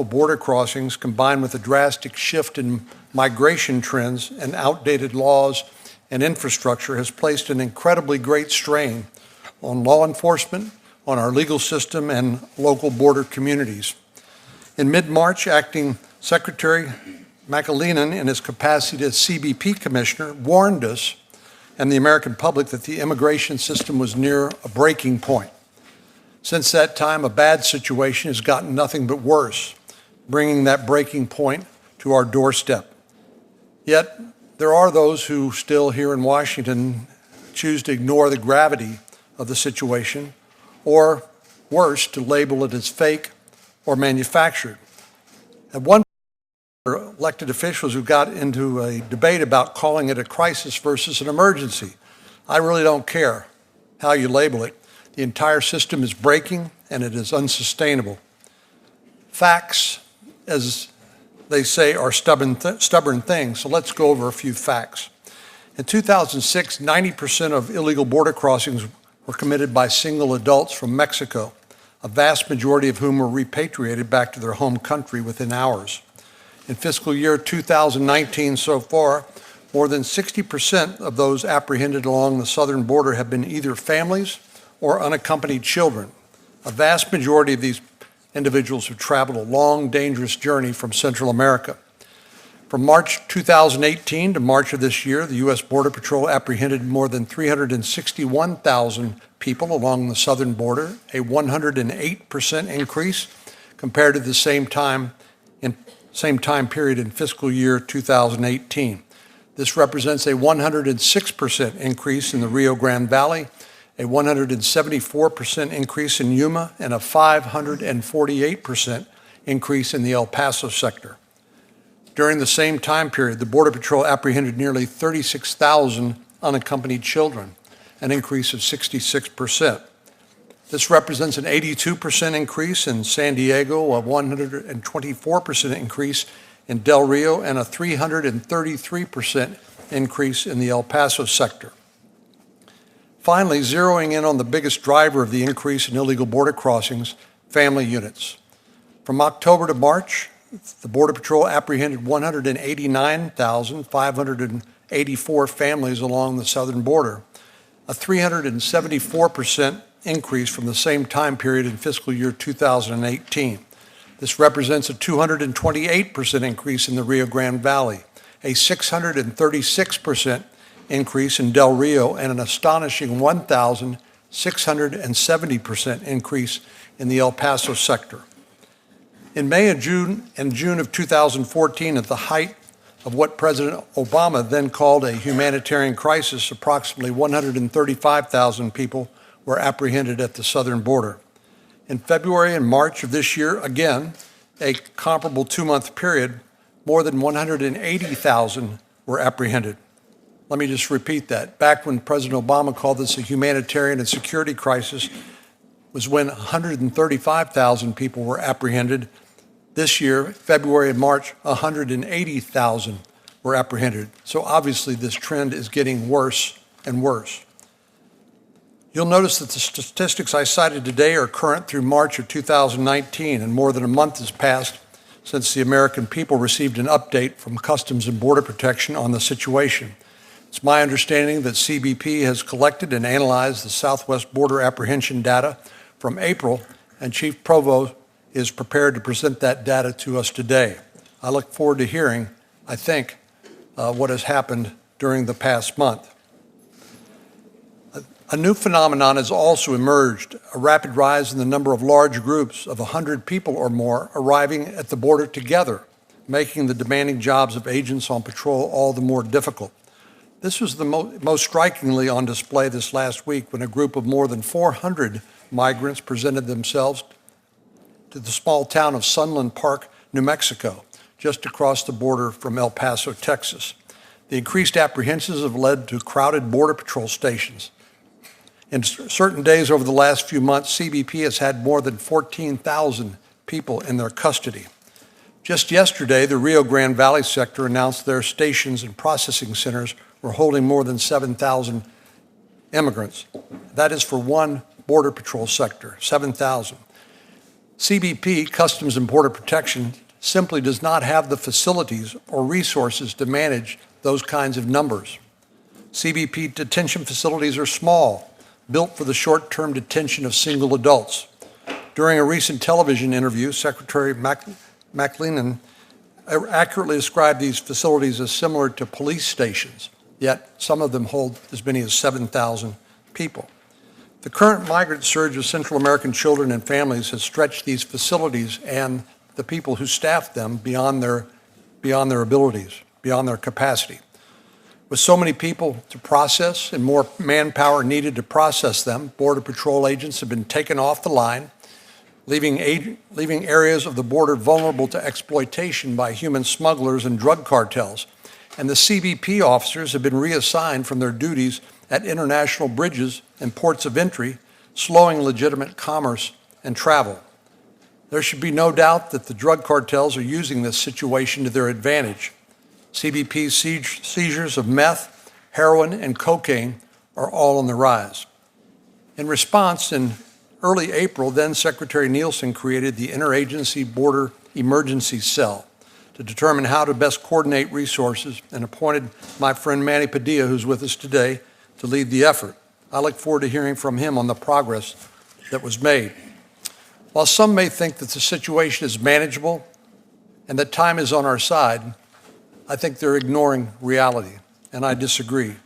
border crossings, combined with a drastic shift in migration trends and outdated laws and infrastructure, has placed an incredibly great strain on law enforcement, on our legal system, and local border communities. In mid-March, Acting Secretary McAleenan, in his capacity as CBP Commissioner, warned us and the American public that the immigration system was near a breaking point. Since that time, a bad situation has gotten nothing but worse, bringing that breaking point to our doorstep. Yet, there are those who still here in Washington choose to ignore the gravity of the situation, or worse, to label it as fake or manufactured. At one point, elected officials who got into a debate about calling it a crisis versus an emergency. I really don't care how you label it. The entire system is breaking, and it is unsustainable. Facts, as they say, are stubborn things, so let's go over a few facts. In 2006, 90% of illegal border crossings were committed by single adults from Mexico, a vast majority of whom were repatriated back to their home country within hours. In fiscal year 2019 so far, more than 60% of those apprehended along the southern border have been either families or unaccompanied children. A vast majority of these individuals have traveled a long, dangerous journey from Central America. From March 2018 to March of this year, the U.S. Border Patrol apprehended more than 361,000 people along the southern border, a 108% increase compared to the same time period in fiscal year 2018. This represents a 106% increase in the Rio Grande Valley, a 174% increase in Yuma, and a 548% increase in the El Paso sector. During the same time period, the Border Patrol apprehended nearly 36,000 unaccompanied children, an increase of 66%. This represents an 82% increase in San Diego, a 124% increase in Del Rio, and a 333% increase in the El Paso sector. Finally, zeroing in on the biggest driver of the increase in illegal border crossings, family units. From October to March, the Border Patrol apprehended 189,584 families along the southern border, a 374% increase from the same time period in fiscal year 2018. This represents a 228% increase in the Rio Grande Valley, a 636% increase in Del Rio, and an astonishing 1,670% increase in the El Paso sector. In May and June of 2014, at the height of what President Obama then called a humanitarian crisis, approximately 135,000 people were apprehended at the southern border. In February and March of this year, again, a comparable two-month period, more than 180,000 were apprehended. Let me just repeat that. Back when President Obama called this a humanitarian and security crisis was when 135,000 people were apprehended. This year, February and March, 180,000 were apprehended. So obviously this trend is getting worse and worse. You'll notice that the statistics I cited today are current through March of 2019, and more than a month has passed since the American people received an update from Customs and Border Protection on the situation. It's my understanding that CBP has collected and analyzed the Southwest border apprehension data from April, and Chief Provost is prepared to present that data to us today. I look forward to hearing, what has happened during the past month. A new phenomenon has also emerged, a rapid rise in the number of large groups of 100 people or more arriving at the border together, making the demanding jobs of agents on patrol all the more difficult. This was the most strikingly on display this last week when a group of more than 400 migrants presented themselves to the small town of Sunland Park, New Mexico, just across the border from El Paso, Texas. The increased apprehensions have led to crowded Border Patrol stations. In certain days over the last few months, CBP has had more than 14,000 people in their custody. Just yesterday, the Rio Grande Valley sector announced their stations and processing centers were holding more than 7,000 immigrants. That is for one Border Patrol sector, 7,000. CBP, Customs and Border Protection, simply does not have the facilities or resources to manage those kinds of numbers. CBP detention facilities are small, built for the short-term detention of single adults. During a recent television interview, Secretary McLennan accurately described these facilities as similar to police stations, yet some of them hold as many as 7,000 people. The current migrant surge of Central American children and families has stretched these facilities and the people who staff them beyond their abilities, beyond their capacity. With so many people to process and more manpower needed to process them, Border Patrol agents have been taken off the line, leaving areas of the border vulnerable to exploitation by human smugglers and drug cartels. And the CBP officers have been reassigned from their duties at international bridges and ports of entry, slowing legitimate commerce and travel. There should be no doubt that the drug cartels are using this situation to their advantage. CBP's seizures of meth, heroin, and cocaine are all on the rise. In response, in early April, then Secretary Nielsen created the Interagency Border Emergency Cell to determine how to best coordinate resources and appointed my friend Manny Padilla, who's with us today, to lead the effort. I look forward to hearing from him on the progress that was made. While some may think that the situation is manageable and that time is on our side, I think they're ignoring reality, and I disagree.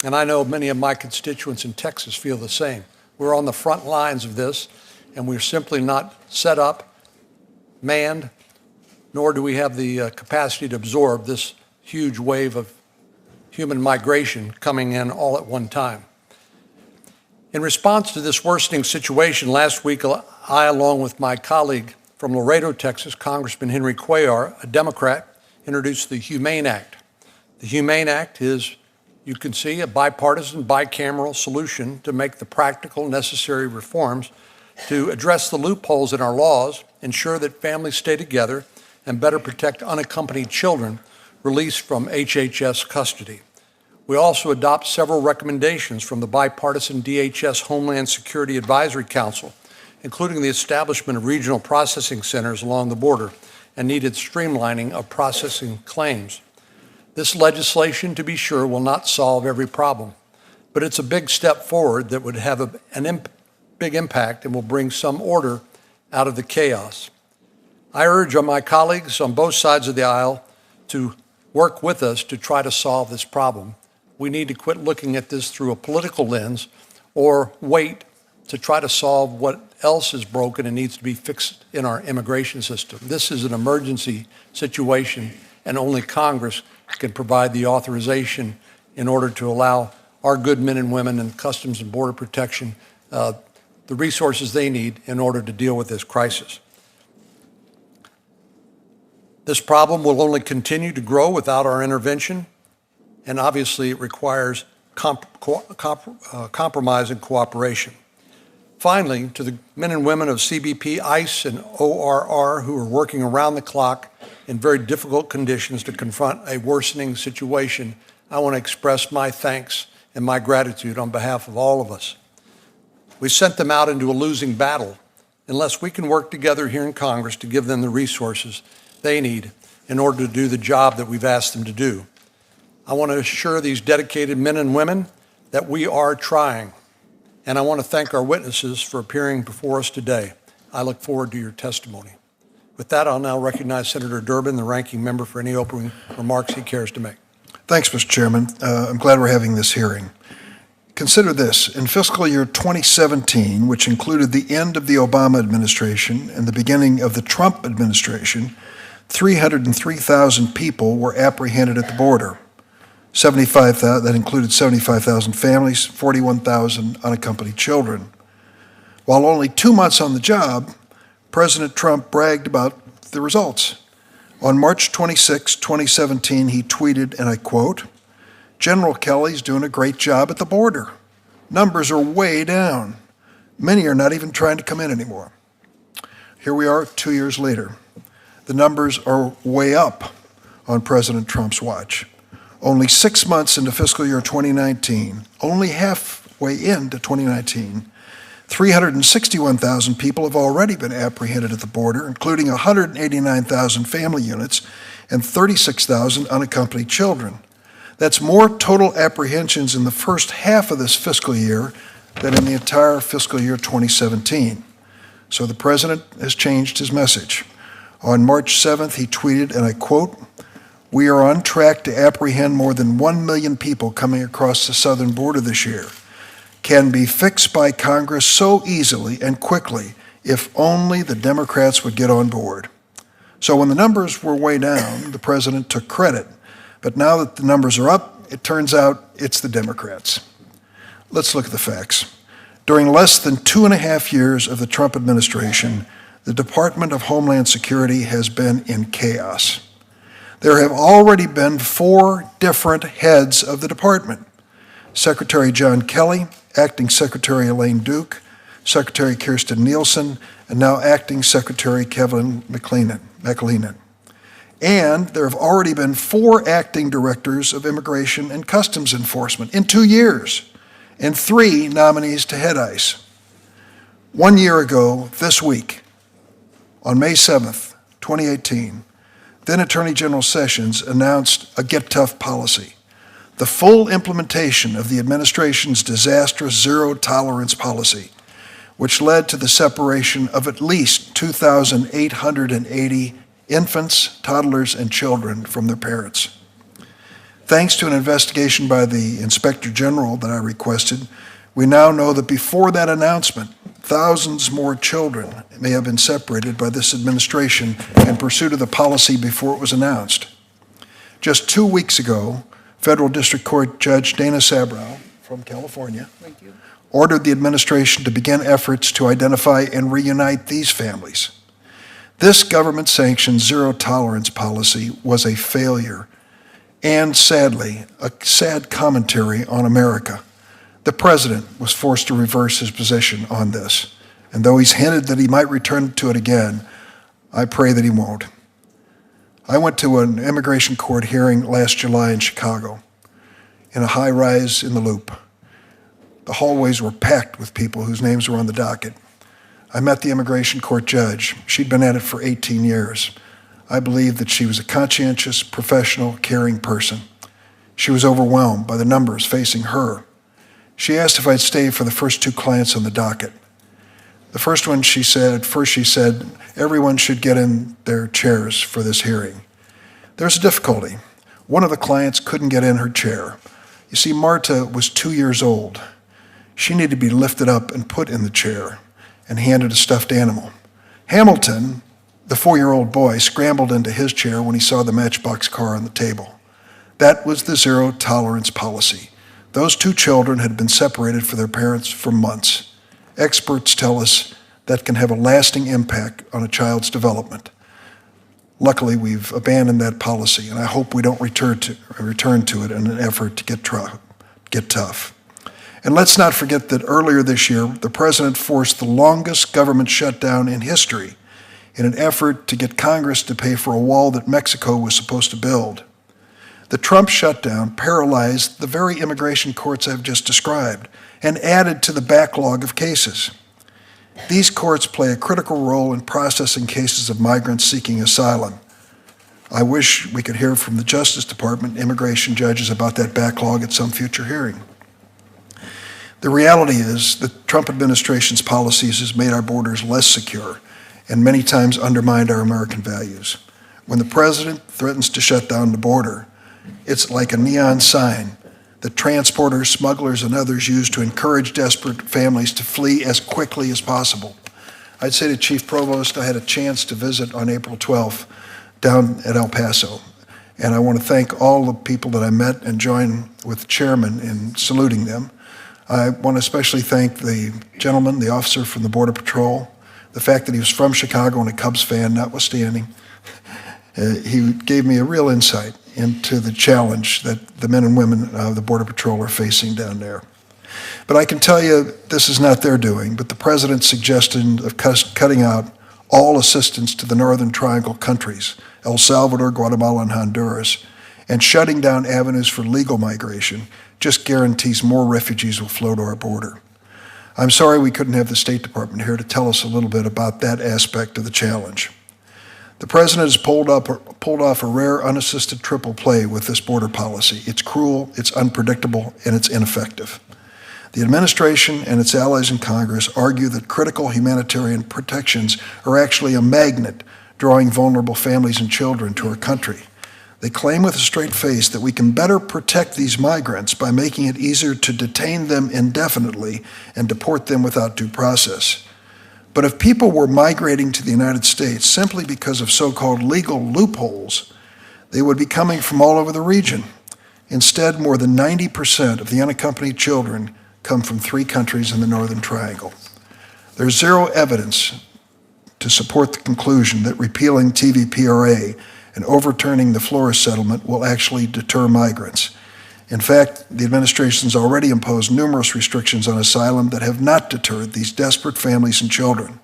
And I know many of my constituents in Texas feel the same. We're on the front lines of this, and we're simply not set up, manned, nor do we have the capacity to absorb this huge wave of human migration coming in all at one time. In response to this worsening situation, last week I, along with my colleague from Laredo, Texas, Congressman Henry Cuellar, a Democrat, introduced the HUMANE Act. The HUMANE Act is, you can see, a bipartisan, bicameral solution to make the practical, necessary reforms to address the loopholes in our laws, ensure that families stay together, and better protect unaccompanied children released from HHS custody. We also adopt several recommendations from the bipartisan DHS Homeland Security Advisory Council, including the establishment of regional processing centers along the border and needed streamlining of processing claims. This legislation, to be sure, will not solve every problem, but it's a big step forward that would have a big impact and will bring some order out of the chaos. I urge on my colleagues on both sides of the aisle to work with us to try to solve this problem. We need to quit looking at this through a political lens or wait to try to solve what else is broken and needs to be fixed in our immigration system. This is an emergency situation, and only Congress can provide the authorization in order to allow our good men and women in Customs and Border Protection the resources they need in order to deal with this crisis. This problem will only continue to grow without our intervention, and obviously it requires compromise and cooperation. Finally, to the men and women of CBP, ICE, and ORR who are working around the clock in very difficult conditions to confront a worsening situation, I want to express my thanks and my gratitude on behalf of all of us. We sent them out into a losing battle unless we can work together here in Congress to give them the resources they need in order to do the job that we've asked them to do. I want to assure these dedicated men and women that we are trying, and I want to thank our witnesses for appearing before us today. I look forward to your testimony. With that, I'll now recognize Senator Durbin, the ranking member, for any opening remarks he cares to make. Thanks, Mr. Chairman. I'm glad we're having this hearing. Consider this. In fiscal year 2017, which included the end of the Obama administration and the beginning of the Trump administration, 303,000 people were apprehended at the border. 75,000, that included 75,000 families, 41,000 unaccompanied children. While only 2 months on the job, President Trump bragged about the results. On March 26, 2017, he tweeted, and I quote, "General Kelly's doing a great job at the border. Numbers are way down. Many are not even trying to come in anymore." Here we are 2 years later. The numbers are way up on President Trump's watch. Only 6 months into fiscal year 2019, only halfway into 2019, 361,000 people have already been apprehended at the border, including 189,000 family units and 36,000 unaccompanied children. That's more total apprehensions in the first half of this fiscal year than in the entire fiscal year 2017. So the president has changed his message. On March 7th, he tweeted, and I quote, "We are on track to apprehend more than 1 million people coming across the southern border this year. Can be fixed by Congress so easily and quickly if only the Democrats would get on board." So when the numbers were way down, the president took credit. But now that the numbers are up, it turns out it's the Democrats. Let's look at the facts. During less than 2.5 years of the Trump administration, the Department of Homeland Security has been in chaos. There have already been 4 different heads of the department: Secretary John Kelly, Acting Secretary Elaine Duke, Secretary Kirstjen Nielsen, and now Acting Secretary Kevin McAleenan. And there have already been 4 acting directors of Immigration and Customs Enforcement in 2 years, and 3 nominees to head ICE. 1 year ago this week, on May 7th, 2018, then Attorney General Sessions announced a Get Tough policy, the full implementation of the administration's disastrous zero-tolerance policy, which led to the separation of at least 2,880 infants, toddlers, and children from their parents. Thanks to an investigation by the Inspector General that I requested, we now know that before that announcement, thousands more children may have been separated by this administration in pursuit of the policy before it was announced. Just 2 weeks ago, Federal District Court Judge Dana Sabrow from California ordered the administration to begin efforts to identify and reunite these families. This government-sanctioned zero-tolerance policy was a failure and, sadly, a sad commentary on America. The president was forced to reverse his position on this, and though he's hinted that he might return to it again, I pray that he won't. I went to an immigration court hearing last July in Chicago, in a high-rise in the Loop. The hallways were packed with people whose names were on the docket. I met the immigration court judge. She'd been at it for 18 years. I believe that she was a conscientious, professional, caring person. She was overwhelmed by the numbers facing her. She asked if I'd stay for the first 2 clients on the docket. The first one, she said, everyone should get in their chairs for this hearing. There's a difficulty. One of the clients couldn't get in her chair. You see, Marta was 2 years old. She needed to be lifted up and put in the chair and handed a stuffed animal. Hamilton, the 4-year-old boy, scrambled into his chair when he saw the Matchbox car on the table. That was the zero-tolerance policy. Those 2 children had been separated from their parents for months. Experts tell us that can have a lasting impact on a child's development. Luckily, we've abandoned that policy, and I hope we don't return to it in an effort to get tough. And let's not forget that earlier this year, the president forced the longest government shutdown in history in an effort to get Congress to pay for a wall that Mexico was supposed to build. The Trump shutdown paralyzed the very immigration courts I've just described and added to the backlog of cases. These courts play a critical role in processing cases of migrants seeking asylum. I wish we could hear from the Justice Department immigration judges about that backlog at some future hearing. The reality is the Trump administration's policies has made our borders less secure and many times undermined our American values. When the president threatens to shut down the border, it's like a neon sign that transporters, smugglers, and others use to encourage desperate families to flee as quickly as possible. I'd say to Chief Provost, I had a chance to visit on April 12th down at El Paso, and I want to thank all the people that I met and join with the chairman in saluting them. I want to especially thank the gentleman, the officer from the Border Patrol, the fact that he was from Chicago and a Cubs fan notwithstanding. He gave me a real insight into the challenge that the men and women of the Border Patrol are facing down there. But I can tell you this is not their doing, but the president's suggestion of cutting out all assistance to the Northern Triangle countries, El Salvador, Guatemala, and Honduras, and shutting down avenues for legal migration just guarantees more refugees will flow to our border. I'm sorry we couldn't have the State Department here to tell us a little bit about that aspect of the challenge. The President has pulled off a rare unassisted triple play with this border policy. It's cruel, it's unpredictable, and it's ineffective. The administration and its allies in Congress argue that critical humanitarian protections are actually a magnet drawing vulnerable families and children to our country. They claim with a straight face that we can better protect these migrants by making it easier to detain them indefinitely and deport them without due process. But if people were migrating to the United States simply because of so-called legal loopholes, they would be coming from all over the region. Instead, more than 90% of the unaccompanied children come from 3 countries in the Northern Triangle. There's zero evidence to support the conclusion that repealing TVPRA and overturning the Flores settlement will actually deter migrants. In fact, the administration's already imposed numerous restrictions on asylum that have not deterred these desperate families and children.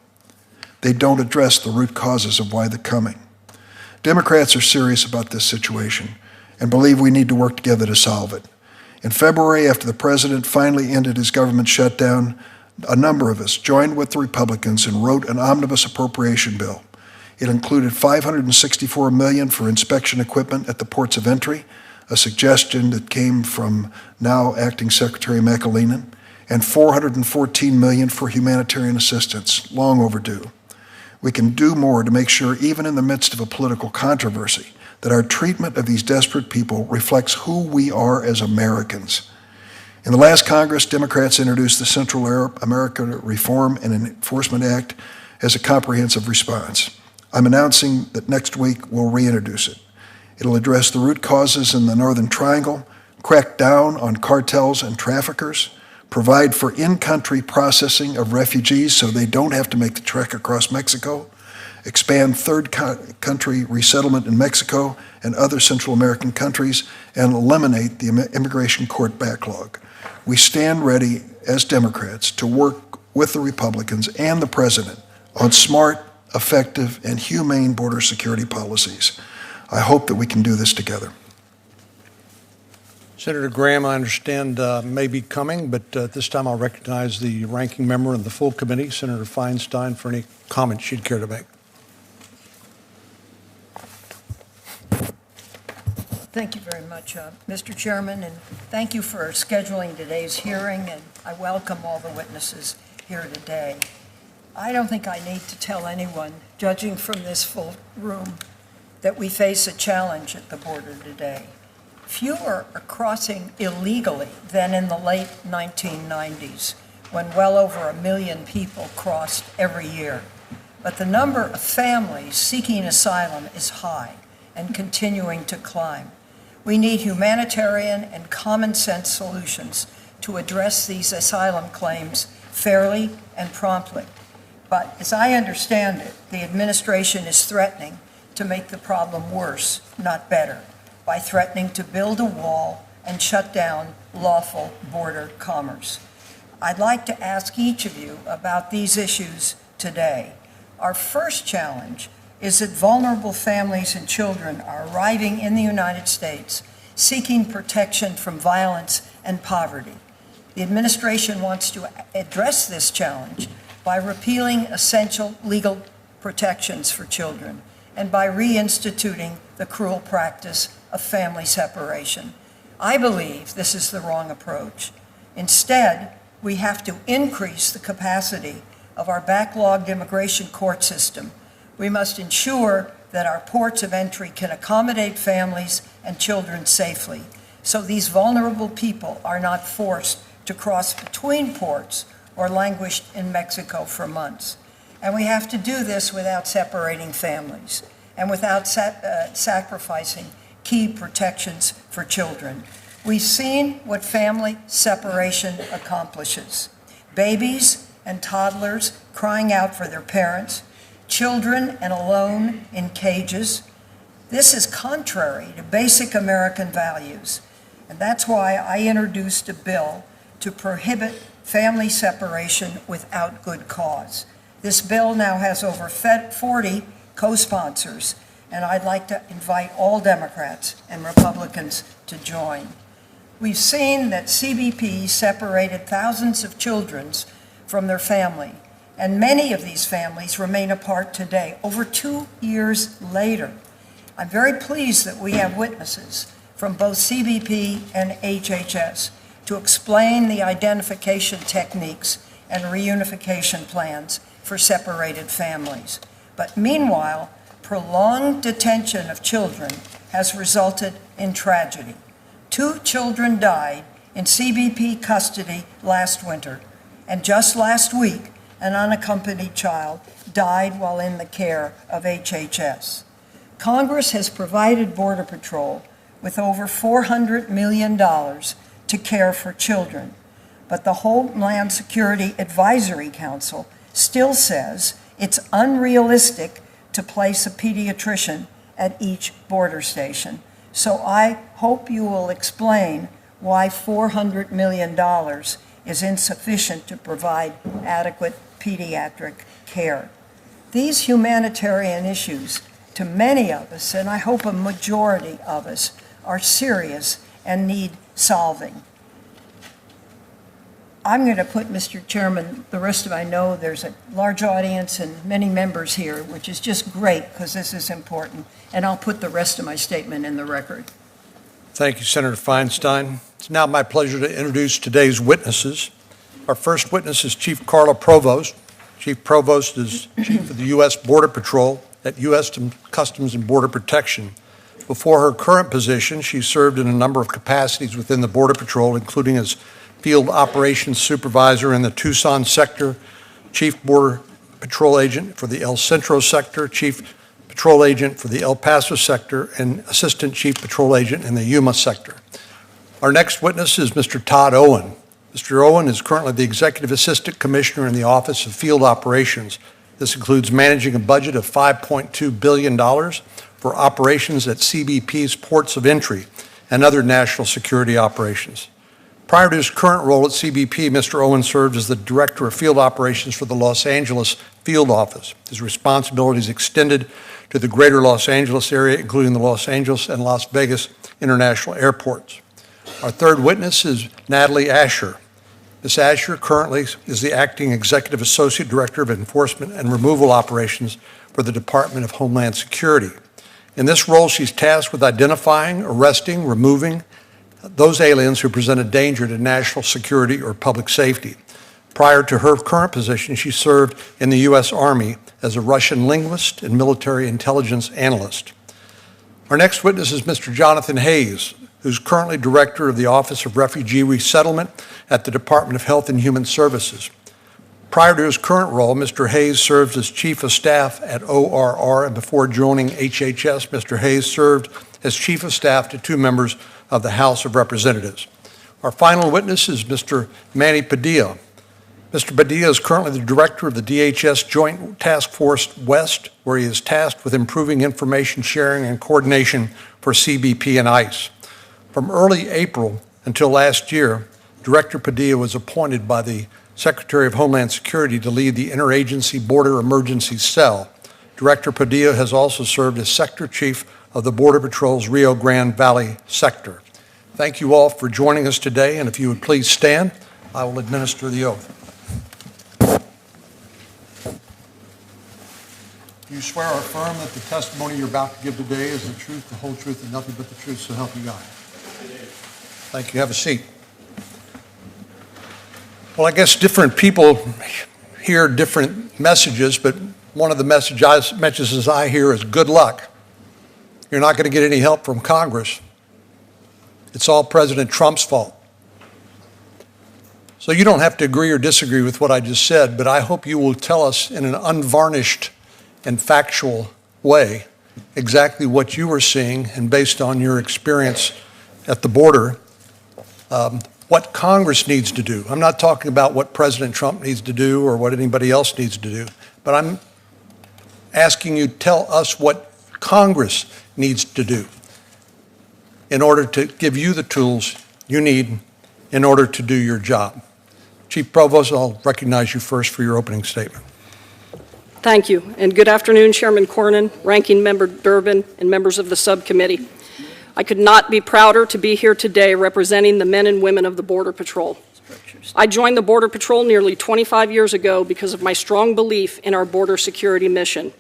They don't address the root causes of why they're coming. Democrats are serious about this situation and believe we need to work together to solve it. In February, after the President finally ended his government shutdown, a number of us joined with the Republicans and wrote an omnibus appropriation bill. It included $564 million for inspection equipment at the ports of entry, a suggestion that came from now Acting Secretary McAleenan, and $414 million for humanitarian assistance, long overdue. We can do more to make sure, even in the midst of a political controversy, that our treatment of these desperate people reflects who we are as Americans. In the last Congress, Democrats introduced the Central America Reform and Enforcement Act as a comprehensive response. I'm announcing that next week we'll reintroduce it. It'll address the root causes in the Northern Triangle, crack down on cartels and traffickers, provide for in-country processing of refugees so they don't have to make the trek across Mexico, expand third country resettlement in Mexico and other Central American countries, and eliminate the immigration court backlog. We stand ready as Democrats to work with the Republicans and the President on smart, effective, and humane border security policies. I hope that we can do this together. Senator Graham, I understand, may be coming, but at this time I'll recognize the ranking member of the full committee, Senator Feinstein, for any comments she'd care to make. Thank you very much, Mr. Chairman, and thank you for scheduling today's hearing, and I welcome all the witnesses here today. I don't think I need to tell anyone, judging from this full room, that we face a challenge at the border today. Fewer are crossing illegally than in the late 1990s, when well over 1 million people crossed every year. But the number of families seeking asylum is high and continuing to climb. We need humanitarian and common sense solutions to address these asylum claims fairly and promptly. But as I understand it, the administration is threatening to make the problem worse, not better, by threatening to build a wall and shut down lawful border commerce. I'd like to ask each of you about these issues today. Our first challenge is that vulnerable families and children are arriving in the United States seeking protection from violence and poverty. The administration wants to address this challenge by repealing essential legal protections for children and by reinstituting the cruel practice of family separation. I believe this is the wrong approach. Instead, we have to increase the capacity of our backlogged immigration court system. We must ensure that our ports of entry can accommodate families and children safely, so these vulnerable people are not forced to cross between ports or languish in Mexico for months. And we have to do this without separating families and without sacrificing key protections for children. We've seen what family separation accomplishes. Babies and toddlers crying out for their parents, children and alone in cages. This is contrary to basic American values, and that's why I introduced a bill to prohibit family separation without good cause. This bill now has over 40 co-sponsors, and I'd like to invite all Democrats and Republicans to join. We've seen that CBP separated thousands of children from their family. And many of these families remain apart today, over 2 years later. I'm very pleased that we have witnesses from both CBP and HHS to explain the identification techniques and reunification plans for separated families. But meanwhile, prolonged detention of children has resulted in tragedy. 2 children died in CBP custody last winter, and just last week, an unaccompanied child died while in the care of HHS. Congress has provided Border Patrol with over $400 million to care for children, but the Homeland Security Advisory Council still says it's unrealistic to place a pediatrician at each border station. So I hope you will explain why $400 million is insufficient to provide adequate pediatric care. These humanitarian issues, to many of us, and I hope a majority of us, are serious and need solving. I'm going to put, Mr. Chairman, the rest of I know there's a large audience and many members here, which is just great because this is important, and I'll put the rest of my statement in the record. Thank you, Senator Feinstein. It's now my pleasure to introduce today's witnesses. Our first witness is Chief Carla Provost. Chief Provost is Chief of the U.S. Border Patrol at U.S. Customs and Border Protection. Before her current position, she served in a number of capacities within the Border Patrol, including as Field Operations Supervisor in the Tucson sector, Chief Border Patrol Agent for the El Centro sector, Chief Patrol Agent for the El Paso sector, and Assistant Chief Patrol Agent in the Yuma sector. Our next witness is Mr. Todd Owen. Mr. Owen is currently the Executive Assistant Commissioner in the Office of Field Operations. This includes managing a budget of $5.2 billion for operations at CBP's ports of entry and other national security operations. Prior to his current role at CBP, Mr. Owen served as the Director of Field Operations for the Los Angeles Field Office. His responsibilities extended to the greater Los Angeles area, including the Los Angeles and Las Vegas international airports. Our third witness is Natalie Asher. Ms. Asher currently is the Acting Executive Associate Director of Enforcement and Removal Operations for the Department of Homeland Security. In this role, she's tasked with identifying, arresting, removing those aliens who present a danger to national security or public safety. Prior to her current position, she served in the U.S. Army as a Russian linguist and military intelligence analyst. Our next witness is Mr. Jonathan Hayes, who's currently Director of the Office of Refugee Resettlement at the Department of Health and Human Services. Prior to his current role, Mr. Hayes served as Chief of Staff at ORR, and before joining HHS, Mr. Hayes served as Chief of Staff to 2 members of the House of Representatives. Our final witness is Mr. Manny Padilla. Mr. Padilla is currently the Director of the DHS Joint Task Force West, where he is tasked with improving information sharing and coordination for CBP and ICE. From early April until last year, Director Padilla was appointed by the Secretary of Homeland Security to lead the Interagency Border Emergency Cell. Director Padilla has also served as Sector Chief of the Border Patrol's Rio Grande Valley sector. Thank you all for joining us today, and if you would please stand, I will administer the oath. Do you swear or affirm that the testimony you're about to give today is the truth, the whole truth, and nothing but the truth, so help you God? Thank you. Have a seat. Well, I guess different people hear different messages, but one of the messages I hear is good luck. You're not going to get any help from Congress. It's all President Trump's fault. So you don't have to agree or disagree with what I just said, but I hope you will tell us in an unvarnished and factual way exactly what you are seeing, and based on your experience at the border, what Congress needs to do. I'm not talking about what President Trump needs to do or what anybody else needs to do, but I'm asking you to tell us what Congress needs to do in order to give you the tools you need in order to do your job. Chief Provost, I'll recognize you first for your opening statement. Thank you, and good afternoon, Chairman Cornyn, Ranking Member Durbin, and members of the subcommittee. I could not be prouder to be here today representing the men and women of the Border Patrol. I joined the Border Patrol nearly 25 years ago because of my strong belief in our border security mission.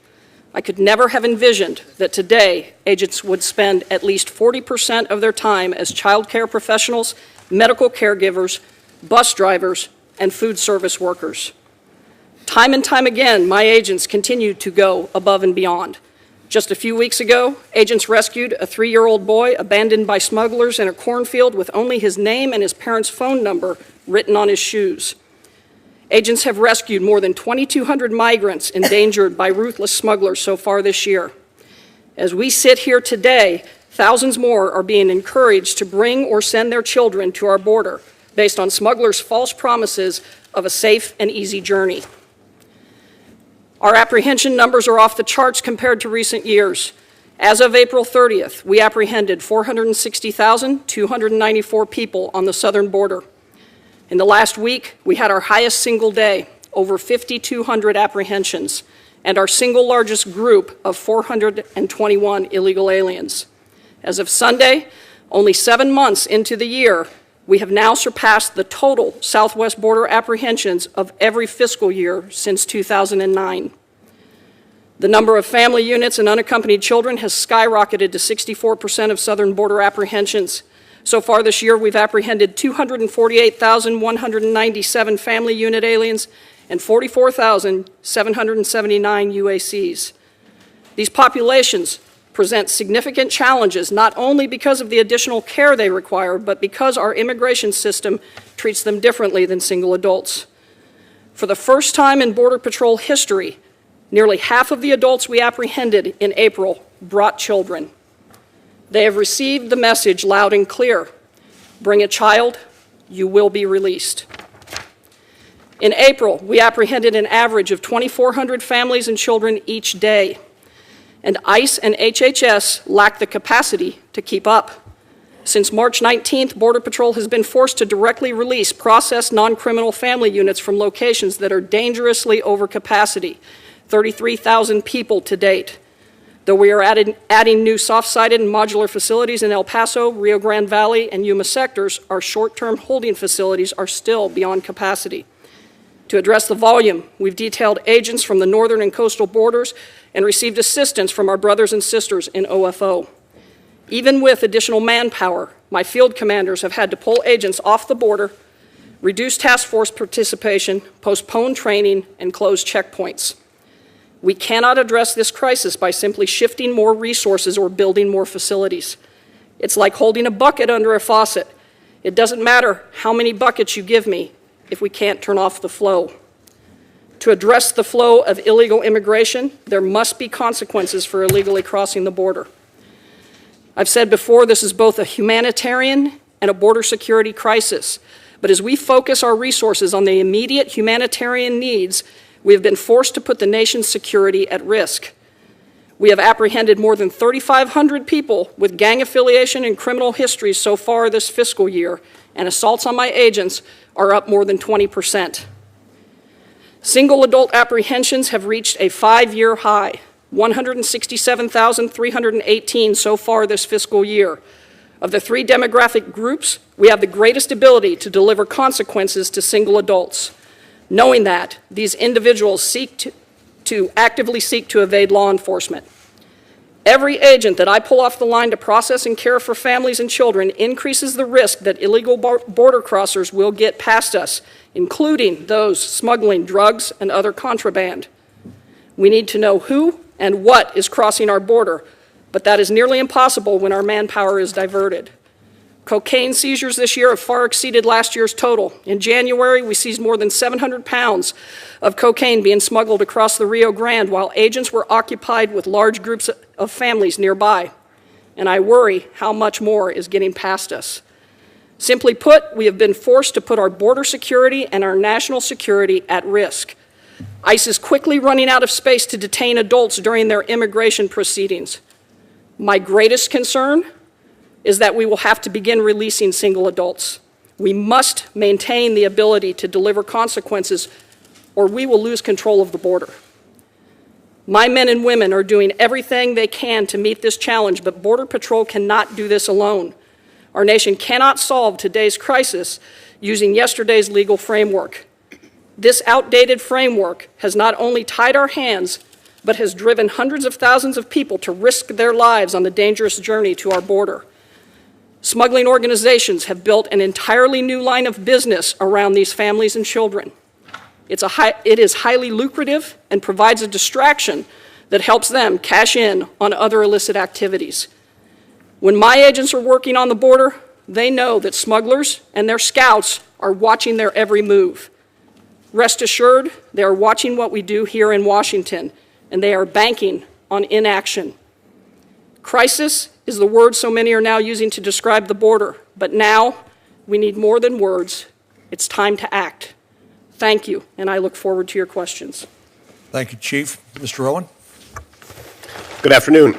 I could never have envisioned that today agents would spend at least 40% of their time as child care professionals, medical caregivers, bus drivers, and food service workers. Time and time again, my agents continue to go above and beyond. Just a few weeks ago, agents rescued a 3-year-old boy abandoned by smugglers in a cornfield with only his name and his parents' phone number written on his shoes. Agents have rescued more than 2,200 migrants endangered by ruthless smugglers so far this year. As we sit here today, thousands more are being encouraged to bring or send their children to our border based on smugglers' false promises of a safe and easy journey. Our apprehension numbers are off the charts compared to recent years. As of April 30th, we apprehended 460,294 people on the southern border. In the last week, we had our highest single day, over 5,200 apprehensions, and our single largest group of 421 illegal aliens. As of Sunday, only 7 months into the year, we have now surpassed the total southwest border apprehensions of every fiscal year since 2009. The number of family units and unaccompanied children has skyrocketed to 64% of southern border apprehensions. So far this year, we've apprehended 248,197 family unit aliens and 44,779 UACs. These populations present significant challenges, not only because of the additional care they require, but because our immigration system treats them differently than single adults. For the first time in Border Patrol history, nearly half of the adults we apprehended in April brought children. They have received the message loud and clear: bring a child, you will be released. In April, we apprehended an average of 2,400 families and children each day, and ICE and HHS lack the capacity to keep up. Since March 19th, Border Patrol has been forced to directly release processed non-criminal family units from locations that are dangerously over capacity, 33,000 people to date. Though we are adding new soft-sided and modular facilities in El Paso, Rio Grande Valley, and Yuma sectors, our short-term holding facilities are still beyond capacity. To address the volume, we've detailed agents from the northern and coastal borders and received assistance from our brothers and sisters in OFO. Even with additional manpower, my field commanders have had to pull agents off the border, reduce task force participation, postpone training, and close checkpoints. We cannot address this crisis by simply shifting more resources or building more facilities. It's like holding a bucket under a faucet. It doesn't matter how many buckets you give me if we can't turn off the flow. To address the flow of illegal immigration, there must be consequences for illegally crossing the border. I've said before, this is both a humanitarian and a border security crisis. But as we focus our resources on the immediate humanitarian needs, we have been forced to put the nation's security at risk. We have apprehended more than 3,500 people with gang affiliation and criminal histories so far this fiscal year, and assaults on my agents are up more than 20%. Single adult apprehensions have reached a 5-year high, 167,318 so far this fiscal year. Of the 3 demographic groups, we have the greatest ability to deliver consequences to single adults, knowing that these individuals actively seek to evade law enforcement. Every agent that I pull off the line to process and care for families and children increases the risk that illegal border crossers will get past us, including those smuggling drugs and other contraband. We need to know who and what is crossing our border, but that is nearly impossible when our manpower is diverted. Cocaine seizures this year have far exceeded last year's total. In January, we seized more than 700 pounds of cocaine being smuggled across the Rio Grande while agents were occupied with large groups of families nearby. And I worry how much more is getting past us. Simply put, we have been forced to put our border security and our national security at risk. ICE is quickly running out of space to detain adults during their immigration proceedings. My greatest concern is that we will have to begin releasing single adults. We must maintain the ability to deliver consequences, or we will lose control of the border. My men and women are doing everything they can to meet this challenge, but Border Patrol cannot do this alone. Our nation cannot solve today's crisis using yesterday's legal framework. This outdated framework has not only tied our hands, but has driven hundreds of thousands of people to risk their lives on the dangerous journey to our border. Smuggling organizations have built an entirely new line of business around these families and children. It is highly lucrative and provides a distraction that helps them cash in on other illicit activities. When my agents are working on the border, they know that smugglers and their scouts are watching their every move. Rest assured, they are watching what we do here in Washington, and they are banking on inaction. Crisis is the word so many are now using to describe the border, but now we need more than words. It's time to act. Thank you, and I look forward to your questions. Thank you, Chief. Mr. Owen? Good afternoon,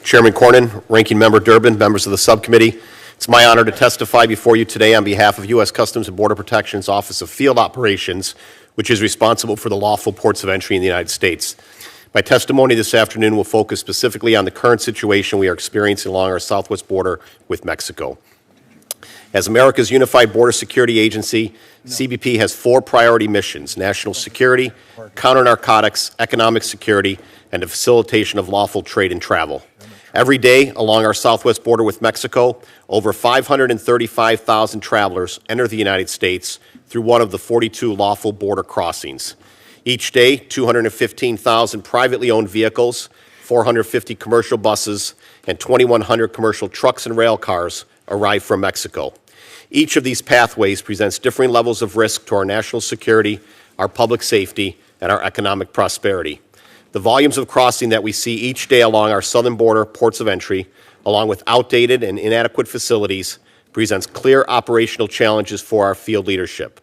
Chairman Cornyn, Ranking Member Durbin, members of the subcommittee. It's my honor to testify before you today on behalf of U.S. Customs and Border Protection's Office of Field Operations, which is responsible for the lawful ports of entry in the United States. My testimony this afternoon will focus specifically on the current situation we are experiencing along our southwest border with Mexico. As America's unified border security agency, CBP has 4 priority missions: national security, counter-narcotics, economic security, and the facilitation of lawful trade and travel. Every day along our southwest border with Mexico, over 535,000 travelers enter the United States through one of the 42 lawful border crossings. Each day, 215,000 privately owned vehicles, 450 commercial buses, and 2,100 commercial trucks and rail cars arrive from Mexico. Each of these pathways presents differing levels of risk to our national security, our public safety, and our economic prosperity. The volumes of crossing that we see each day along our southern border ports of entry, along with outdated and inadequate facilities, presents clear operational challenges for our field leadership.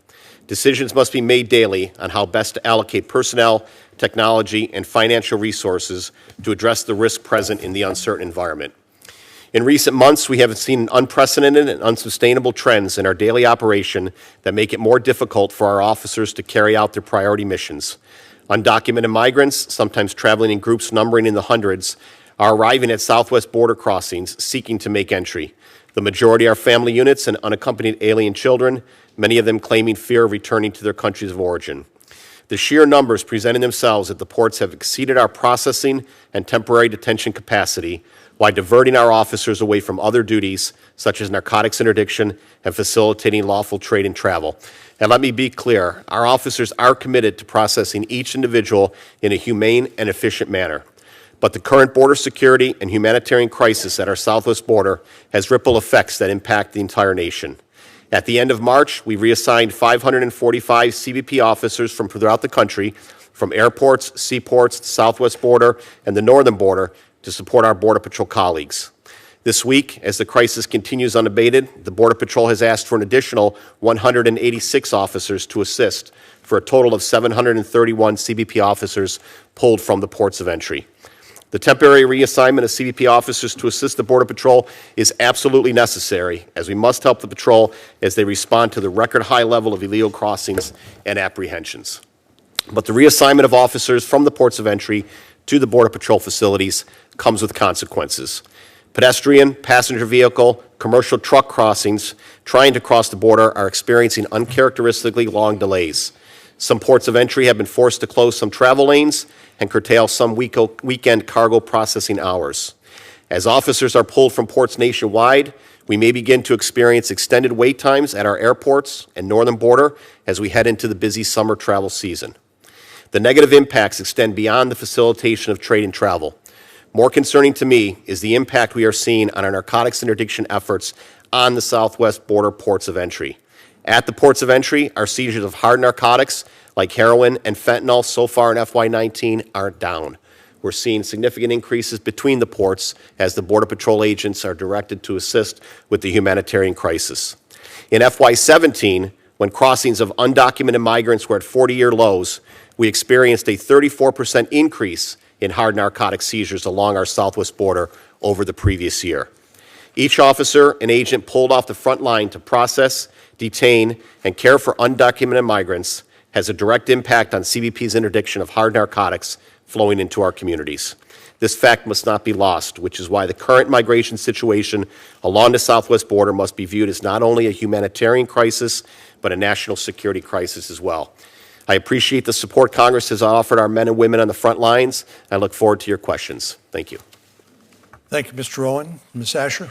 Decisions must be made daily on how best to allocate personnel, technology, and financial resources to address the risk present in the uncertain environment. In recent months, we have seen unprecedented and unsustainable trends in our daily operation that make it more difficult for our officers to carry out their priority missions. Undocumented migrants, sometimes traveling in groups numbering in the hundreds, are arriving at southwest border crossings seeking to make entry. The majority are family units and unaccompanied alien children, many of them claiming fear of returning to their countries of origin. The sheer numbers presenting themselves at the ports have exceeded our processing and temporary detention capacity, while diverting our officers away from other duties, such as narcotics interdiction and facilitating lawful trade and travel. And let me be clear, our officers are committed to processing each individual in a humane and efficient manner. But the current border security and humanitarian crisis at our southwest border has ripple effects that impact the entire nation. At the end of March, we reassigned 545 CBP officers from throughout the country, from airports, seaports, the southwest border, and the northern border, to support our Border Patrol colleagues. This week, as the crisis continues unabated, the Border Patrol has asked for an additional 186 officers to assist, for a total of 731 CBP officers pulled from the ports of entry. The temporary reassignment of CBP officers to assist the Border Patrol is absolutely necessary, as we must help the patrol as they respond to the record high level of illegal crossings and apprehensions. But the reassignment of officers from the ports of entry to the Border Patrol facilities comes with consequences. Pedestrian, passenger vehicle, commercial truck crossings trying to cross the border are experiencing uncharacteristically long delays. Some ports of entry have been forced to close some travel lanes and curtail some weekend cargo processing hours. As officers are pulled from ports nationwide, we may begin to experience extended wait times at our airports and northern border as we head into the busy summer travel season. The negative impacts extend beyond the facilitation of trade and travel. More concerning to me is the impact we are seeing on our narcotics interdiction efforts on the southwest border ports of entry. At the ports of entry, our seizures of hard narcotics like heroin and fentanyl so far in FY19 are down. We're seeing significant increases between the ports as the Border Patrol agents are directed to assist with the humanitarian crisis. In FY17, when crossings of undocumented migrants were at 40-year lows, we experienced a 34% increase in hard narcotic seizures along our southwest border over the previous year. Each officer and agent pulled off the front line to process, detain, and care for undocumented migrants has a direct impact on CBP's interdiction of hard narcotics flowing into our communities. This fact must not be lost, which is why the current migration situation along the southwest border must be viewed as not only a humanitarian crisis, but a national security crisis as well. I appreciate the support Congress has offered our men and women on the front lines. I look forward to your questions. Thank you. Thank you, Mr. Owen. Ms. Asher?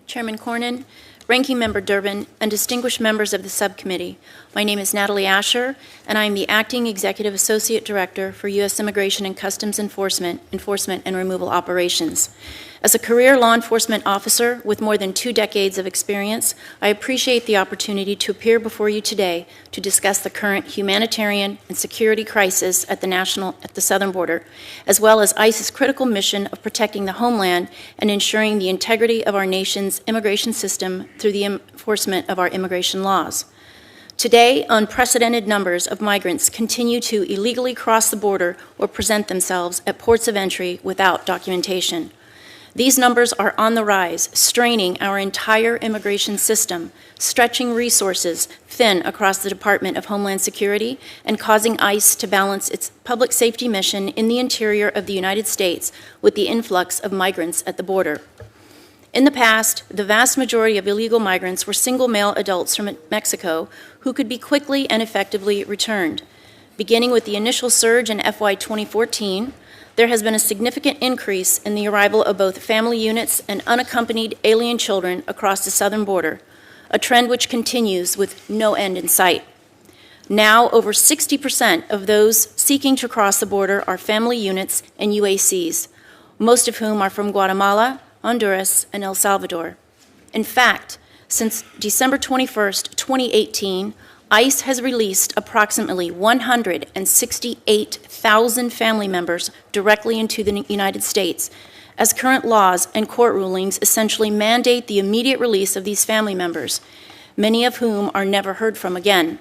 Chairman Cornyn, Ranking Member Durbin, and distinguished members of the subcommittee, my name is Natalie Asher, and I am the Acting Executive Associate Director for U.S. Immigration and Customs Enforcement and Removal Operations. As a career law enforcement officer with more than 2 decades of experience, I appreciate the opportunity to appear before you today to discuss the current humanitarian and security crisis at the southern border, as well as ICE's critical mission of protecting the homeland and ensuring the integrity of our nation's immigration system through the enforcement of our immigration laws. Today, unprecedented numbers of migrants continue to illegally cross the border or present themselves at ports of entry without documentation. These numbers are on the rise, straining our entire immigration system, stretching resources thin across the Department of Homeland Security, and causing ICE to balance its public safety mission in the interior of the United States with the influx of migrants at the border. In the past, the vast majority of illegal migrants were single male adults from Mexico who could be quickly and effectively returned. Beginning with the initial surge in FY 2014, there has been a significant increase in the arrival of both family units and unaccompanied alien children across the southern border, a trend which continues with no end in sight. Now, over 60% of those seeking to cross the border are family units and UACs, most of whom are from Guatemala, Honduras, and El Salvador. In fact, since December 21st, 2018, ICE has released approximately 168,000 family members directly into the United States, as current laws and court rulings essentially mandate the immediate release of these family members, many of whom are never heard from again.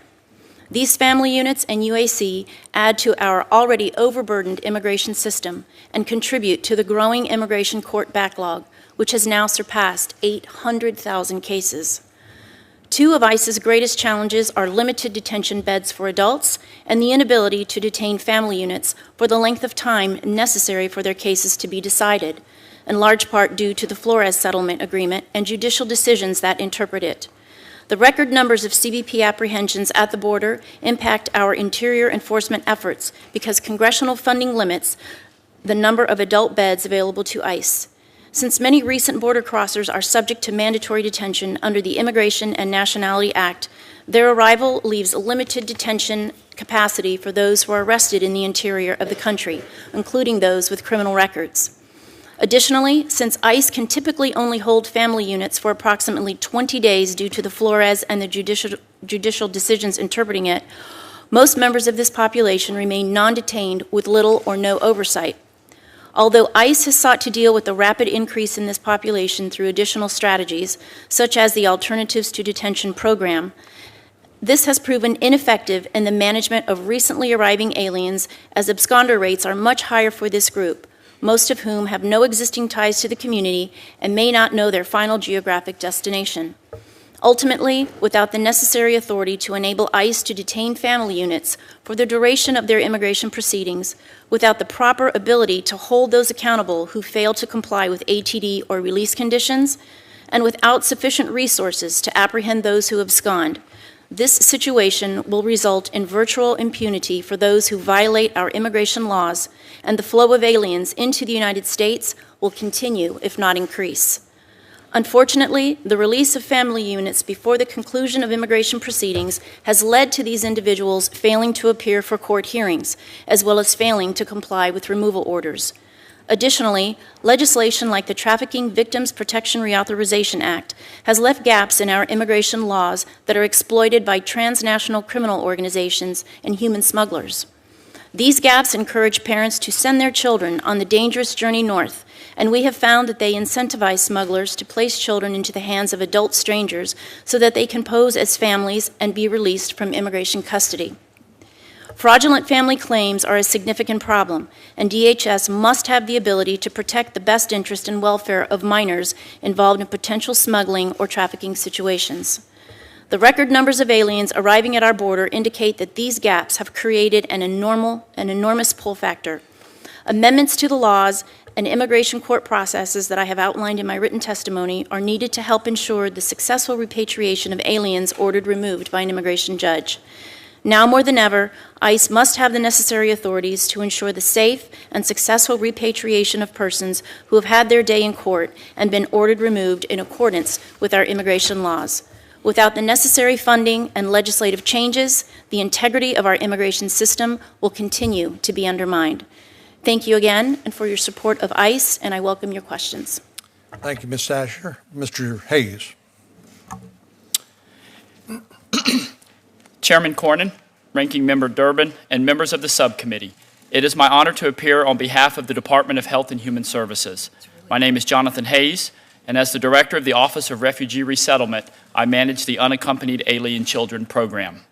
These family units and UAC add to our already overburdened immigration system and contribute to the growing immigration court backlog, which has now surpassed 800,000 cases. 2 of ICE's greatest challenges are limited detention beds for adults and the inability to detain family units for the length of time necessary for their cases to be decided, in large part due to the Flores settlement agreement and judicial decisions that interpret it. The record numbers of CBP apprehensions at the border impact our interior enforcement efforts because congressional funding limits the number of adult beds available to ICE. Since many recent border crossers are subject to mandatory detention under the Immigration and Nationality Act, their arrival leaves limited detention capacity for those who are arrested in the interior of the country, including those with criminal records. Additionally, since ICE can typically only hold family units for approximately 20 days due to the Flores and the judicial decisions interpreting it, most members of this population remain non-detained with little or no oversight. Although ICE has sought to deal with the rapid increase in this population through additional strategies, such as the Alternatives to Detention program, this has proven ineffective in the management of recently arriving aliens, as absconder rates are much higher for this group, most of whom have no existing ties to the community and may not know their final geographic destination. Ultimately, without the necessary authority to enable ICE to detain family units for the duration of their immigration proceedings, without the proper ability to hold those accountable who fail to comply with ATD or release conditions, and without sufficient resources to apprehend those who abscond, this situation will result in virtual impunity for those who violate our immigration laws, and the flow of aliens into the United States will continue, if not increase. Unfortunately, the release of family units before the conclusion of immigration proceedings has led to these individuals failing to appear for court hearings, as well as failing to comply with removal orders. Additionally, legislation like the Trafficking Victims Protection Reauthorization Act has left gaps in our immigration laws that are exploited by transnational criminal organizations and human smugglers. These gaps encourage parents to send their children on the dangerous journey north, and we have found that they incentivize smugglers to place children into the hands of adult strangers so that they can pose as families and be released from immigration custody. Fraudulent family claims are a significant problem, and DHS must have the ability to protect the best interest and welfare of minors involved in potential smuggling or trafficking situations. The record numbers of aliens arriving at our border indicate that these gaps have created an enormous pull factor. Amendments to the laws and immigration court processes that I have outlined in my written testimony are needed to help ensure the successful repatriation of aliens ordered removed by an immigration judge. Now more than ever, ICE must have the necessary authorities to ensure the safe and successful repatriation of persons who have had their day in court and been ordered removed in accordance with our immigration laws. Without the necessary funding and legislative changes, the integrity of our immigration system will continue to be undermined. Thank you again and for your support of ICE, and I welcome your questions. Thank you, Ms. Asher. Mr. Hayes. Chairman Cornyn, Ranking Member Durbin, and members of the subcommittee, it is my honor to appear on behalf of the Department of Health and Human Services. My name is Jonathan Hayes, and as the Director of the Office of Refugee Resettlement, I manage the Unaccompanied Alien Children Program.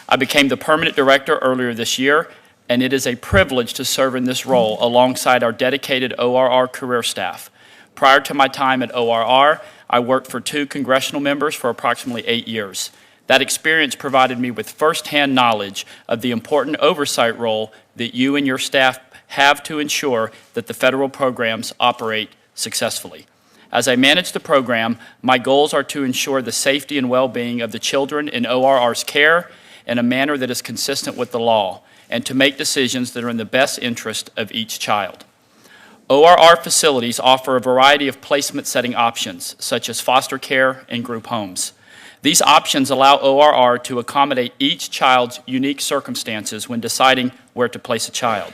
I became the permanent director earlier this year, and it is a privilege to serve in this role alongside our dedicated ORR career staff. Prior to my time at ORR, I worked for 2 congressional members for approximately 8 years. That experience provided me with firsthand knowledge of the important oversight role that you and your staff have to ensure that the federal programs operate successfully. As I manage the program, my goals are to ensure the safety and well-being of the children in ORR's care in a manner that is consistent with the law, and to make decisions that are in the best interest of each child. ORR facilities offer a variety of placement setting options, such as foster care and group homes. These options allow ORR to accommodate each child's unique circumstances when deciding where to place a child.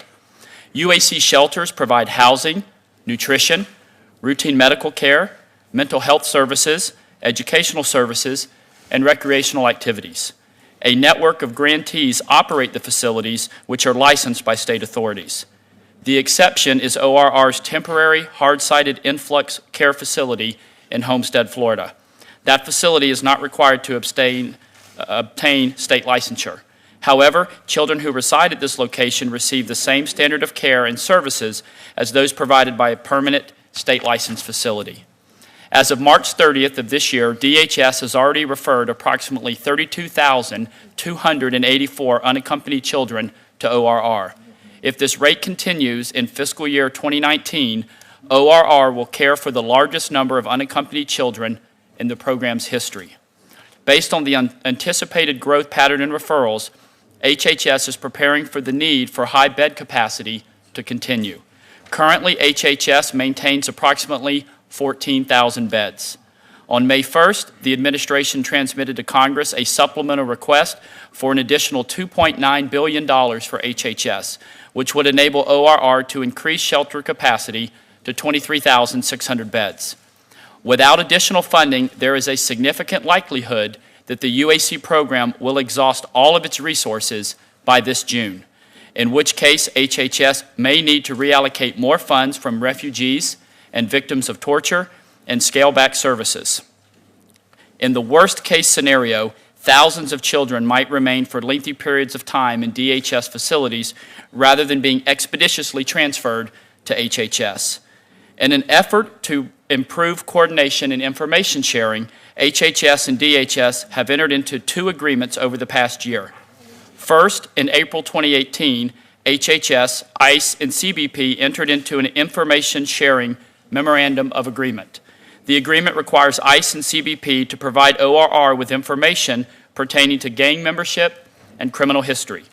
UAC shelters provide housing, nutrition, routine medical care, mental health services, educational services, and recreational activities. A network of grantees operate the facilities, which are licensed by state authorities. The exception is ORR's temporary hard-sided influx care facility in Homestead, Florida. That facility is not required to obtain state licensure. However, children who reside at this location receive the same standard of care and services as those provided by a permanent state licensed facility. As of March 30th of this year, DHS has already referred approximately 32,284 unaccompanied children to ORR. If this rate continues in fiscal year 2019, ORR will care for the largest number of unaccompanied children in the program's history. Based on the anticipated growth pattern in referrals, HHS is preparing for the need for high bed capacity to continue. Currently, HHS maintains approximately 14,000 beds. On May 1st, the administration transmitted to Congress a supplemental request for an additional $2.9 billion for HHS, which would enable ORR to increase shelter capacity to 23,600 beds. Without additional funding, there is a significant likelihood that the UAC program will exhaust all of its resources by this June, in which case HHS may need to reallocate more funds from refugees and victims of torture and scale back services. In the worst case scenario, thousands of children might remain for lengthy periods of time in DHS facilities rather than being expeditiously transferred to HHS. In an effort to improve coordination and information sharing, HHS and DHS have entered into 2 agreements over the past year. First, in April 2018, HHS, ICE, and CBP entered into an information sharing memorandum of agreement. The agreement requires ICE and CBP to provide ORR with information pertaining to gang membership and criminal history.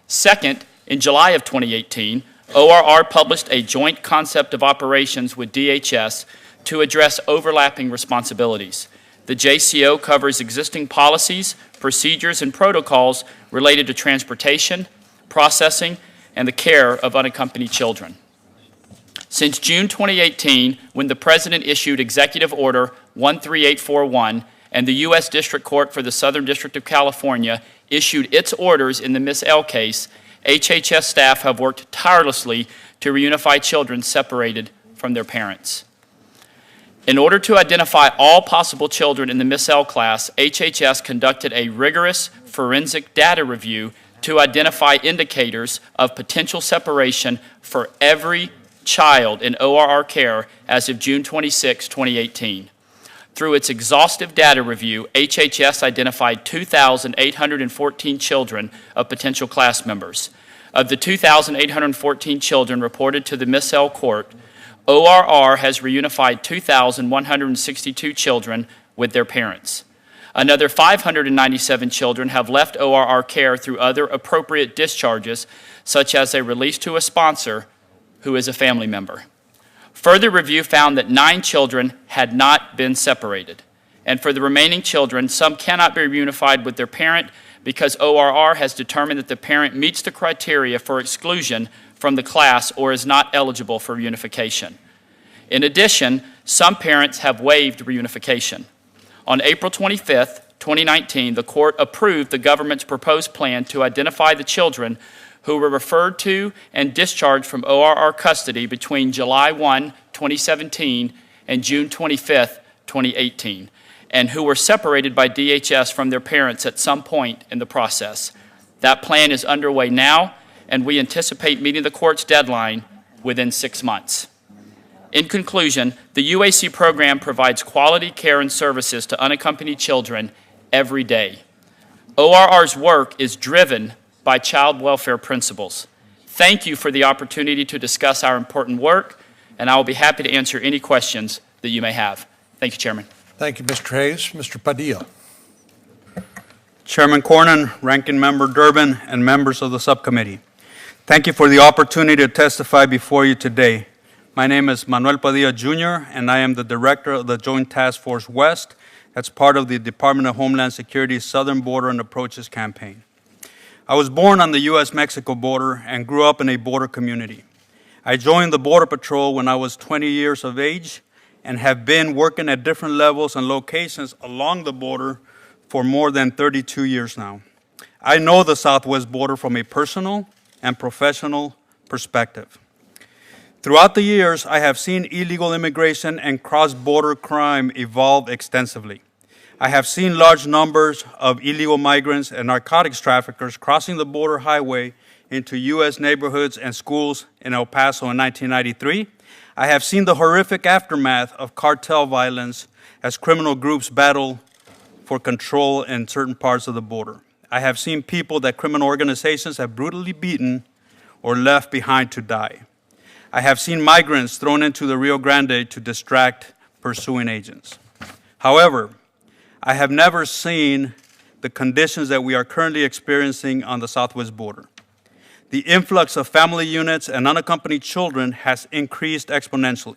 Second, in July of 2018, ORR published a joint concept of operations with DHS to address overlapping responsibilities. The JCO covers existing policies, procedures, and protocols related to transportation, processing, and the care of unaccompanied children. Since June 2018, when the President issued Executive Order 13841 and the U.S. District Court for the Southern District of California issued its orders in the Miss L case, HHS staff have worked tirelessly to reunify children separated from their parents. In order to identify all possible children in the Miss L class, HHS conducted a rigorous forensic data review to identify indicators of potential separation for every child in ORR care as of June 26, 2018. Through its exhaustive data review, HHS identified 2,814 children of potential class members. Of the 2,814 children reported to the Miss L Court, ORR has reunified 2,162 children with their parents. Another 597 children have left ORR care through other appropriate discharges, such as a release to a sponsor who is a family member. Further review found that 9 children had not been separated. And for the remaining children, some cannot be reunified with their parent because ORR has determined that the parent meets the criteria for exclusion from the class or is not eligible for reunification. In addition, some parents have waived reunification. On April 25th, 2019, the court approved the government's proposed plan to identify the children who were referred to and discharged from ORR custody between July 1, 2017 and June 25, 2018, and who were separated by DHS from their parents at some point in the process. That plan is underway now, and we anticipate meeting the court's deadline within 6 months. In conclusion, the UAC program provides quality care and services to unaccompanied children every day. ORR's work is driven by child welfare principles. Thank you for the opportunity to discuss our important work, and I will be happy to answer any questions that you may have. Thank you, Chairman. Thank you, Mr. Hayes. Mr. Padilla. Chairman Cornyn, Ranking Member Durbin, and members of the subcommittee. Thank you for the opportunity to testify before you today. My name is Manuel Padilla Jr., and I am the Director of the Joint Task Force West. That's part of the Department of Homeland Security's Southern Border and Approaches campaign. I was born on the U.S.-Mexico border and grew up in a border community. I joined the Border Patrol when I was 20 years of age and have been working at different levels and locations along the border for more than 32 years now. I know the southwest border from a personal and professional perspective. Throughout the years, I have seen illegal immigration and cross-border crime evolve extensively. I have seen large numbers of illegal migrants and narcotics traffickers crossing the border highway into U.S. neighborhoods and schools in El Paso in 1993. I have seen the horrific aftermath of cartel violence as criminal groups battle for control in certain parts of the border. I have seen people that criminal organizations have brutally beaten or left behind to die. I have seen migrants thrown into the Rio Grande to distract pursuing agents. However, I have never seen the conditions that we are currently experiencing on the southwest border. The influx of family units and unaccompanied children has increased exponentially.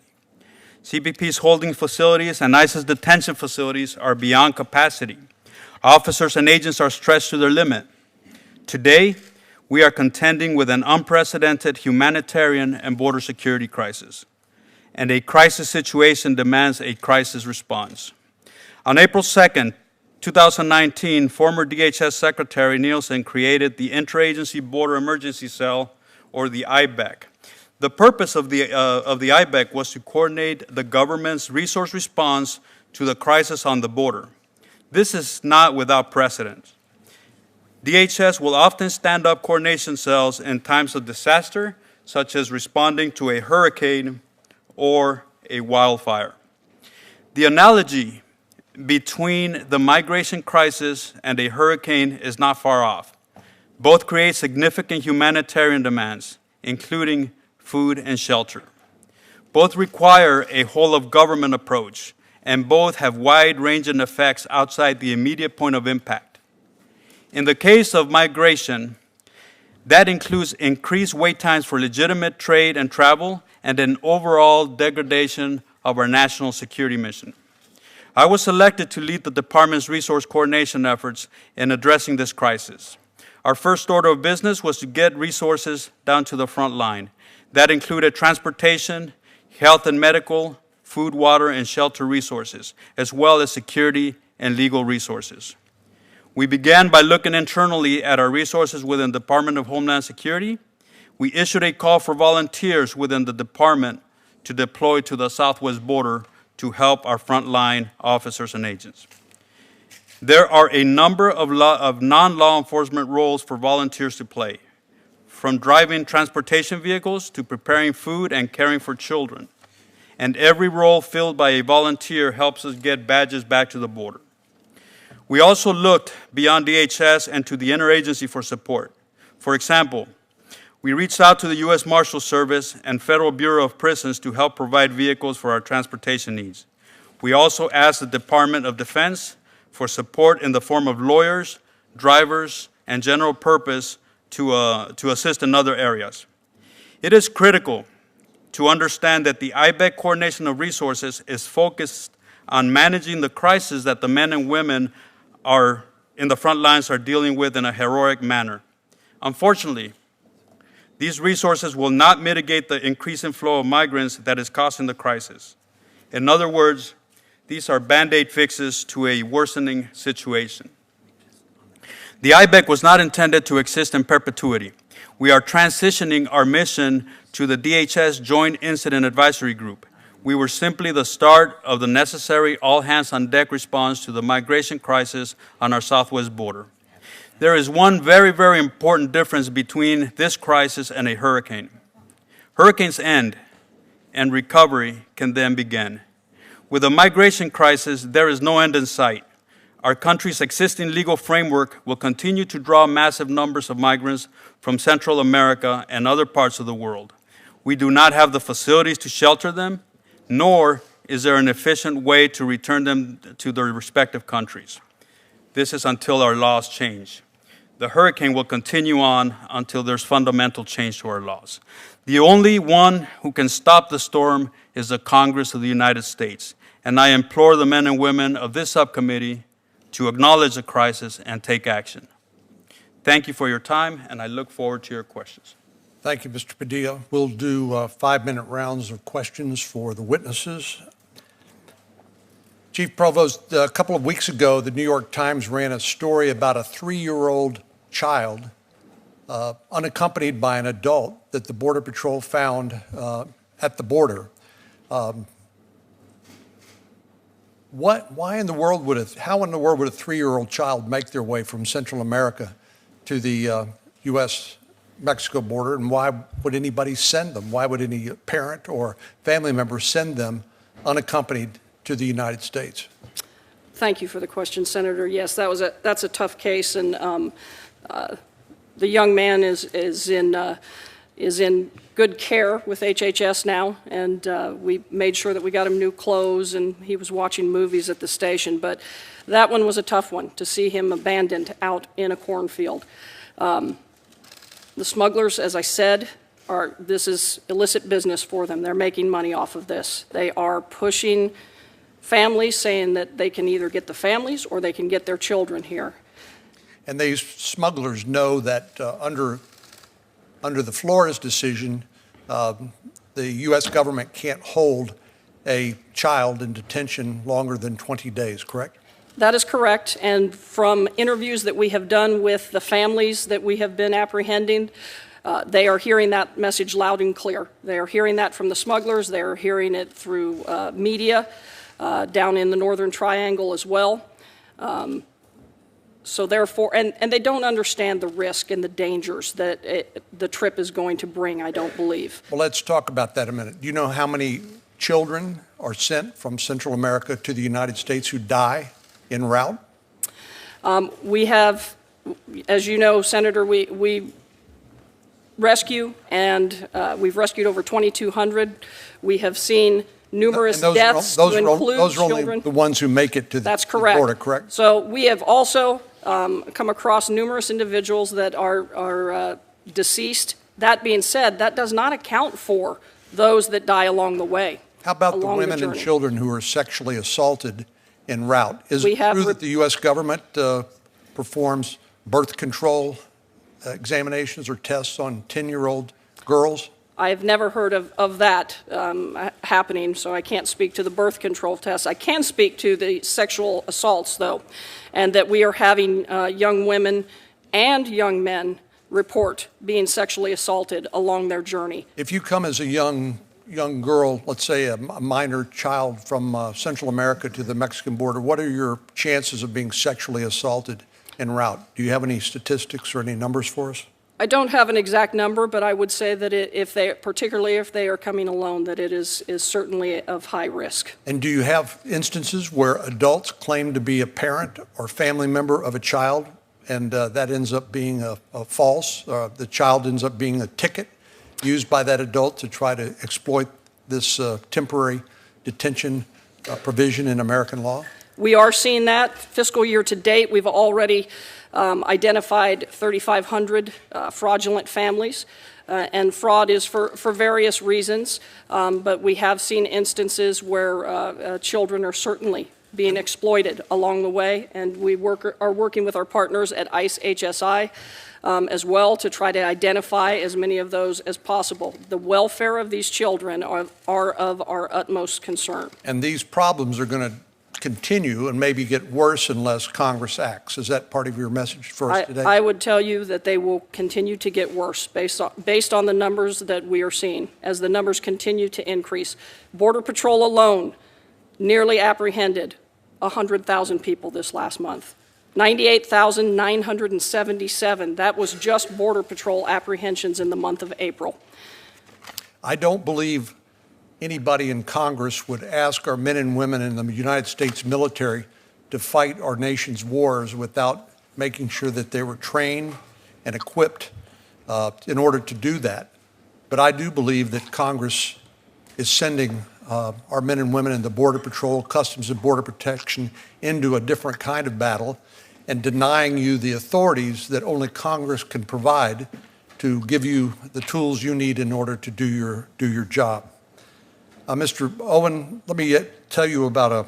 CBP's holding facilities and ICE's detention facilities are beyond capacity. Officers and agents are stretched to their limit. Today, we are contending with an unprecedented humanitarian and border security crisis, and a crisis situation demands a crisis response. On April 2nd, 2019, former DHS Secretary Nielsen created the Interagency Border Emergency Cell, or the IBEC. The purpose of the IBEC was to coordinate the government's resource response to the crisis on the border. This is not without precedent. DHS will often stand up coordination cells in times of disaster, such as responding to a hurricane or a wildfire. The analogy between the migration crisis and a hurricane is not far off. Both create significant humanitarian demands, including food and shelter. Both require a whole-of-government approach, and both have wide-ranging effects outside the immediate point of impact. In the case of migration, that includes increased wait times for legitimate trade and travel and an overall degradation of our national security mission. I was selected to lead the department's resource coordination efforts in addressing this crisis. Our first order of business was to get resources down to the front line. That included transportation, health and medical, food, water, and shelter resources, as well as security and legal resources. We began by looking internally at our resources within the Department of Homeland Security. We issued a call for volunteers within the department to deploy to the southwest border to help our frontline officers and agents. There are a number of non-law enforcement roles for volunteers to play, from driving transportation vehicles to preparing food and caring for children. and every role filled by a volunteer helps us get badges back to the border. We also looked beyond DHS and to the interagency for support. For example, we reached out to the U.S. Marshals Service and Federal Bureau of Prisons to help provide vehicles for our transportation needs. We also asked the Department of Defense for support in the form of lawyers, drivers, and general purpose to assist in other areas. It is critical to understand that the IBEC coordination of resources is focused on managing the crisis that the men and women are in the front lines are dealing with in a heroic manner. Unfortunately, these resources will not mitigate the increasing flow of migrants that is causing the crisis. In other words, these are Band-Aid fixes to a worsening situation. The IBEC was not intended to exist in perpetuity. We are transitioning our mission to the DHS Joint Incident Advisory Group. We were simply the start of the necessary all-hands-on-deck response to the migration crisis on our southwest border. There is one very, very important difference between this crisis and a hurricane. Hurricanes end, and recovery can then begin. With a migration crisis, there is no end in sight. Our country's existing legal framework will continue to draw massive numbers of migrants from Central America and other parts of the world. We do not have the facilities to shelter them, nor is there an efficient way to return them to their respective countries. This is until our laws change. The hurricane will continue on until there's fundamental change to our laws. The only one who can stop the storm is the Congress of the United States, and I implore the men and women of this subcommittee to acknowledge the crisis and take action. Thank you for your time, and I look forward to your questions. Thank you, Mr. Padilla. We'll do 5-minute rounds of questions for the witnesses. Chief Provost, a couple of weeks ago, the New York Times ran a story about a 3-year-old child unaccompanied by an adult that the Border Patrol found at the border. How in the world would a 3-year-old child make their way from Central America to the U.S.-Mexico border, and why would anybody send them? Why would any parent or family member send them unaccompanied to the United States? Thank you for the question, Senator. Yes, that's a tough case, and the young man is in good care with HHS now, and we made sure that we got him new clothes, and he was watching movies at the station. But that one was a tough one, to see him abandoned out in a cornfield. The smugglers, as I said, this is illicit business for them. They're making money off of this. They are pushing families, saying that they can either get the families or they can get their children here. And these smugglers know that under the Flores decision, the U.S. government can't hold a child in detention longer than 20 days, correct? That is correct, and from interviews that we have done with the families that we have been apprehending, they are hearing that message loud and clear. They are hearing that from the smugglers. They are hearing it through media down in the Northern Triangle as well. So therefore, and they don't understand the risk and the dangers that the trip is going to bring, I don't believe. Well, let's talk about that a minute. Do you know how many children are sent from Central America to the United States who die en route? We have, as you know, Senator, we rescue, and we've rescued over 2,200. We have seen numerous deaths to include those are only children. the ones who make it to the border, correct? So we have also come across numerous individuals that are deceased. That being said, that does not account for those that die along the way. How about the women and children who are sexually assaulted en route? Is it true that the U.S. government performs birth control examinations or tests on 10-year-old girls? I have never heard of that happening, so I can't speak to the birth control tests. I can speak to the sexual assaults, though, and that we are having young women and young men report being sexually assaulted along their journey. If you come as a young girl, let's say a minor child from Central America to the Mexican border, what are your chances of being sexually assaulted en route? Do you have any statistics or any numbers for us? I don't have an exact number, but I would say that particularly if they are coming alone, that it is certainly of high risk. And do you have instances where adults claim to be a parent or family member of a child, and that ends up being a false? The child ends up being a ticket used by that adult to try to exploit this temporary detention provision in American law? We are seeing that. Fiscal year to date, we've already identified 3,500 fraudulent families, and fraud is for various reasons, but we have seen instances where children are certainly being exploited along the way, and we are working with our partners at ICE HSI as well to try to identify as many of those as possible. The welfare of these children are of our utmost concern. And these problems are going to continue and maybe get worse unless Congress acts. Is that part of your message for us today? I would tell you that they will continue to get worse based on the numbers that we are seeing as the numbers continue to increase. Border Patrol alone nearly apprehended 100,000 people this last month. 98,977. That was just Border Patrol apprehensions in the month of April. I don't believe anybody in Congress would ask our men and women in the United States military to fight our nation's wars without making sure that they were trained and equipped in order to do that. But I do believe that Congress is sending our men and women in the Border Patrol, Customs and Border Protection into a different kind of battle and denying you the authorities that only Congress can provide to give you the tools you need in order to do your job. Mr. Owen, let me tell you about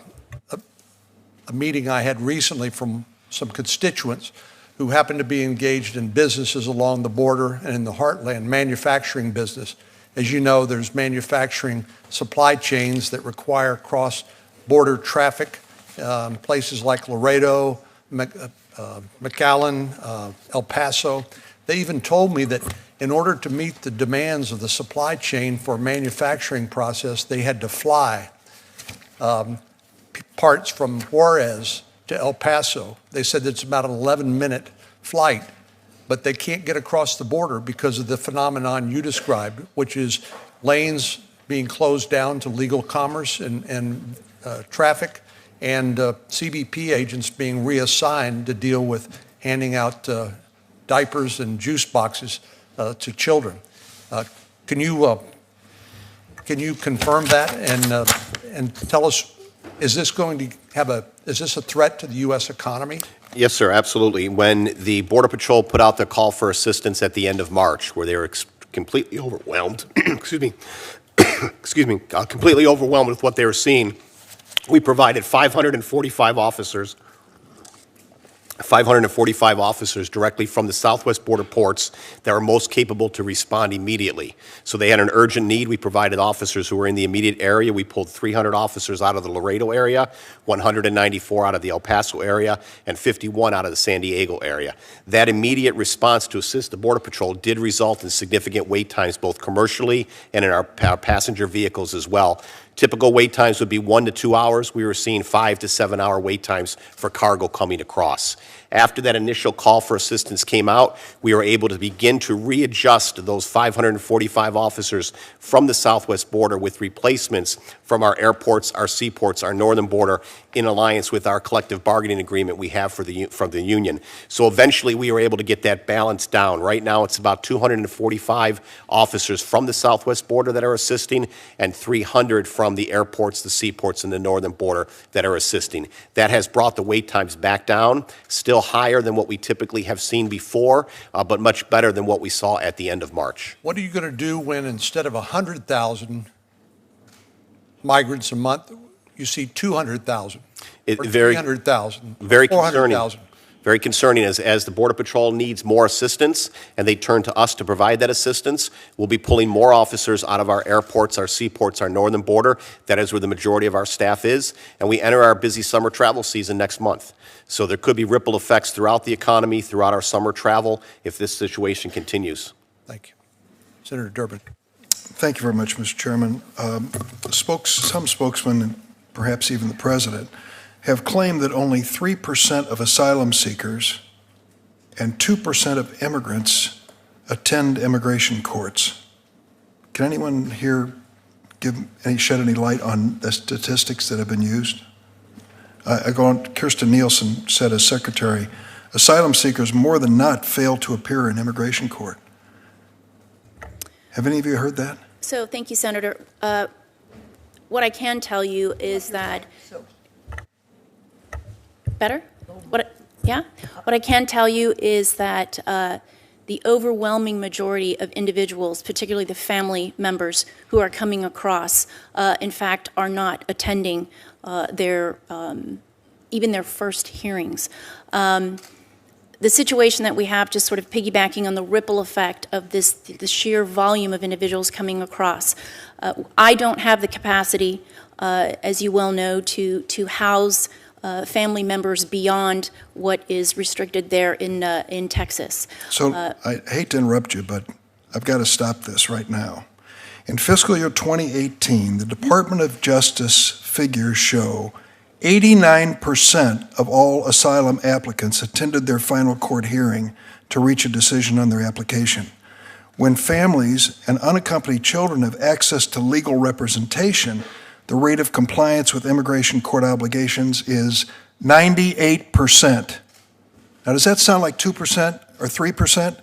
a meeting I had recently from some constituents who happen to be engaged in businesses along the border and in the heartland, manufacturing business. As you know, there's manufacturing supply chains that require cross-border traffic, places like Laredo, McAllen, El Paso. They even told me that in order to meet the demands of the supply chain for manufacturing process, they had to fly parts from Juarez to El Paso. They said it's about an 11-minute flight, but they can't get across the border because of the phenomenon you described, which is lanes being closed down to legal commerce and traffic, and CBP agents being reassigned to deal with handing out diapers and juice boxes to children. Can you confirm that and tell us, is this a threat to the U.S. economy? Yes, sir, absolutely. When the Border Patrol put out their call for assistance at the end of March, where they were completely overwhelmed, completely overwhelmed with what they were seeing, we provided 545 officers directly from the southwest border ports that are most capable to respond immediately. So they had an urgent need. We provided officers who were in the immediate area. We pulled 300 officers out of the Laredo area, 194 out of the El Paso area, and 51 out of the San Diego area. That immediate response to assist the Border Patrol did result in significant wait times, both commercially and in our passenger vehicles as well. Typical wait times would be 1 to 2 hours. We were seeing 5 to 7 hour wait times for cargo coming across. After that initial call for assistance came out, we were able to begin to readjust those 545 officers from the southwest border with replacements from our airports, our seaports, our northern border, in alliance with our collective bargaining agreement we have from the union. So eventually we were able to get that balance down. Right now it's about 245 officers from the southwest border that are assisting and 300 from the airports, the seaports, and the northern border that are assisting. That has brought the wait times back down, still higher than what we typically have seen before, but much better than what we saw at the end of March. What are you going to do when instead of 100,000 migrants a month, you see 200,000 or 300,000, very 400,000? Very concerning as the Border Patrol needs more assistance and they turn to us to provide that assistance. We'll be pulling more officers out of our airports, our seaports, our northern border. That is where the majority of our staff is. And we enter our busy summer travel season next month. So there could be ripple effects throughout the economy, throughout our summer travel, if this situation continues. Thank you. Senator Durbin. Thank you very much, Mr. Chairman. Some spokesmen, and perhaps even the President, have claimed that only 3% of asylum seekers and 2% of immigrants attend immigration courts. Can anyone here shed any light on the statistics that have been used? I go on, Kirsten Nielsen said as secretary, asylum seekers more than not fail to appear in immigration court. Have any of you heard that? So thank you, Senator. What I can tell you is that, better? What I can tell you is that the overwhelming majority of individuals, particularly the family members who are coming across, in fact, are not attending even their first hearings. The situation that we have, just sort of piggybacking on the ripple effect of the sheer volume of individuals coming across. I don't have the capacity, as you well know, to house family members beyond what is restricted there in Texas. So I hate to interrupt you, but I've got to stop this right now. In fiscal year 2018, the Department of Justice figures show 89% of all asylum applicants attended their final court hearing to reach a decision on their application. When families and unaccompanied children have access to legal representation, the rate of compliance with immigration court obligations is 98%. Now, does that sound like 2% or 3%?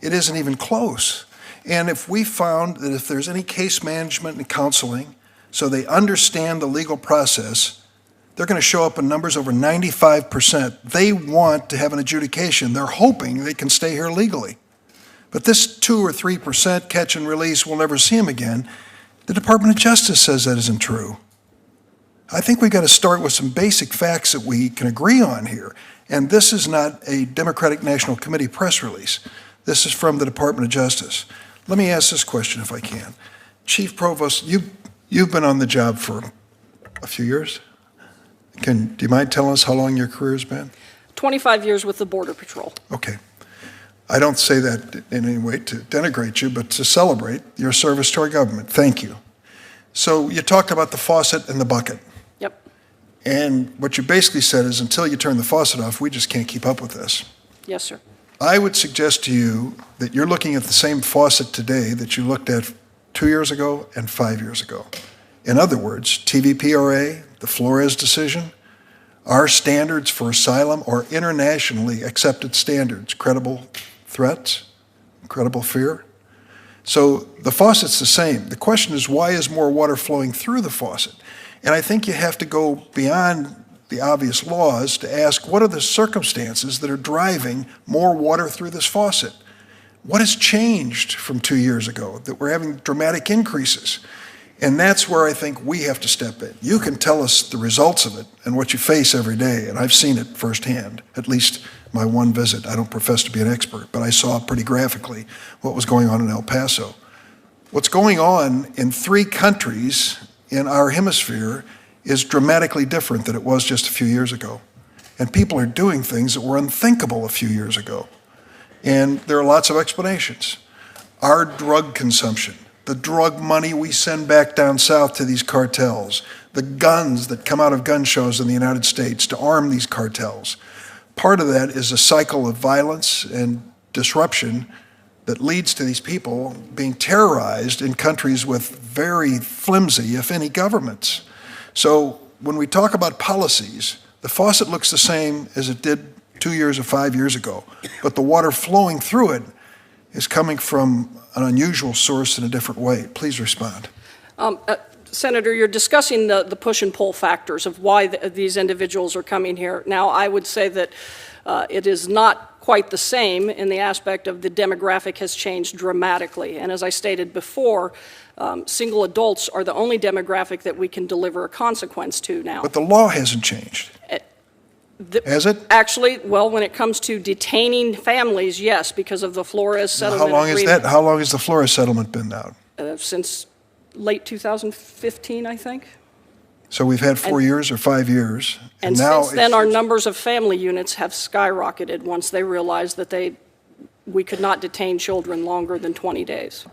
It isn't even close. And if we found that if there's any case management and counseling, so they understand the legal process, they're going to show up in numbers over 95%. They want to have an adjudication. They're hoping they can stay here legally. But this 2 or 3% catch and release, we'll never see them again. The Department of Justice says that isn't true. I think we've got to start with some basic facts that we can agree on here. And this is not a Democratic National Committee press release. This is from the Department of Justice. Let me ask this question if I can. Chief Provost, you've been on the job for a few years. Do you mind telling us how long your career has been? 25 years with the Border Patrol. Okay. I don't say that in any way to denigrate you, but to celebrate your service to our government. Thank you. So you talked about the faucet and the bucket. Yep. And what you basically said is until you turn the faucet off, we just can't keep up with this. Yes, sir. I would suggest to you that you're looking at the same faucet today that you looked at 2 years ago and 5 years ago. In other words, TVPRA, the Flores decision, our standards for asylum are internationally accepted standards, credible threats, credible fear. So the faucet's the same. The question is, why is more water flowing through the faucet? And I think you have to go beyond the obvious laws to ask, what are the circumstances that are driving more water through this faucet? What has changed from 2 years ago that we're having dramatic increases? And that's where I think we have to step in. You can tell us the results of it and what you face every day, and I've seen it firsthand, at least my one visit. I don't profess to be an expert, but I saw pretty graphically what was going on in El Paso. What's going on in 3 countries in our hemisphere is dramatically different than it was just a few years ago. And people are doing things that were unthinkable a few years ago. And there are lots of explanations. Our drug consumption, the drug money we send back down south to these cartels, the guns that come out of gun shows in the United States to arm these cartels. Part of that is a cycle of violence and disruption that leads to these people being terrorized in countries with very flimsy, if any, governments. So when we talk about policies, the faucet looks the same as it did 2 years or 5 years ago, but the water flowing through it is coming from an unusual source in a different way. Please respond. Senator, you're discussing the push and pull factors of why these individuals are coming here. Now, I would say that it is not quite the same in the aspect of the demographic has changed dramatically. And as I stated before, single adults are the only demographic that we can deliver a consequence to now. But the law hasn't changed. Has it? Actually, well, when it comes to detaining families, yes, because of the Flores settlement. How long is that? How long has the Flores settlement been out? Since late 2015, I think. So we've had 4 years or 5 years. And now since then, our numbers of family units have skyrocketed once they realized that we could not detain children longer than 20 days.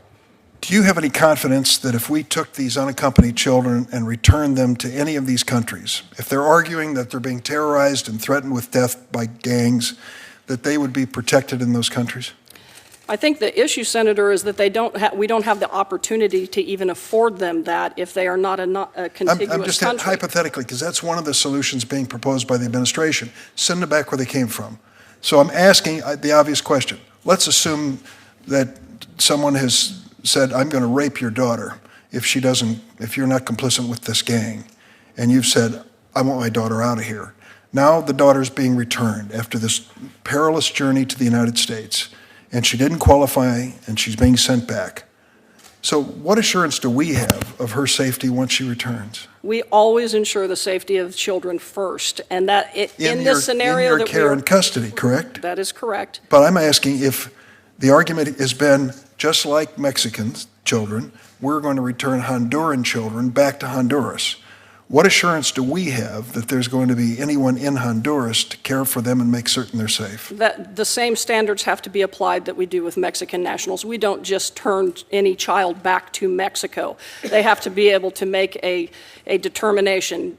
Do you have any confidence that if we took these unaccompanied children and returned them to any of these countries, if they're arguing that they're being terrorized and threatened with death by gangs, that they would be protected in those countries? I think the issue, Senator, is that we don't have the opportunity to even afford them that if they are not a contiguous I'm just country. hypothetically, because that's one of the solutions being proposed by the administration. Send them back where they came from. So I'm asking the obvious question. Let's assume that someone has said, I'm going to rape your daughter if you're not complicit with this gang. And you've said, I want my daughter out of here. Now the daughter's being returned after this perilous journey to the United States, and she didn't qualify, and she's being sent back. So what assurance do we have of her safety once she returns? We always ensure the safety of children first, and that in this scenario in your care and custody, correct? That is correct. But I'm asking if the argument has been, just like Mexican children, we're going to return Honduran children back to Honduras. What assurance do we have that there's going to be anyone in Honduras to care for them and make certain they're safe? That the same standards have to be applied that we do with Mexican nationals. We don't just turn any child back to Mexico. They have to be able to make a determination,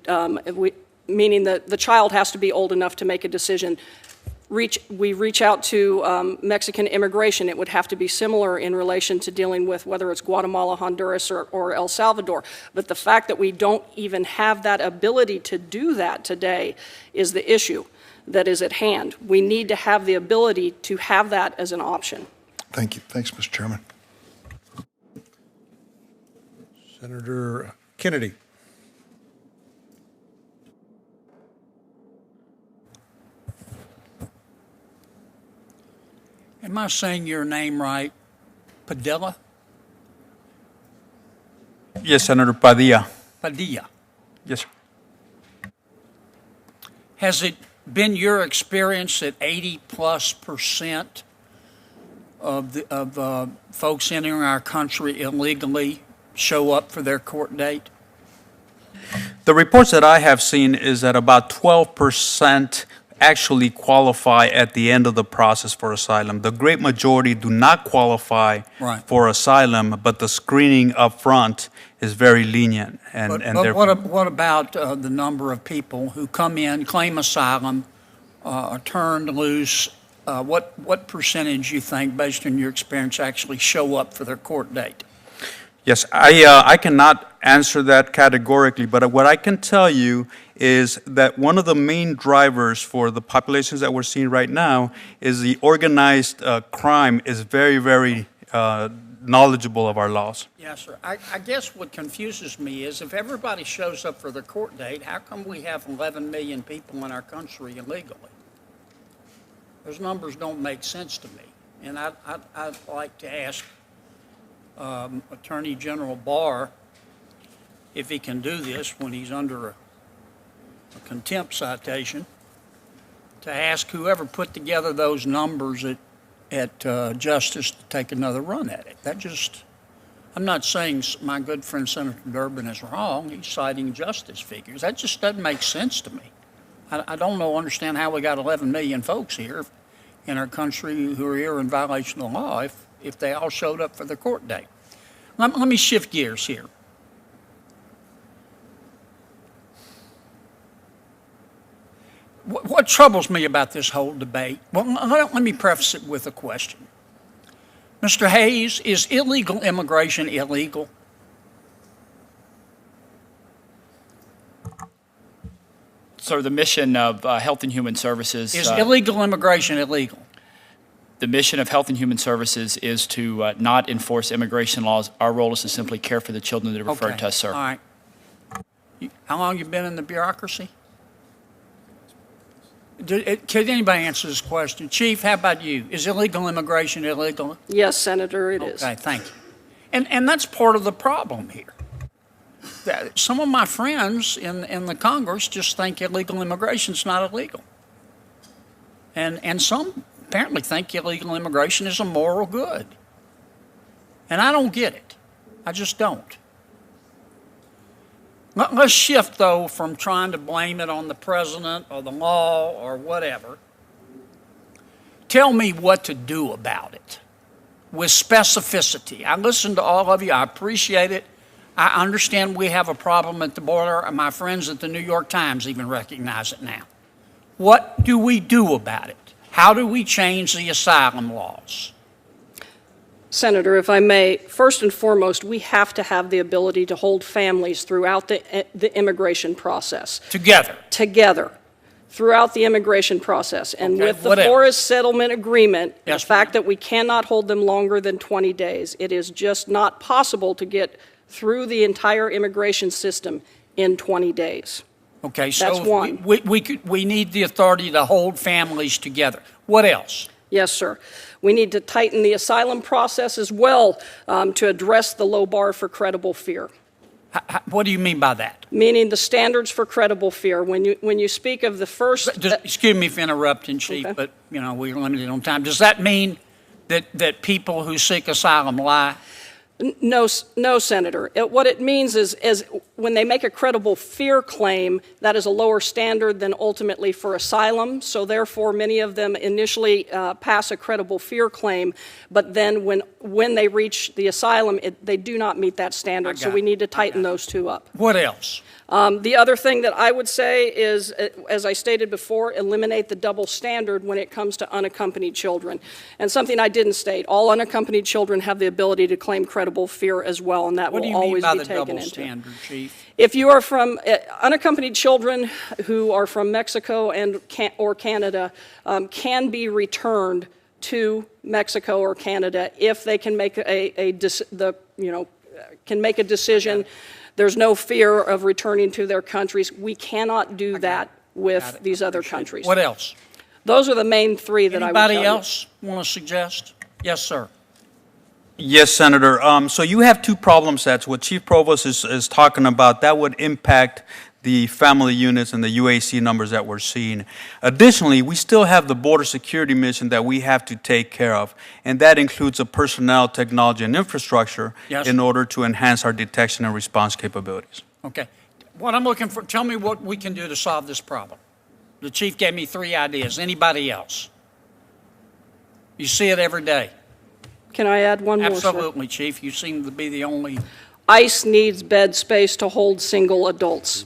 meaning that the child has to be old enough to make a decision. We reach out to Mexican immigration. It would have to be similar in relation to dealing with whether it's Guatemala, Honduras, or El Salvador. But the fact that we don't even have that ability to do that today is the issue that is at hand. We need to have the ability to have that as an option. Thank you. Thanks, Mr. Chairman. Senator Kennedy. Am I saying your name right? Padilla? Yes, Senator Padilla. Padilla. Yes, sir. Has it been your experience that 80+% of folks entering our country illegally show up for their court date? The reports that I have seen is that about 12% actually qualify at the end of the process for asylum. The great majority do not qualify for asylum, but the screening up front is very lenient. But what about the number of people who come in, claim asylum, are turned loose? What percentage you think, based on your experience, actually show up for their court date? Yes, I cannot answer that categorically, but what I can tell you is that one of the main drivers for the populations that we're seeing right now is the organized crime is very, very knowledgeable of our laws. Yes, sir. I guess what confuses me is if everybody shows up for their court date, how come we have 11 million people in our country illegally? Those numbers don't make sense to me. And I'd like to ask Attorney General Barr if he can do this when he's under a contempt citation, to ask whoever put together those numbers at Justice to take another run at it. I'm not saying my good friend Senator Durbin is wrong. He's citing justice figures. That just doesn't make sense to me. I don't understand how we got 11 million folks here in our country who are here in violation of the law if they all showed up for their court date. Let me shift gears here. What troubles me about this whole debate, well, let me preface it with a question. Mr. Hayes, is illegal immigration illegal? So the mission of Health and Human Services... Is illegal immigration illegal? The mission of Health and Human Services is to not enforce immigration laws. Our role is to simply care for the children that are referred to us, sir. All right. How long have you been in the bureaucracy? Can anybody answer this question? Chief, how about you? Is illegal immigration illegal? Yes, Senator, it is. Okay, thank you. And that's part of the problem here. Some of my friends in the Congress just think illegal immigration is not illegal. And some apparently think illegal immigration is a moral good. And I don't get it. I just don't. Let's shift, though, from trying to blame it on the president or the law or whatever. Tell me what to do about it with specificity. I listened to all of you. I appreciate it. I understand we have a problem at the border, and my friends at the New York Times even recognize it now. What do we do about it? How do we change the asylum laws? Senator, if I may, first and foremost, we have to have the ability to hold families throughout the immigration process. Together. Throughout the immigration process. And Okay, with the what else? Forest Settlement Agreement, Yes, the fact ma'am. that we cannot hold them longer than 20 days, it is just not possible to get through the entire immigration system in 20 days. Okay, so That's if one. we need the authority to hold families together. What else? Yes, sir. We need to tighten the asylum process as well to address the low bar for credible fear. What do you mean by that? Meaning the standards for credible fear. When you speak of the first... Excuse me for interrupting, Chief, Okay. but, we're limited on time. Does that mean that people who seek asylum lie? No, Senator. What it means is when they make a credible fear claim, that is a lower standard than ultimately for asylum. So therefore, many of them initially pass a credible fear claim, but then when they reach the asylum, they do not meet that standard. So we need to tighten those two up. What else? The other thing that I would say is, as I stated before, eliminate the double standard when it comes to unaccompanied children. And something I didn't state, all unaccompanied children have the ability to claim credible fear as well, and that What do will you mean always by be the taken double into. standard, Chief? If you are from unaccompanied children who are from Mexico or Canada can be returned to Mexico or Canada if they can make can make a decision. There's no fear of returning to their countries. We cannot do that with these other countries. What else? Those are the main three that I would tell Anybody you. else want to suggest? Yes, sir. Yes, Senator. So you have two problem sets. What Chief Provost is talking about, that would impact the family units and the UAC numbers that we're seeing. Additionally, we still have the border security mission that we have to take care of, and that includes a personnel, technology, and infrastructure Yes. in order to enhance our detection and response capabilities. Okay. What I'm looking for, tell me what we can do to solve this problem. The Chief gave me 3 ideas. Anybody else? You see it every day. Can I add one more, sir? Absolutely, Chief. You seem to be the only. ICE needs bed space to hold single adults.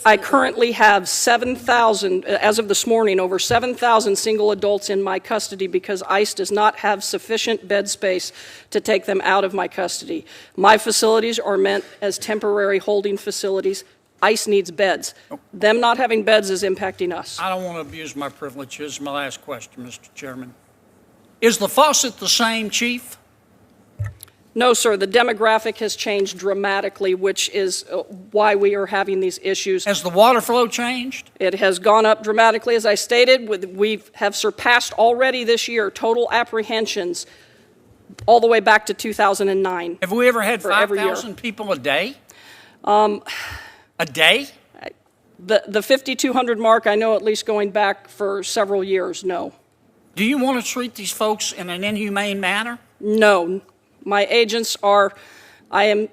I currently have 7,000, as of this morning, over 7,000 single adults in my custody because ICE does not have sufficient bed space to take them out of my custody. My facilities are meant as temporary holding facilities. ICE needs beds. Them not having beds is impacting us. I don't want to abuse my privilege. This is my last question, Mr. Chairman. Is the faucet the same, Chief? No, sir. The demographic has changed dramatically, which is why we are having these issues. Has the water flow changed? It has gone up dramatically, as I stated. We have surpassed already this year total apprehensions all the way back to 2009. Have we ever had For every year. 5,000 people a day? A day? The 5,200 mark, I know at least going back for several years, no. Do you want to treat these folks in an inhumane manner? No. My agents I am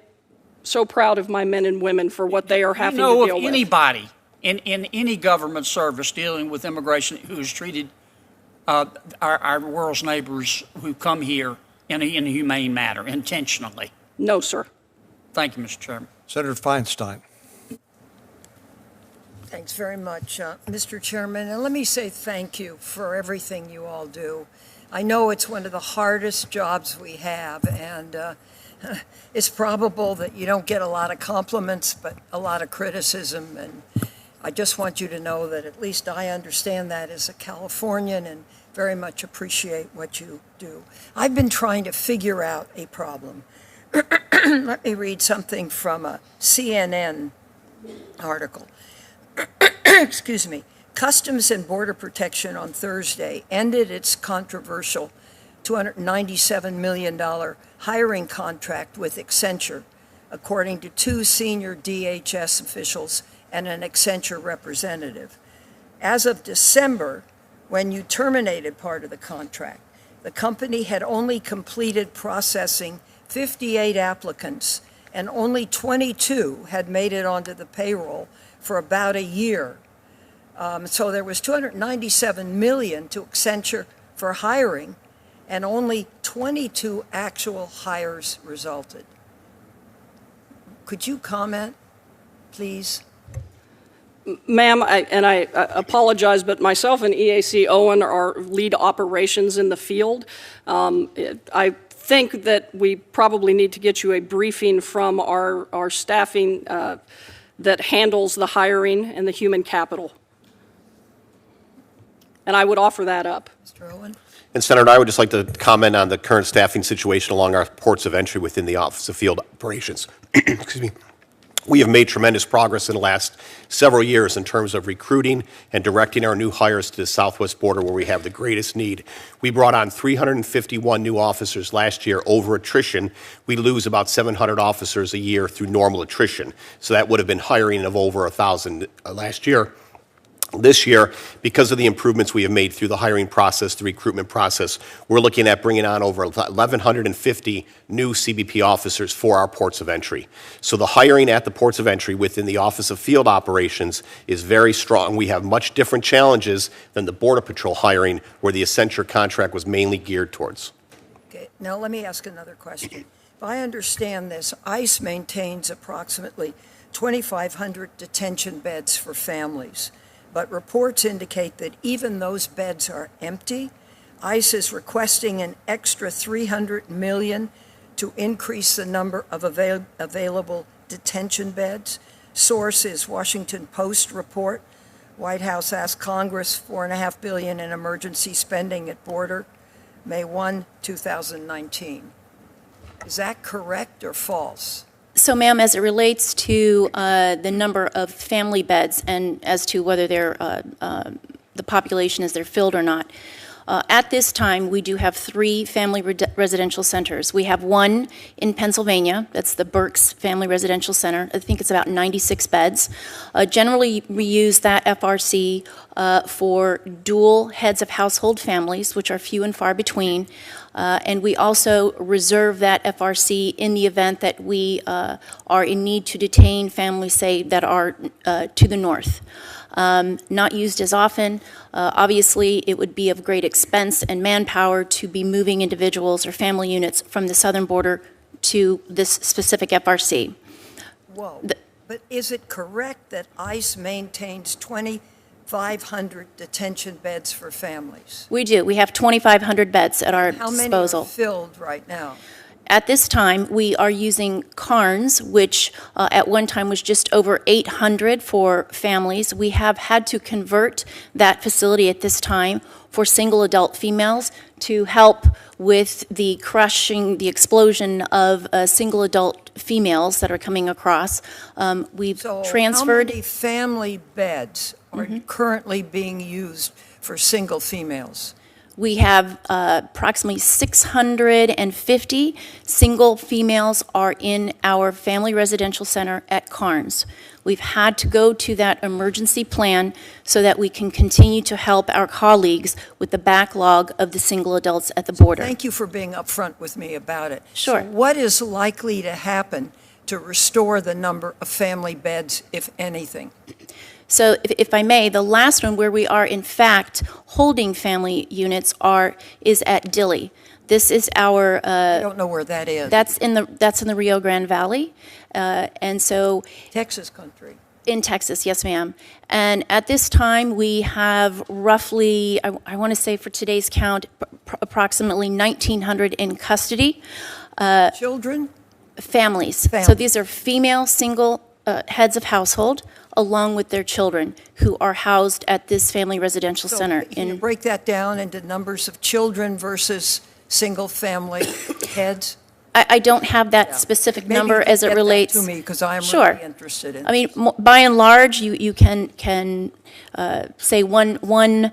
so proud of my men and women for what they are having to deal You with. know of anybody in any government service dealing with immigration who's treated our world's neighbors who come here in an inhumane manner, intentionally? No, sir. Thank you, Mr. Chairman. Senator Feinstein. Thanks very much, Mr. Chairman. And let me say thank you for everything you all do. I know it's one of the hardest jobs we have, and it's probable that you don't get a lot of compliments, but a lot of criticism. And I just want you to know that at least I understand that as a Californian and very much appreciate what you do. I've been trying to figure out a problem. Let me read something from a CNN article. Excuse me. Customs and Border Protection on Thursday ended its controversial $297 million hiring contract with Accenture, according to 2 senior DHS officials and an Accenture representative. As of December, when you terminated part of the contract, the company had only completed processing 58 applicants, and only 22 had made it onto the payroll for about a year. So there was $297 million to Accenture for hiring, and only 22 actual hires resulted. Could you comment, please? Ma'am, I apologize, but myself and EAC Owen are lead operations in the field. I think that we probably need to get you a briefing from our staffing that handles the hiring and the human capital. And I would offer that up. Mr. Owen? And Senator, I would just like to comment on the current staffing situation along our ports of entry within the Office of Field Operations. Excuse me. We have made tremendous progress in the last several years in terms of recruiting and directing our new hires to the southwest border where we have the greatest need. We brought on 351 new officers last year over attrition. We lose about 700 officers a year through normal attrition. So that would have been hiring of over 1,000 last year. This year, because of the improvements we have made through the hiring process, the recruitment process, we're looking at bringing on over 1,150 new CBP officers for our ports of entry. So the hiring at the ports of entry within the Office of Field Operations is very strong. We have much different challenges than the Border Patrol hiring, where the Accenture contract was mainly geared towards. Okay, now let me ask another question. If I understand this, ICE maintains approximately 2,500 detention beds for families. But reports indicate that even those beds are empty. ICE is requesting an extra $300 million to increase the number of available detention beds. Source is Washington Post report. White House asked Congress $4.5 billion in emergency spending at border, May 1, 2019. Is that correct or false? So, ma'am, as it relates to the number of family beds and as to whether they're, the population is they're filled or not, at this time we do have 3 family residential centers. We have one in Pennsylvania, that's the Berks Family Residential Center. I think it's about 96 beds. Generally, we use that FRC for dual heads of household families, which are few and far between. And we also reserve that FRC in the event that we are in need to detain families, say, that are to the north. Not used as often. Obviously, it would be of great expense and manpower to be moving individuals or family units from the southern border to this specific FRC. Whoa, but is it correct that ICE maintains 2,500 detention beds for families? We do. We have 2,500 beds at our How many disposal. are filled right now? At this time, we are using Carnes, which at one time was just over 800 for families. We have had to convert that facility at this time for single adult females to help with the explosion of single adult females that are coming across. We've transferred. How many family beds are currently being used for single females? We have approximately 650 single females are in our family residential center at Carnes. We've had to go to that emergency plan so that we can continue to help our colleagues with the backlog of the single adults at the border. Thank you for being upfront with me about it. Sure. So what is likely to happen to restore the number of family beds, if anything? So if I may, the last one where we are in fact holding family units is at Dilley. This is our. I don't know where that is. That's in the Rio Grande Valley, and so. Texas country. In Texas, yes, ma'am. And at this time, we have roughly, I want to say for today's count, approximately 1,900 in custody. Children? Families. So these are female single heads of household, along with their children, who are housed at this family residential center. Can you break that down into numbers of children versus single-family heads? I don't have that specific number as it relates. Maybe you can get that to me, because I'm Sure. really interested in I mean, by and large, you can say one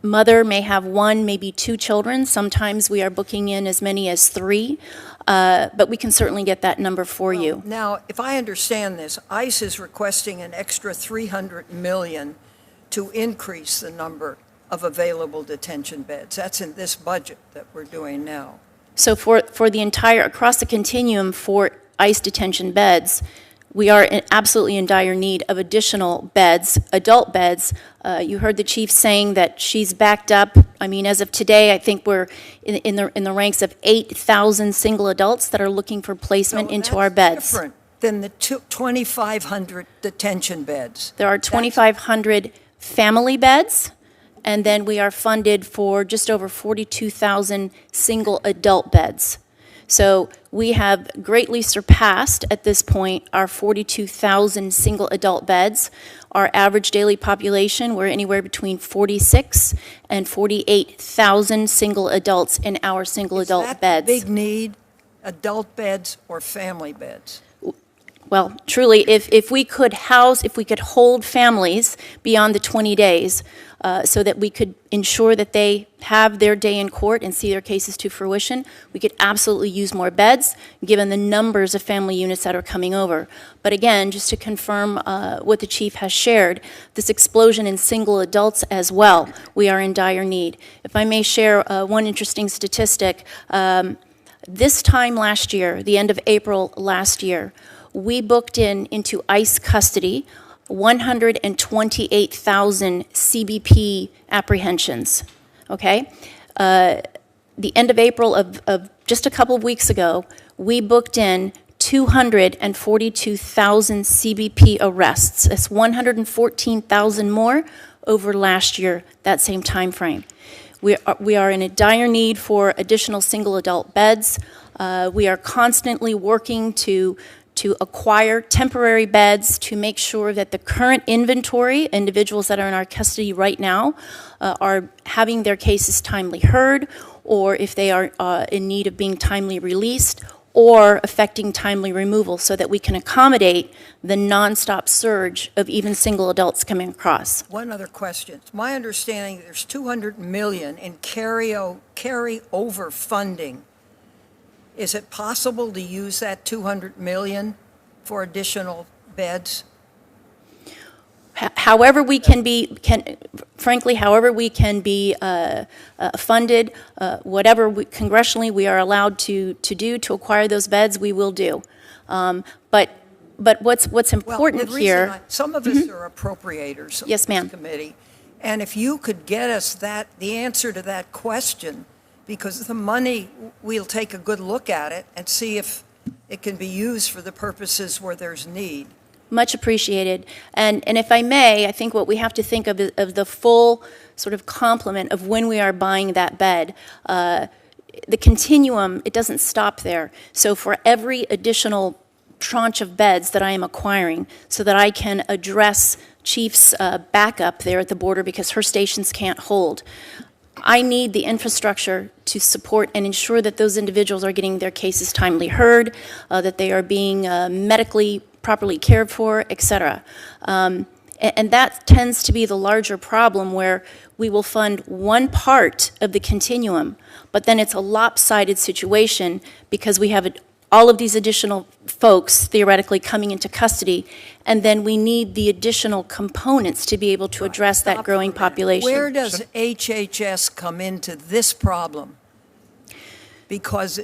mother may have 1, maybe 2 children. Sometimes we are booking in as many as 3. But we can certainly get that number for you. Now, if I understand this, ICE is requesting an extra $300 million to increase the number of available detention beds. That's in this budget that we're doing now. So for the entire, across the continuum for ICE detention beds, we are absolutely in dire need of additional beds, adult beds. You heard the chief saying that she's backed up. I mean, as of today, I think we're in the ranks of 8,000 single adults that are looking for placement into our beds. Different than the 2,500 detention beds. There are 2,500 family beds And then we are funded for just over 42,000 single adult beds. So we have greatly surpassed at this point our 42,000 single adult beds. Our average daily population, we're anywhere between 46 and 48,000 single adults in our single adult Is that beds. the big need, adult beds or family beds? Well, truly, if we could hold families beyond the 20 days so that we could ensure that they have their day in court and see their cases to fruition, we could absolutely use more beds, given the numbers of family units that are coming over. But again, just to confirm what the chief has shared, this explosion in single adults as well, we are in dire need. If I may share one interesting statistic, this time last year, the end of April last year, we booked into ICE custody 128,000 CBP apprehensions, okay? The end of April of just a couple of weeks ago, we booked in 242,000 CBP arrests. That's 114,000 more over last year, that same time frame. We are in a dire need for additional single adult beds. We are constantly working to acquire temporary beds to make sure that the current inventory, individuals that are in our custody right now, are having their cases timely heard, or if they are in need of being timely released, or affecting timely removal, so that we can accommodate the nonstop surge of even single adults coming across. One other question. It's my understanding that there's $200 million in carryover funding. Is it possible to use that $200 million for additional beds? However we can be, however we can be funded, whatever congressionally we are allowed to do to acquire those beds, we will do. But what's important here? Some of us are appropriators. Yes, ma'am. Committee, and if you could get us the answer to that question. Because the money, we'll take a good look at it and see if it can be used for the purposes where there's need. Much appreciated. And if I may, I think what we have to think of the full sort of complement of when we are buying that bed. The continuum, it doesn't stop there. So for every additional tranche of beds that I am acquiring so that I can address Chief's backup there at the border because her stations can't hold, I need the infrastructure to support and ensure that those individuals are getting their cases timely heard, that they are being medically properly cared for, et cetera. And that tends to be the larger problem where we will fund one part of the continuum, but then it's a lopsided situation because we have all of these additional folks theoretically coming into custody, and then we need the additional components to be able to address that growing population. Where does HHS come into this problem? Because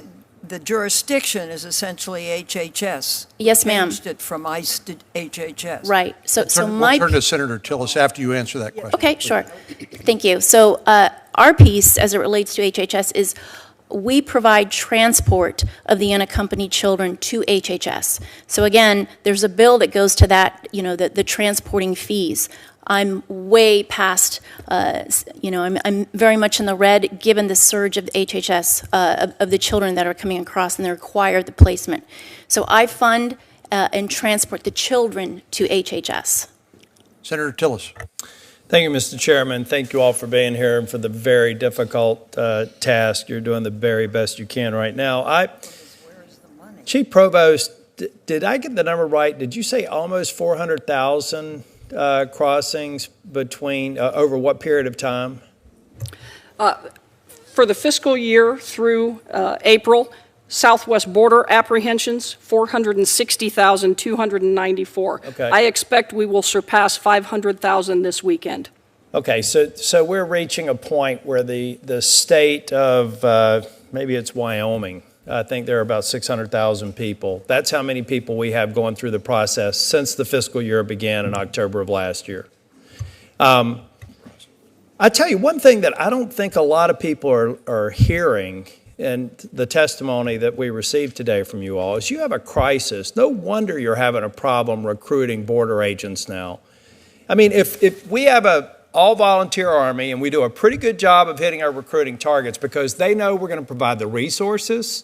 the jurisdiction is essentially HHS. Yes, ma'am. Changed it from ICE to HHS. Right. So We'll turn to Senator Tillis after you answer that question. Okay, sure. Thank you. So our piece, as it relates to HHS, is we provide transport of the unaccompanied children to HHS. So again, there's a bill that goes to that, the transporting fees. I'm way past, I'm very much in the red given the surge of the HHS, of the children that are coming across and they require the placement. So I fund and transport the children to HHS. Senator Tillis. Thank you, Mr. Chairman. Thank you all for being here and for the very difficult task. You're doing the very best you can right now. Chief Provost, did I get the number right? Did you say almost 400,000 crossings between, over what period of time? For the fiscal year through April, Southwest border apprehensions, 460,294. Okay. I expect we will surpass 500,000 this weekend. Okay, so we're reaching a point where the state of, maybe it's Wyoming, I think there are about 600,000 people. That's how many people we have going through the process since the fiscal year began in October of last year. I tell you, one thing that I don't think a lot of people are hearing in the testimony that we received today from you all is you have a crisis. No wonder you're having a problem recruiting border agents now. I mean, if we have a all-volunteer Army, and we do a pretty good job of hitting our recruiting targets because they know we're going to provide the resources,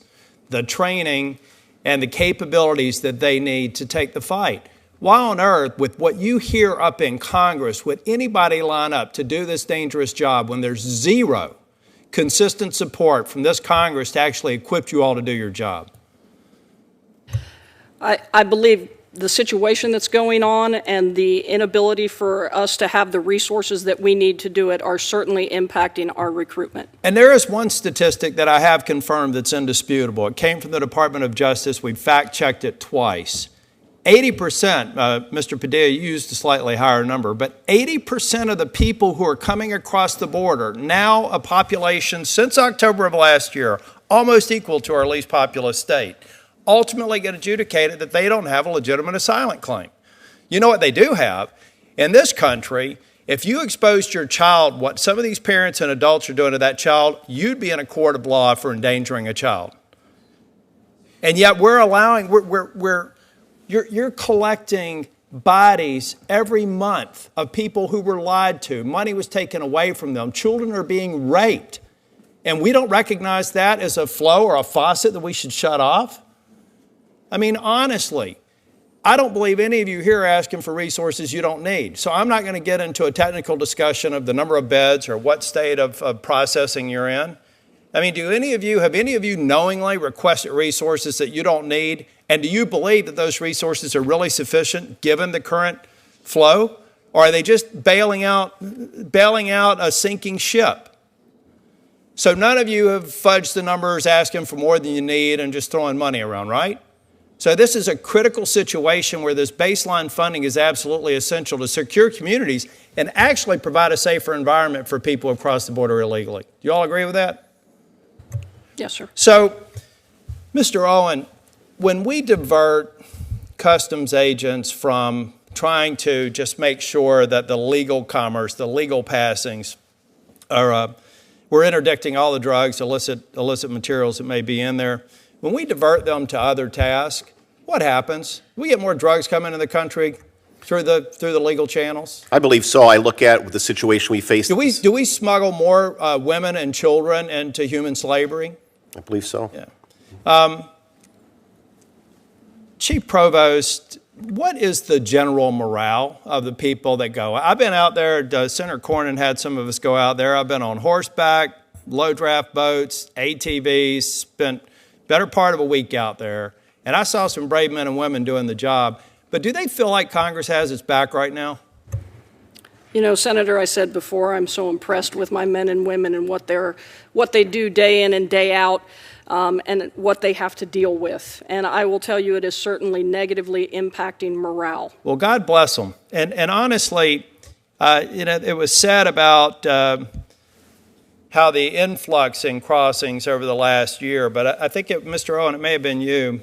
the training, and the capabilities that they need to take the fight. Why on earth, with what you hear up in Congress, would anybody line up to do this dangerous job when there's zero consistent support from this Congress to actually equip you all to do your job? I believe the situation that's going on and the inability for us to have the resources that we need to do it are certainly impacting our recruitment. And there is one statistic that I have confirmed that's indisputable. It came from the Department of Justice. We fact-checked it twice. 80%, Mr. Padilla used a slightly higher number, but 80% of the people who are coming across the border, now a population since October of last year, almost equal to our least populous state, ultimately get adjudicated that they don't have a legitimate asylum claim. You know what they do have? In this country, if you exposed your child, what some of these parents and adults are doing to that child, you'd be in a court of law for endangering a child. And yet we're allowing, you're collecting bodies every month of people who were lied to. Money was taken away from them. Children are being raped. And we don't recognize that as a flow or a faucet that we should shut off? I mean, honestly, I don't believe any of you here are asking for resources you don't need. So I'm not going to get into a technical discussion of the number of beds or what state of processing you're in. I mean, have any of you knowingly requested resources that you don't need? And do you believe that those resources are really sufficient given the current flow? Or are they just bailing out a sinking ship? So none of you have fudged the numbers, asking for more than you need and just throwing money around, right? So this is a critical situation where this baseline funding is absolutely essential to secure communities and actually provide a safer environment for people who cross the border illegally. Do you all agree with that? Yes, sir. So, Mr. Owen, when we divert customs agents from trying to just make sure that the legal commerce, the legal passings are, we're interdicting all the drugs, illicit materials that may be in there. When we divert them to other tasks, what happens? We get more drugs coming into the country through the legal channels? I believe so. I look at the situation we face. Do we smuggle more women and children into human slavery? I believe so. Yeah. Chief Provost, what is the general morale of the people that go? I've been out there, Senator Cornyn had some of us go out there. I've been on horseback, low draft boats, ATVs, spent better part of a week out there, and I saw some brave men and women doing the job. But do they feel like Congress has its back right now? You know, Senator, I said before, I'm so impressed with my men and women and what they do day in and day out, and what they have to deal with. And I will tell you, it is certainly negatively impacting morale. Well, God bless them. And honestly, it was said about how the influx in crossings over the last year, but I think, Mr. Owen, it may have been you,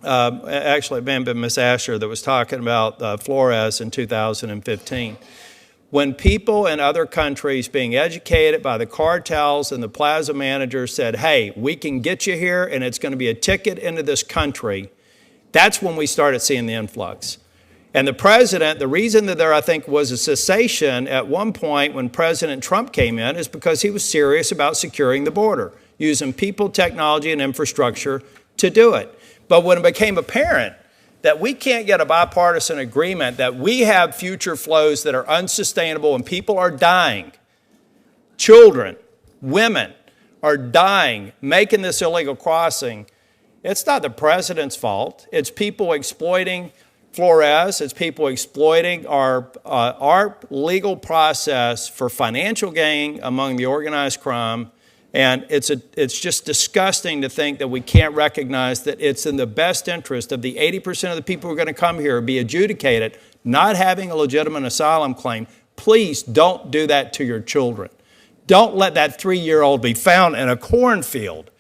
actually it may have been Ms. Asher that was talking about Flores in 2015. When people in other countries being educated by the cartels and the plaza managers said, hey, we can get you here and it's going to be a ticket into this country, that's when we started seeing the influx. And the president, the reason that there, I think, was a cessation at one point when President Trump came in is because he was serious about securing the border, using people, technology, and infrastructure to do it. But when it became apparent that we can't get a bipartisan agreement, that we have future flows that are unsustainable and people are dying, children, women are dying, making this illegal crossing, it's not the president's fault. It's people exploiting Flores, it's people exploiting our legal process for financial gain among the organized crime. And it's just disgusting to think that we can't recognize that it's in the best interest of the 80% of the people who are going to come here be adjudicated not having a legitimate asylum claim. Please don't do that to your children. Don't let that 3-year-old be found in a cornfield.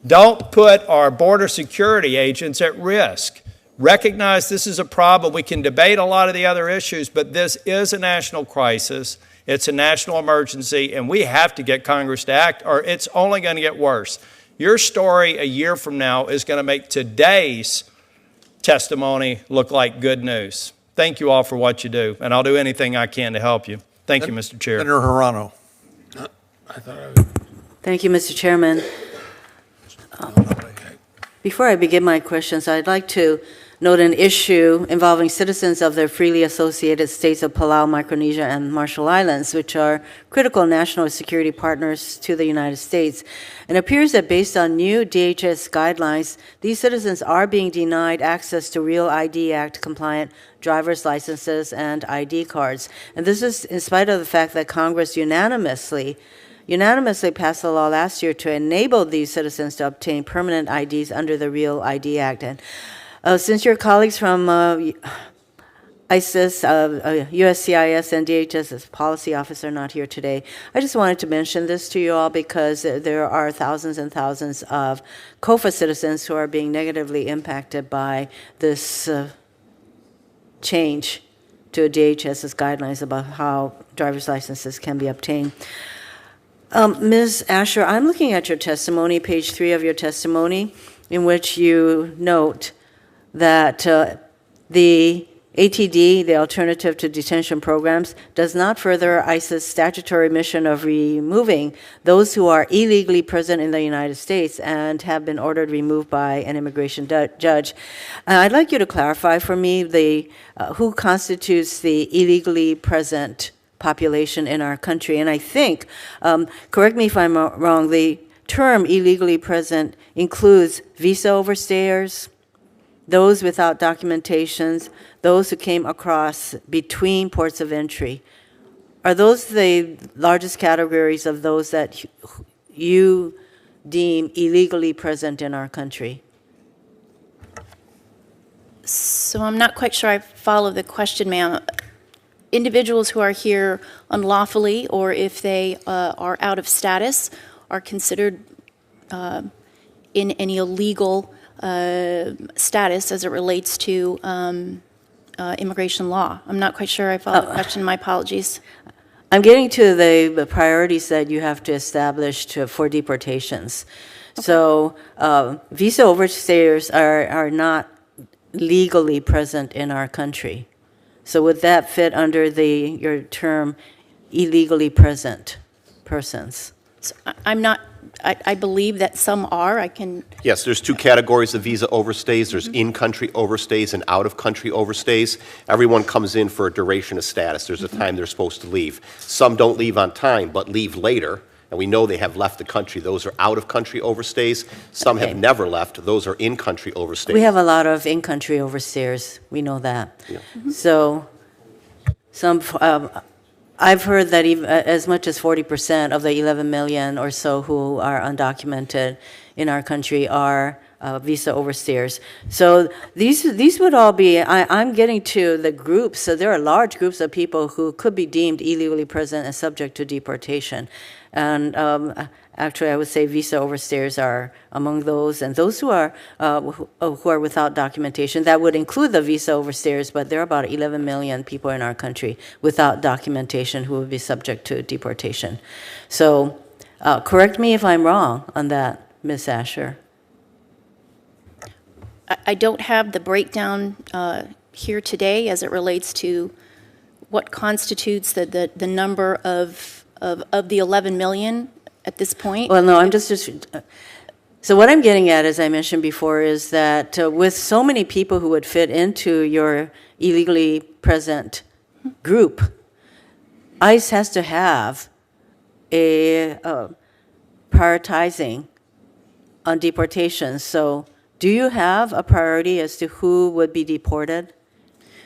Don't put our border security agents at risk. Recognize this is a problem. We can debate a lot of the other issues, but this is a national crisis. It's a national emergency, and we have to get Congress to act, or it's only going to get worse. Your story a year from now is going to make today's testimony look like good news. Thank you all for what you do, and I'll do anything I can to help you. Thank you, Mr. Chair. Senator Hirano. Thank you, Mr. Chairman. Before I begin my questions, I'd like to note an issue involving citizens of the freely associated states of Palau, Micronesia, and Marshall Islands, which are critical national security partners to the United States. It appears that based on new DHS guidelines, these citizens are being denied access to Real ID Act compliant driver's licenses and ID cards. And this is in spite of the fact that Congress unanimously passed a law last year to enable these citizens to obtain permanent IDs under the Real ID Act. And since your colleagues from ISIS, USCIS, and DHS's policy office are not here today, I just wanted to mention this to you all because there are thousands and thousands of COFA citizens who are being negatively impacted by this change to DHS's guidelines about how driver's licenses can be obtained. Ms. Asher, I'm looking at your testimony, page 3 of your testimony, in which you note that the ATD, the Alternative to Detention Programs, does not further ICE's statutory mission of removing those who are illegally present in the United States and have been ordered removed by an immigration judge. I'd like you to clarify for me who constitutes the illegally present population in our country. And I think, correct me if I'm wrong, the term illegally present includes visa overstayers, those without documentations, those who came across between ports of entry. Are those the largest categories of those that you deem illegally present in our country? So I'm not quite sure I follow the question, ma'am. Individuals who are here unlawfully, or if they are out of status, are considered in any illegal status as it relates to immigration law. I'm not quite sure I follow the question. My apologies. I'm getting to the priorities that you have to establish for deportations. Okay. So visa overstayers are not legally present in our country. So would that fit under your term illegally present persons? So I believe that some are. Yes, there's two categories of visa overstays. There's in-country overstays and out-of-country overstays. Everyone comes in for a duration of status. There's a time they're supposed to leave. Some don't leave on time, but leave later, and we know they have left the country. Those are out-of-country overstays. Some have never left. Those are in-country overstays. We have a lot of in-country overstayers. We know that. Yeah. So I've heard that even as much as 40% of the 11 million or so who are undocumented in our country are visa overstayers. So these would all be, I'm getting to the groups, so there are large groups of people who could be deemed illegally present and subject to deportation. And actually, I would say visa overstayers are among those, and those who are without documentation. That would include the visa overstayers, but there are about 11 million people in our country without documentation who would be subject to deportation. So, correct me if I'm wrong on that, Ms. Asher. I don't have the breakdown here today as it relates to what constitutes the number of the 11 million at this point. Well, no, I'm just so what I'm getting at, as I mentioned before, is that with so many people who would fit into your illegally present group, ICE has to have a prioritizing on deportation. So do you have a priority as to who would be deported?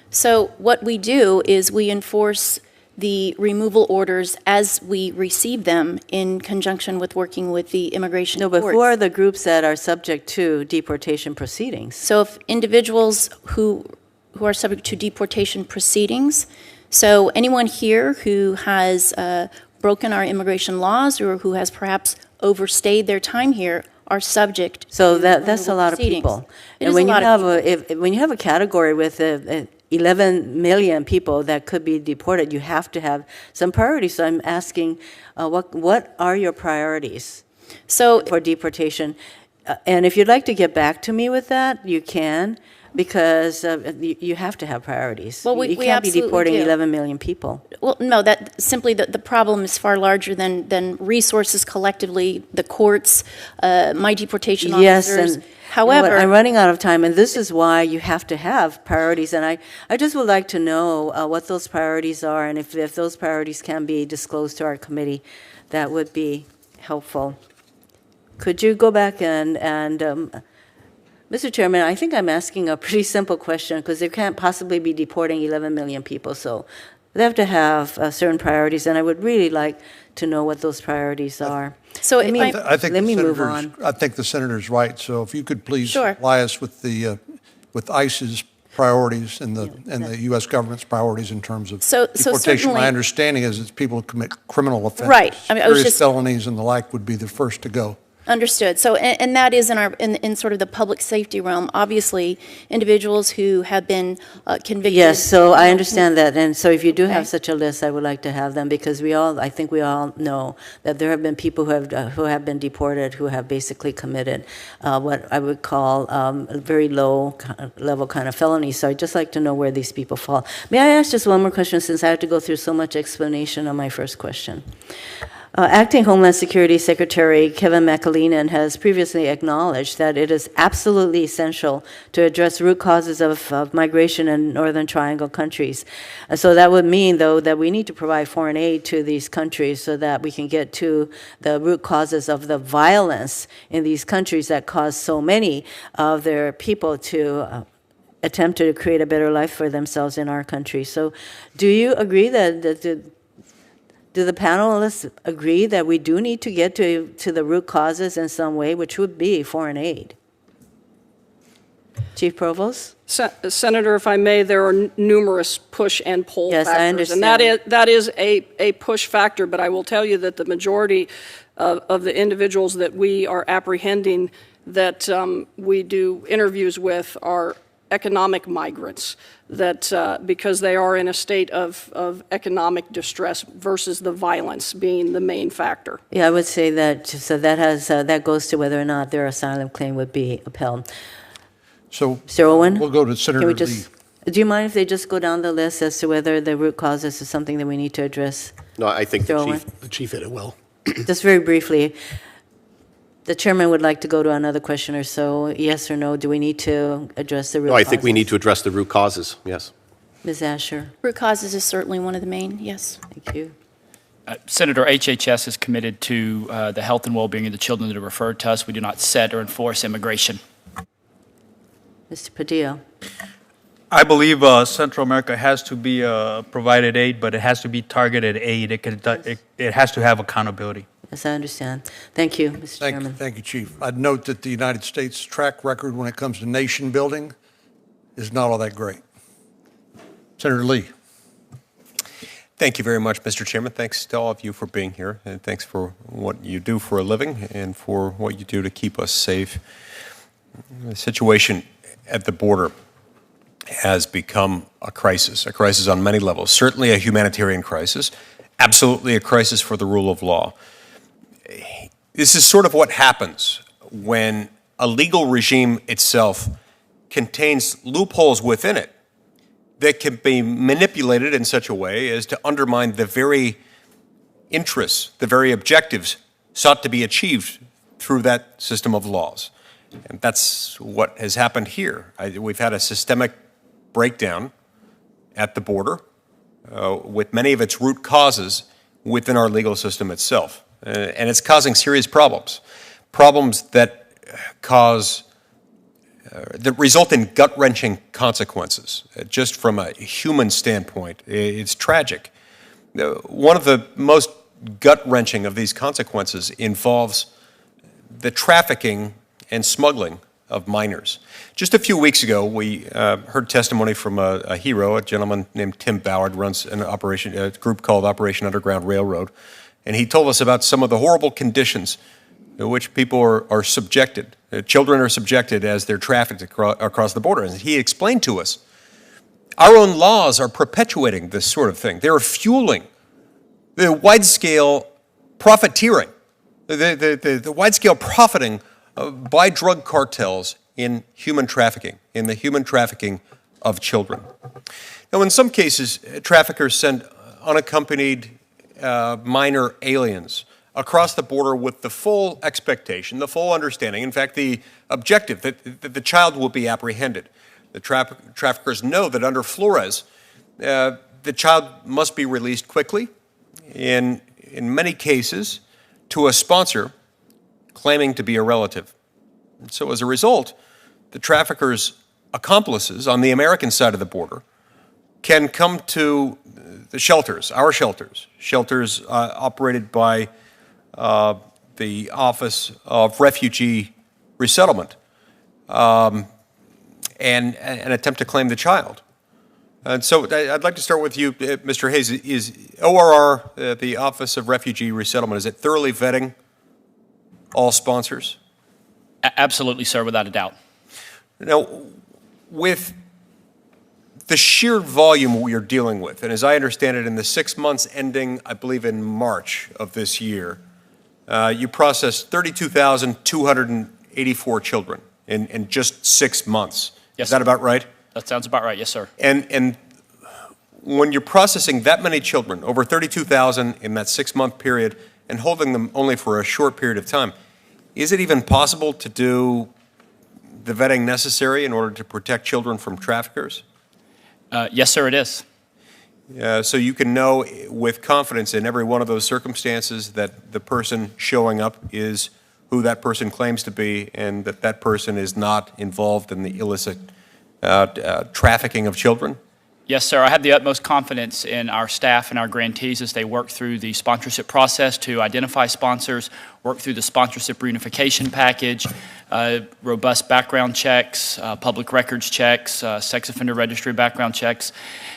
So what we do is we enforce the removal orders as we receive them in conjunction with working with the immigration courts. No, but who are the groups that are subject to deportation proceedings? So if individuals who are subject to deportation proceedings, so anyone here who has broken our immigration laws or who has perhaps overstayed their time here are subject so to that's a lot of proceedings. people. It And is when a you lot have of people. when you have a category with 11 million people that could be deported, you have to have some priorities. So I'm asking, what are your priorities for deportation? And if you'd like to get back to me with that, you can. because you have to have priorities. Well, we You can't be absolutely deporting do. 11 million people. Well, no, that simply the problem is far larger than resources collectively, the courts, my deportation Yes, officers. and However, I'm running out of time, and this is why you have to have priorities. And I just would like to know what those priorities are, and if those priorities can be disclosed to our committee, that would be helpful. Could you go back and Mr. Chairman, I think I'm asking a pretty simple question because they can't possibly be deporting 11 million people. So they have to have certain priorities, and I would really like to know what those priorities are. so Let if me- I, I think Let the me move senator's- on. I think the senator's right. So if you could please Sure. supply us with with ICE's priorities and the U.S. government's priorities in terms of So deportation. certainly- My understanding is it's people who commit criminal offenses. Right. I mean, I was Serious just- felonies and the like would be the first to go. Understood. So, and that is in sort of the public safety realm. Obviously, individuals who have been convicted. Yes, so I understand that, and so if you do Okay. have such a list, I would like to have them, because I think we all know that there have been people who have been deported, who have basically committed what I would call very low level kind of felonies. So I'd just like to know where these people fall. May I ask just one more question, since I have to go through so much explanation on my first question? Acting Homeland Security Secretary Kevin McAleenan has previously acknowledged that it is absolutely essential to address root causes of migration in Northern Triangle countries. So that would mean, though, that we need to provide foreign aid to these countries so that we can get to the root causes of the violence in these countries that cause so many of their people to attempt to create a better life for themselves in our country. So do you agree do the panelists agree that we do need to get to the root causes in some way, which would be foreign aid? Chief Provost? Senator, if I may, there are numerous push and pull Yes, factors. I understand. And that is a push factor, but I will tell you that the majority of the individuals that we are apprehending that we do interviews with are economic migrants, that because they are in a state of economic distress versus the violence being the main factor. Yeah, I would say that, so that goes to whether or not their asylum claim would be upheld. So Mr. Owen? we'll go to Can Senator we Lee. just, do you mind if they just go down the list as to whether the root causes is something that we need to address? No, I think Mr. Owen? the chief hit it well. Just very briefly, the chairman would like to go to another question or so. Yes or no, do we need to address the root No, causes? I think we need to address the root causes, yes. Ms. Asher, root causes is certainly one of the main, yes. thank you. Senator, HHS is committed to the health and well-being of the children that are referred to us. We do not set or enforce immigration. Mr. Padilla? I believe Central America has to be provided aid, but it has to be targeted aid. It has to have accountability. Yes, I understand. Thank you, Mr. Chairman. Thank you, Chief. I'd note that the United States track record when it comes to nation building is not all that great. Senator Lee. Thank you very much, Mr. Chairman. Thanks to all of you for being here, and thanks for what you do for a living and for what you do to keep us safe. The situation at the border has become a crisis on many levels. Certainly a humanitarian crisis, absolutely a crisis for the rule of law. This is sort of what happens when a legal regime itself contains loopholes within it that can be manipulated in such a way as to undermine the very interests, the very objectives sought to be achieved through that system of laws. And that's what has happened here. We've had a systemic breakdown at the border with many of its root causes within our legal system itself. And it's causing serious problems that that result in gut-wrenching consequences. Just from a human standpoint, it's tragic. One of the most gut-wrenching of these consequences involves the trafficking and smuggling of minors. Just a few weeks ago, we heard testimony from a hero, a gentleman named Tim Ballard, runs a group called Operation Underground Railroad, and he told us about some of the horrible conditions to which people are subjected, children are subjected as they're trafficked across the border. And he explained to us, our own laws are perpetuating this sort of thing. They're fueling the wide-scale profiteering, the wide-scale profiting by drug cartels in human trafficking, in the human trafficking of children. Now, in some cases, traffickers send unaccompanied minor aliens across the border with the full expectation, the full understanding, in fact, the objective that the child will be apprehended. The traffickers know that under Flores, the child must be released quickly, in many cases, to a sponsor claiming to be a relative. And so as a result, the traffickers' accomplices on the American side of the border can come to the shelters, our shelters operated by the Office of Refugee Resettlement, and attempt to claim the child. And so I'd like to start with you, Mr. Hayes. Is ORR, the Office of Refugee Resettlement, is it thoroughly vetting all sponsors? Absolutely, sir, without a doubt. Now, with the sheer volume we are dealing with, and as I understand it, in the 6 months ending, I believe, in March of this year, you processed 32,284 children in just 6 months. Yes, is that about right? That sounds about right, yes, sir. And when you're processing that many children, over 32,000 in that 6-month period, and holding them only for a short period of time, is it even possible to do the vetting necessary in order to protect children from traffickers? Yes, sir, it is. So you can know with confidence in every one of those circumstances that the person showing up is who that person claims to be, and that that person is not involved in the illicit trafficking of children? Yes, sir. I have the utmost confidence in our staff and our grantees as they work through the sponsorship process to identify sponsors, work through the sponsorship reunification package, robust background checks, public records checks, sex offender registry background checks,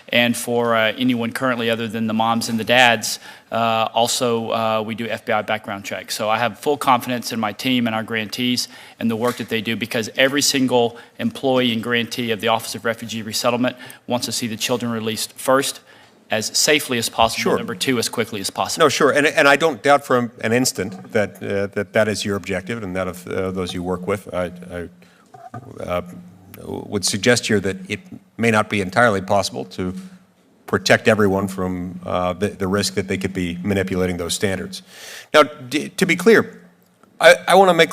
and for anyone currently other than the moms and the dads, also we do FBI background checks. So I have full confidence in my team and our grantees and the work that they do, because every single employee and grantee of the Office of Refugee Resettlement wants to see the children released first, as safely as possible, Sure. number two, as quickly as possible. No, sure, and I don't doubt for an instant that that is your objective and that of those you work with. I would suggest here that it may not be entirely possible to protect everyone from the risk that they could be manipulating those standards. Now, to be clear, I want to make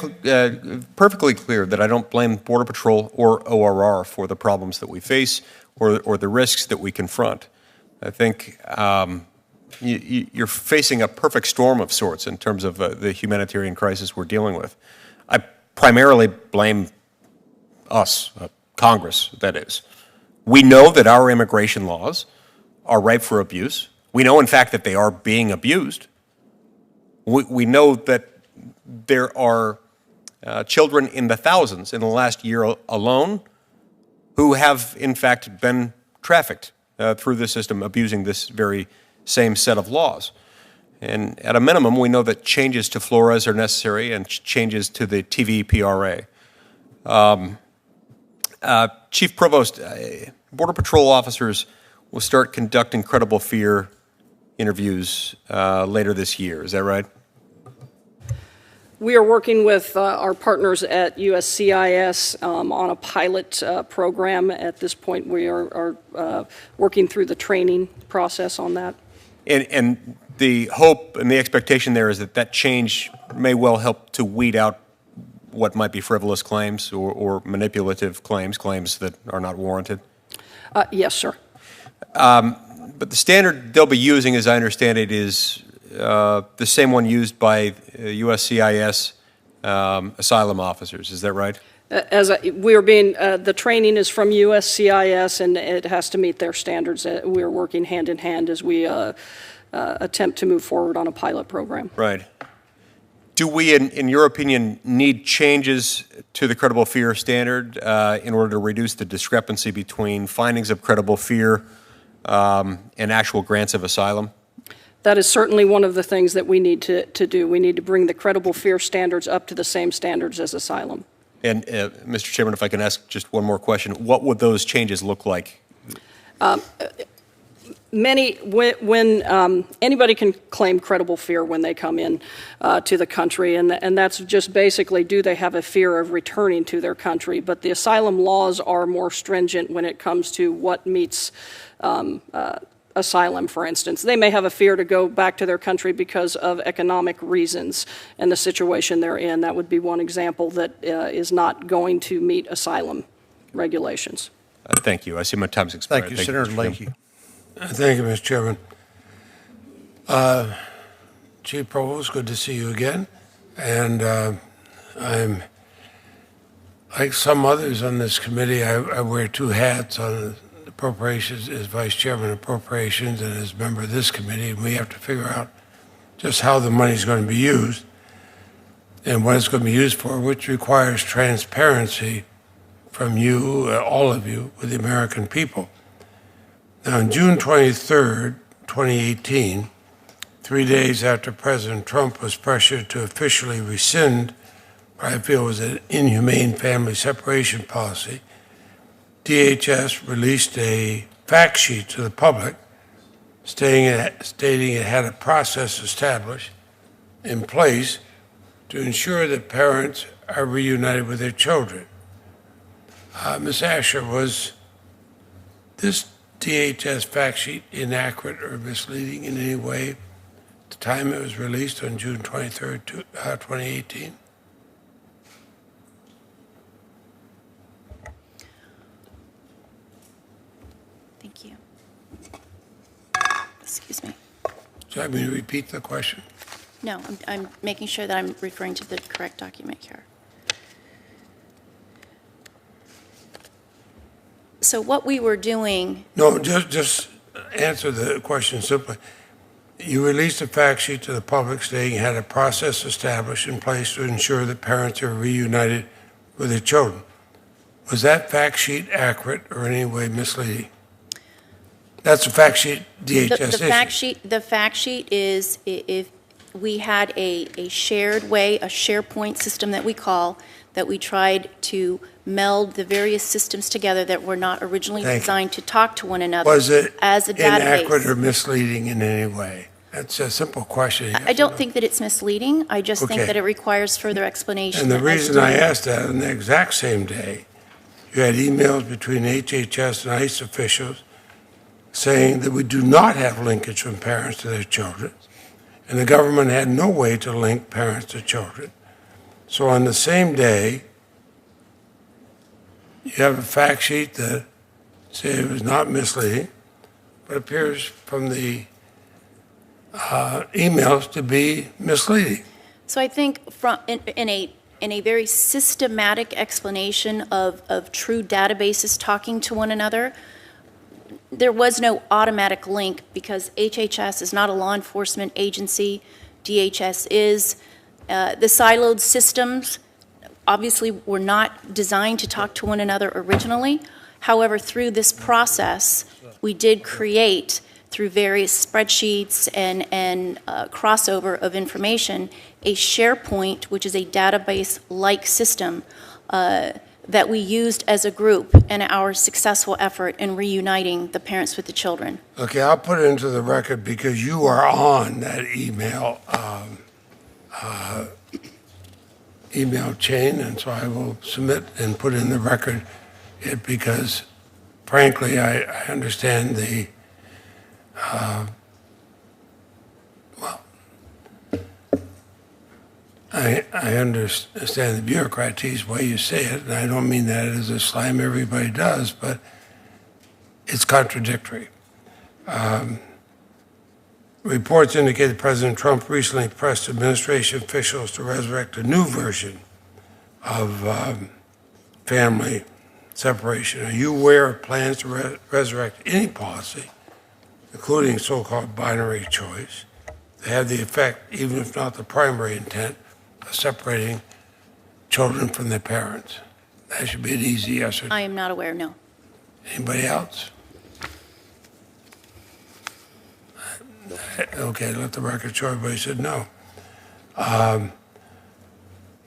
perfectly clear that I don't blame Border Patrol or ORR for the problems that we face or the risks that we confront. I think you're facing a perfect storm of sorts in terms of the humanitarian crisis we're dealing with. I primarily blame us, Congress, that is. We know that our immigration laws are ripe for abuse. We know, in fact, that they are being abused. We know that there are children in the thousands in the last year alone who have, in fact, been trafficked through the system, abusing this very same set of laws. And at a minimum, we know that changes to Flores are necessary and changes to the TVPRA. Chief Provost, Border Patrol officers will start conducting credible fear interviews later this year. Is that right? We are working with our partners at USCIS on a pilot program. At this point, we are working through the training process on that. And the hope and the expectation there is that that change may well help to weed out what might be frivolous claims or manipulative claims that are not warranted? Yes, sir. But the standard they'll be using, as I understand it, is the same one used by USCIS asylum officers. Is that right? The training is from USCIS, and it has to meet their standards. We are working hand in hand as we attempt to move forward on a pilot program. Right. Do we, in your opinion, need changes to the credible fear standard in order to reduce the discrepancy between findings of credible fear and actual grants of asylum? That is certainly one of the things that we need to do. We need to bring the credible fear standards up to the same standards as asylum. And, Mr. Chairman, if I can ask just one more question, what would those changes look like? anybody can claim credible fear when they come in to the country, and that's just basically, do they have a fear of returning to their country? But the asylum laws are more stringent when it comes to what meets asylum, for instance. They may have a fear to go back to their country because of economic reasons and the situation they're in. That would be one example that is not going to meet asylum regulations. Thank you. I see my time's expired. Thank you, Senator Mr. Chairman. Leahy. Thank you, Mr. Chairman. Chief Provost, good to see you again. And I'm, like some others on this committee, I wear two hats on appropriations as Vice Chairman of Appropriations and as member of this committee. And we have to figure out just how the money is going to be used and what it's going to be used for, which requires transparency from you, all of you, with the American people. Now, on June 23rd, 2018, 3 days after President Trump was pressured to officially rescind what I feel was an inhumane family separation policy, DHS released a fact sheet to the public stating it had a process established in place to ensure that parents are reunited with their children. Ms. Asher, was this DHS fact sheet inaccurate or misleading in any way at the time it was released on June 23rd, 2018? Thank you. Excuse me. Do you want me to repeat the question? No, I'm making sure that I'm referring to the correct document here. So what we were doing... No, just answer the question simply. You released a fact sheet to the public stating you had a process established in place to ensure that parents are reunited with their children. Was that fact sheet accurate or in any way misleading? That's a fact sheet DHS issued. The fact sheet is, if we had a shared way, a SharePoint system that we call, that we tried to meld the various systems together that were not originally designed to talk to one another Was it as a database. Inaccurate or misleading in any way? That's a simple question. I don't think that it's misleading. I just think Okay. that it requires further explanation. And the as reason to- I asked that, on the exact same day, you had emails between HHS and ICE officials saying that we do not have linkage from parents to their children, and the government had no way to link parents to children. So on the same day, you have a fact sheet that says it was not misleading, but appears from the emails to be misleading. So I think in a very systematic explanation of true databases talking to one another, there was no automatic link because HHS is not a law enforcement agency. DHS is. The siloed systems obviously were not designed to talk to one another originally. However, through this process, we did create, through various spreadsheets and crossover of information, a SharePoint, which is a database-like system that we used as a group in our successful effort in reuniting the parents with the children. Okay, I'll put it into the record because you are on that email chain, and so I will submit and put in the record it because, frankly, I understand the, I understand the bureaucraty's way you say it, and I don't mean that as a slam everybody does, but it's contradictory. Reports indicate that President Trump recently pressed administration officials to resurrect a new version of family separation. Are you aware of plans to resurrect any policy, including so-called binary choice, that have the effect, even if not the primary intent, of separating children from their parents? That should be an easy yes or no. I am not aware, no. Anybody else? Okay, let the record show everybody said no.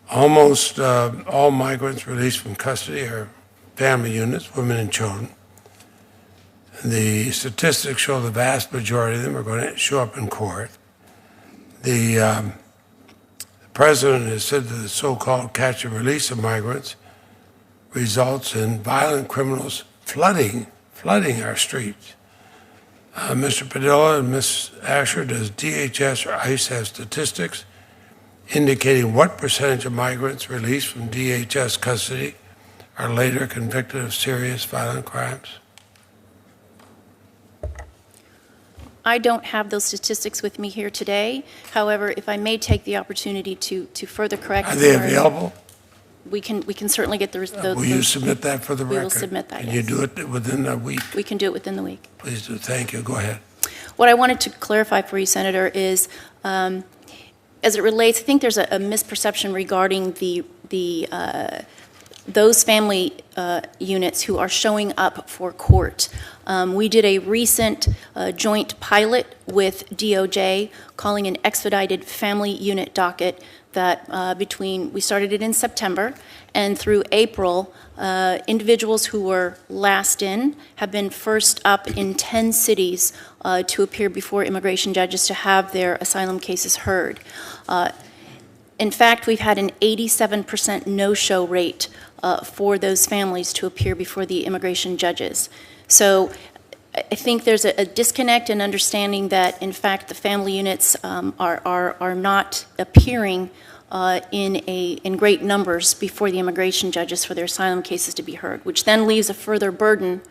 Almost all migrants released from custody are family units, women and children. The statistics show the vast majority of them are going to show up in court. The president has said that the so-called catch and release of migrants results in violent criminals flooding our streets. Mr. Padilla and Ms. Asher, does DHS or ICE have statistics indicating what percentage of migrants released from DHS custody are later convicted of serious violent crimes? I don't have those statistics with me here today. However, if I may take the opportunity to further correct. Are they available? We can certainly get those. Will you submit that for the record? We will submit that, Can yes. you do it within a week? We can do it within the week. Please do. Thank you. Go ahead. What I wanted to clarify for you, Senator, is as it relates, I think there's a misperception regarding those family units who are showing up for court. We did a recent joint pilot with DOJ calling an expedited family unit docket that we started it in September, and through April, individuals who were last in have been first up in 10 cities to appear before immigration judges to have their asylum cases heard. In fact, we've had an 87% no-show rate for those families to appear before the immigration judges. So I think there's a disconnect in understanding that, in fact, the family units are not appearing in great numbers before the immigration judges for their asylum cases to be heard, which then leaves a further burden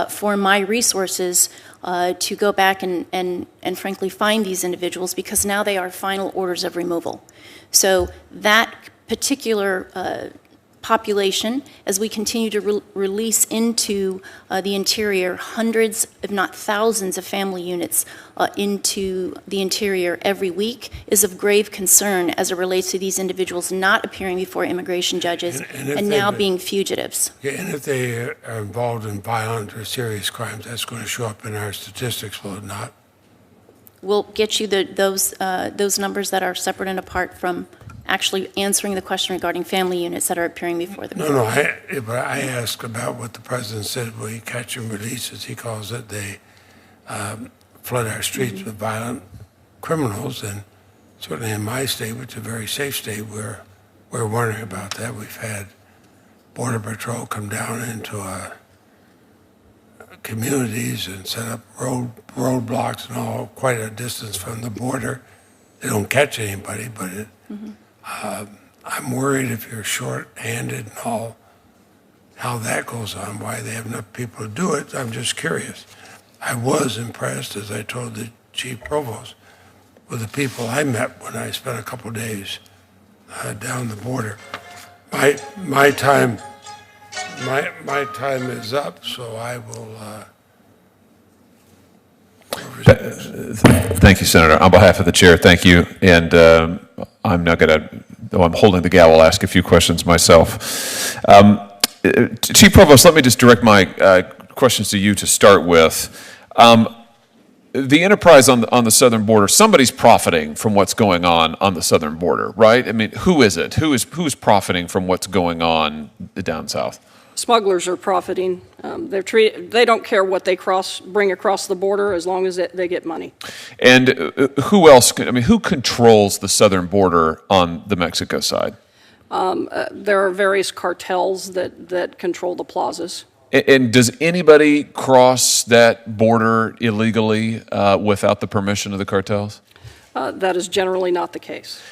for my resources to go back and frankly find these individuals, because now they are final orders of removal. So that particular population, as we continue to release into the interior hundreds, if not thousands, of family units into the interior every week, is of grave concern as it relates to these individuals not appearing before immigration judges and now being fugitives. Yeah, and if they are involved in violent or serious crimes, that's going to show up in our statistics, will it not? We'll get you those numbers that are separate and apart from actually answering the question regarding family units that are appearing before the court. But I asked about what the president said when he catch and release, as he calls it. They flood our streets with violent criminals, and certainly in my state, which is a very safe state, we're wondering about that. We've had Border Patrol come down into communities and set up roadblocks and all quite a distance from the border. They don't catch anybody, but I'm worried if you're short-handed and all, how that goes on, why they have enough people to do it. I'm just curious. I was impressed, as I told the chief provost, with the people I met when I spent a couple days down the border. My time is up, so I will. Thank you, Senator. On behalf of the chair, thank you. And I'm not going to, though I'm holding the gavel, ask a few questions myself. Chief Provost, let me just direct my questions to you to start with. The enterprise on the southern border, somebody's profiting from what's going on the southern border, right? I mean, who is it? Who's profiting from what's going on down south? Smugglers are profiting. They don't care what they bring across the border as long as they get money. And who else? Who controls the southern border on the Mexico side? There are various cartels that control the plazas. And does anybody cross that border illegally without the permission of the cartels? That is generally not the case.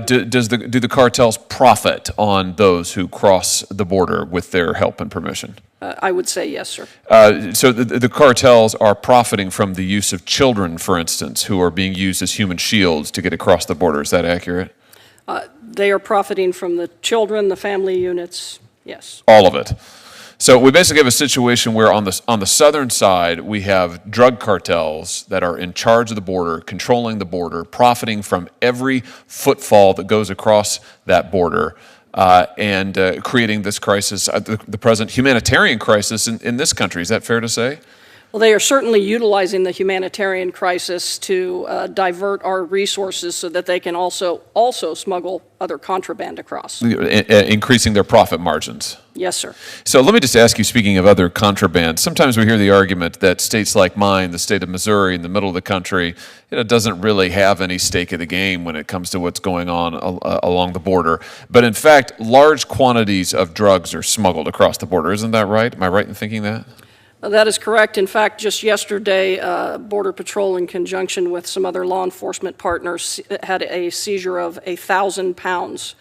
Do the cartels profit on those who cross the border with their help and permission? I would say yes, sir. So the cartels are profiting from the use of children, for instance, who are being used as human shields to get across the border. Is that accurate? They are profiting from the children, the family units, yes. All of it. So we basically have a situation where on the southern side, we have drug cartels that are in charge of the border, controlling the border, profiting from every footfall that goes across that border, and creating this crisis, the present humanitarian crisis in this country. Is that fair to say? Well, they are certainly utilizing the humanitarian crisis to divert our resources so that they can also smuggle other contraband across. Increasing their profit margins. Yes, sir. So let me just ask you, speaking of other contraband, sometimes we hear the argument that states like mine, the state of Missouri, in the middle of the country, doesn't really have any stake in the game when it comes to what's going on along the border. But in fact, large quantities of drugs are smuggled across the border. Isn't that right? Am I right in thinking that? That is correct. In fact, just yesterday, Border Patrol, in conjunction with some other law enforcement partners, had a seizure of 1,000 pounds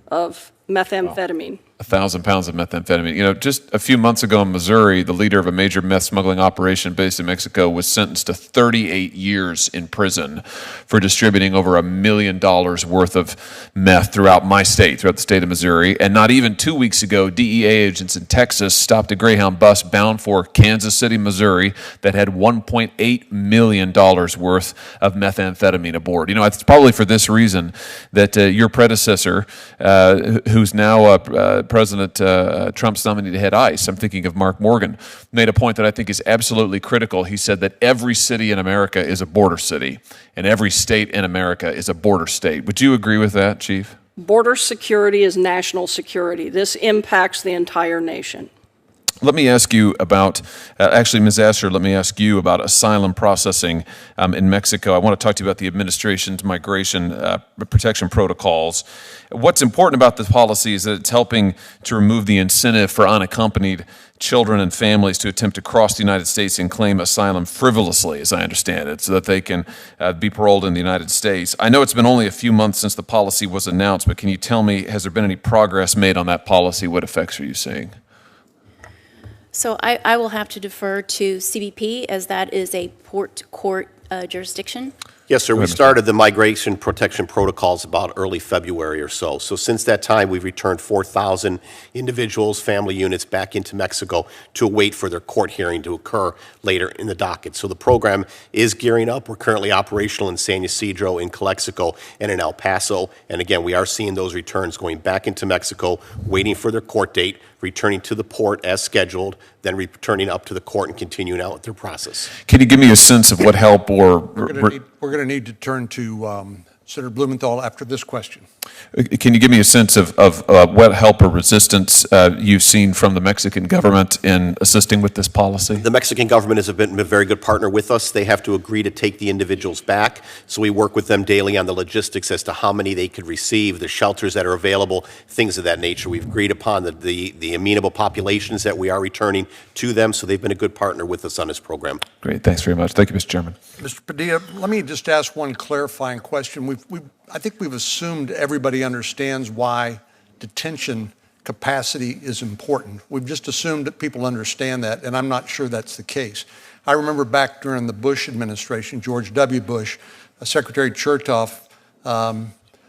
of methamphetamine. 1,000 pounds of methamphetamine. Just a few months ago in Missouri, the leader of a major meth smuggling operation based in Mexico was sentenced to 38 years in prison for distributing over $1 million worth of meth throughout my state, throughout the state of Missouri. And not even 2 weeks ago, DEA agents in Texas stopped a Greyhound bus bound for Kansas City, Missouri, that had $1.8 million worth of methamphetamine aboard. It's probably for this reason that your predecessor, who's now President Trump's nominee to head ICE, I'm thinking of Mark Morgan, made a point that I think is absolutely critical. He said that every city in America is a border city, and every state in America is a border state. Would you agree with that, Chief? Border security is national security. This impacts the entire nation. Let me ask you about, actually, Ms. Asher, let me ask you about asylum processing in Mexico. I want to talk to you about the administration's migration protection protocols. What's important about this policy is that it's helping to remove the incentive for unaccompanied children and families to attempt to cross the United States and claim asylum frivolously, as I understand it, so that they can be paroled in the United States. I know it's been only a few months since the policy was announced, but can you tell me, has there been any progress made on that policy? What effects are you seeing? So I will have to defer to CBP, as that is a port court jurisdiction. Yes, sir. We started the migration protection protocols about early February or so. So since that time, we've returned 4,000 individuals, family units back into Mexico to await for their court hearing to occur later in the docket. So the program is gearing up. We're currently operational in San Ysidro, in Calexico, and in El Paso. And again, we are seeing those returns going back into Mexico, waiting for their court date, returning to the port as scheduled, then returning up to the court and continuing out with their process. Can you give me a sense of what help or... We're going to need to turn to Senator Blumenthal after this question. Can you give me a sense of what help or resistance you've seen from the Mexican government in assisting with this policy? The Mexican government has been a very good partner with us. They have to agree to take the individuals back, so we work with them daily on the logistics as to how many they could receive, the shelters that are available, things of that nature. We've agreed upon the amenable populations that we are returning to them, so they've been a good partner with us on this program. Great, thanks very much. Thank you, Mr. Chairman. Mr. Padilla, let me just ask one clarifying question. I think we've assumed everybody understands why detention capacity is important. We've just assumed that people understand that, and I'm not sure that's the case. I remember back during the Bush administration, George W. Bush, Secretary Chertoff,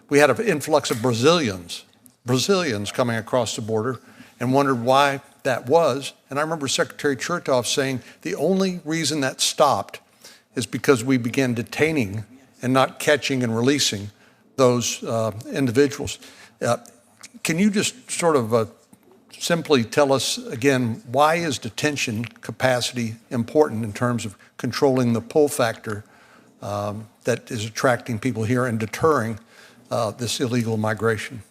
we had an influx of Brazilians coming across the border and wondered why that was. And I remember Secretary Chertoff saying the only reason that stopped is because we began detaining and not catching and releasing those individuals. Can you just sort of simply tell us again, why is detention capacity important in terms of controlling the pull factor that is attracting people here and deterring this illegal migration?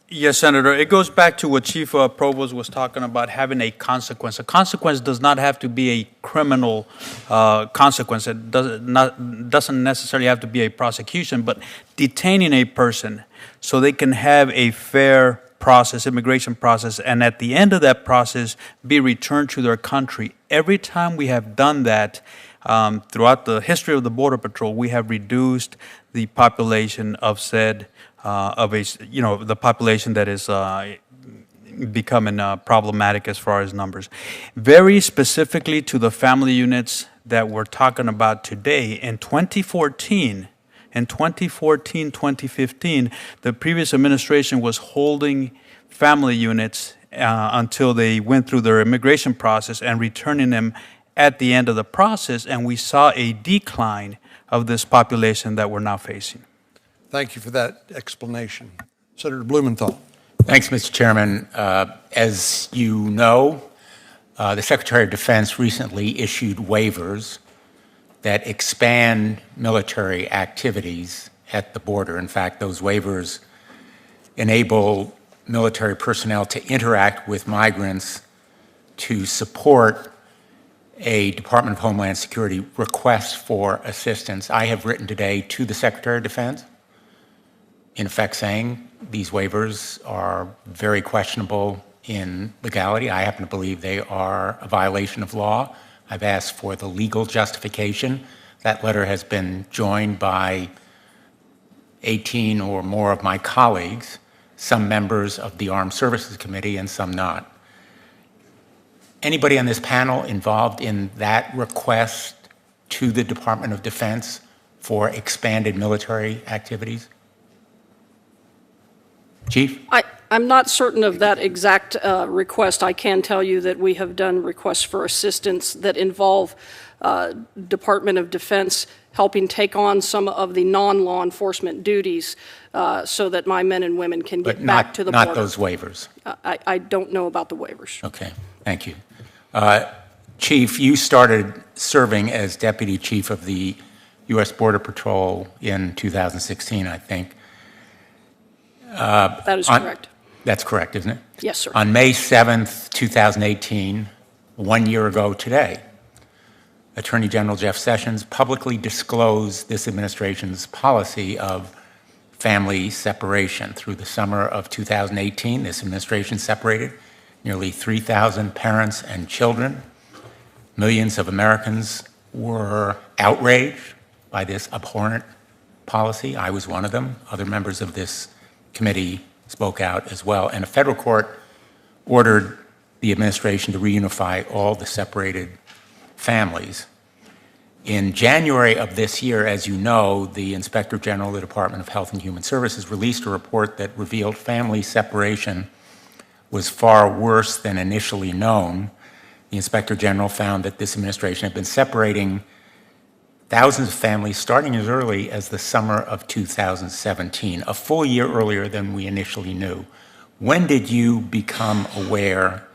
Yes, Senator. It goes back to what Chief Provost was talking about, having a consequence. A consequence does not have to be a criminal consequence. It doesn't necessarily have to be a prosecution, but detaining a person so they can have a fair process, immigration process, and at the end of that process, be returned to their country. Every time we have done that, throughout the history of the Border Patrol, we have reduced the population of said the population that is becoming problematic as far as numbers. Very specifically to the family units that we're talking about today, in 2014, 2015, the previous administration was holding family units until they went through their immigration process and returning them at the end of the process, and we saw a decline of this population that we're now facing. Thank you for that explanation. Senator Blumenthal. Thanks, Mr. Chairman. As you know, The Secretary of Defense recently issued waivers that expand military activities at the border. In fact, those waivers enable military personnel to interact with migrants to support a Department of Homeland Security request for assistance. I have written today to the Secretary of Defense, in effect saying these waivers are very questionable in legality. I happen to believe they are a violation of law. I've asked for the legal justification. That letter has been joined by 18 or more of my colleagues, some members of the Armed Services Committee and some not. Anybody on this panel involved in that request to the Department of Defense for expanded military activities? Chief? I'm not certain of that exact request. I can tell you that we have done requests for assistance that involve Department of Defense helping take on some of the non-law enforcement duties so that my men and women can get back to the border. Not those waivers? I don't know about the waivers. Okay, thank you. Chief, you started serving as Deputy Chief of the U.S. Border Patrol in 2016, I think. That is correct. That's correct, isn't it? Yes, sir. On May 7th, 2018, 1 year ago today, Attorney General Jeff Sessions publicly disclosed this administration's policy of family separation. Through the summer of 2018, this administration separated nearly 3,000 parents and children. Millions of Americans were outraged by this abhorrent policy. I was one of them. Other members of this committee spoke out as well. And a federal court ordered the administration to reunify all the separated families. In January of this year, as you know, the Inspector General of the Department of Health and Human Services released a report that revealed family separation was far worse than initially known. The Inspector General found that this administration had been separating thousands of families starting as early as the summer of 2017, a full year earlier than we initially knew. When did you become aware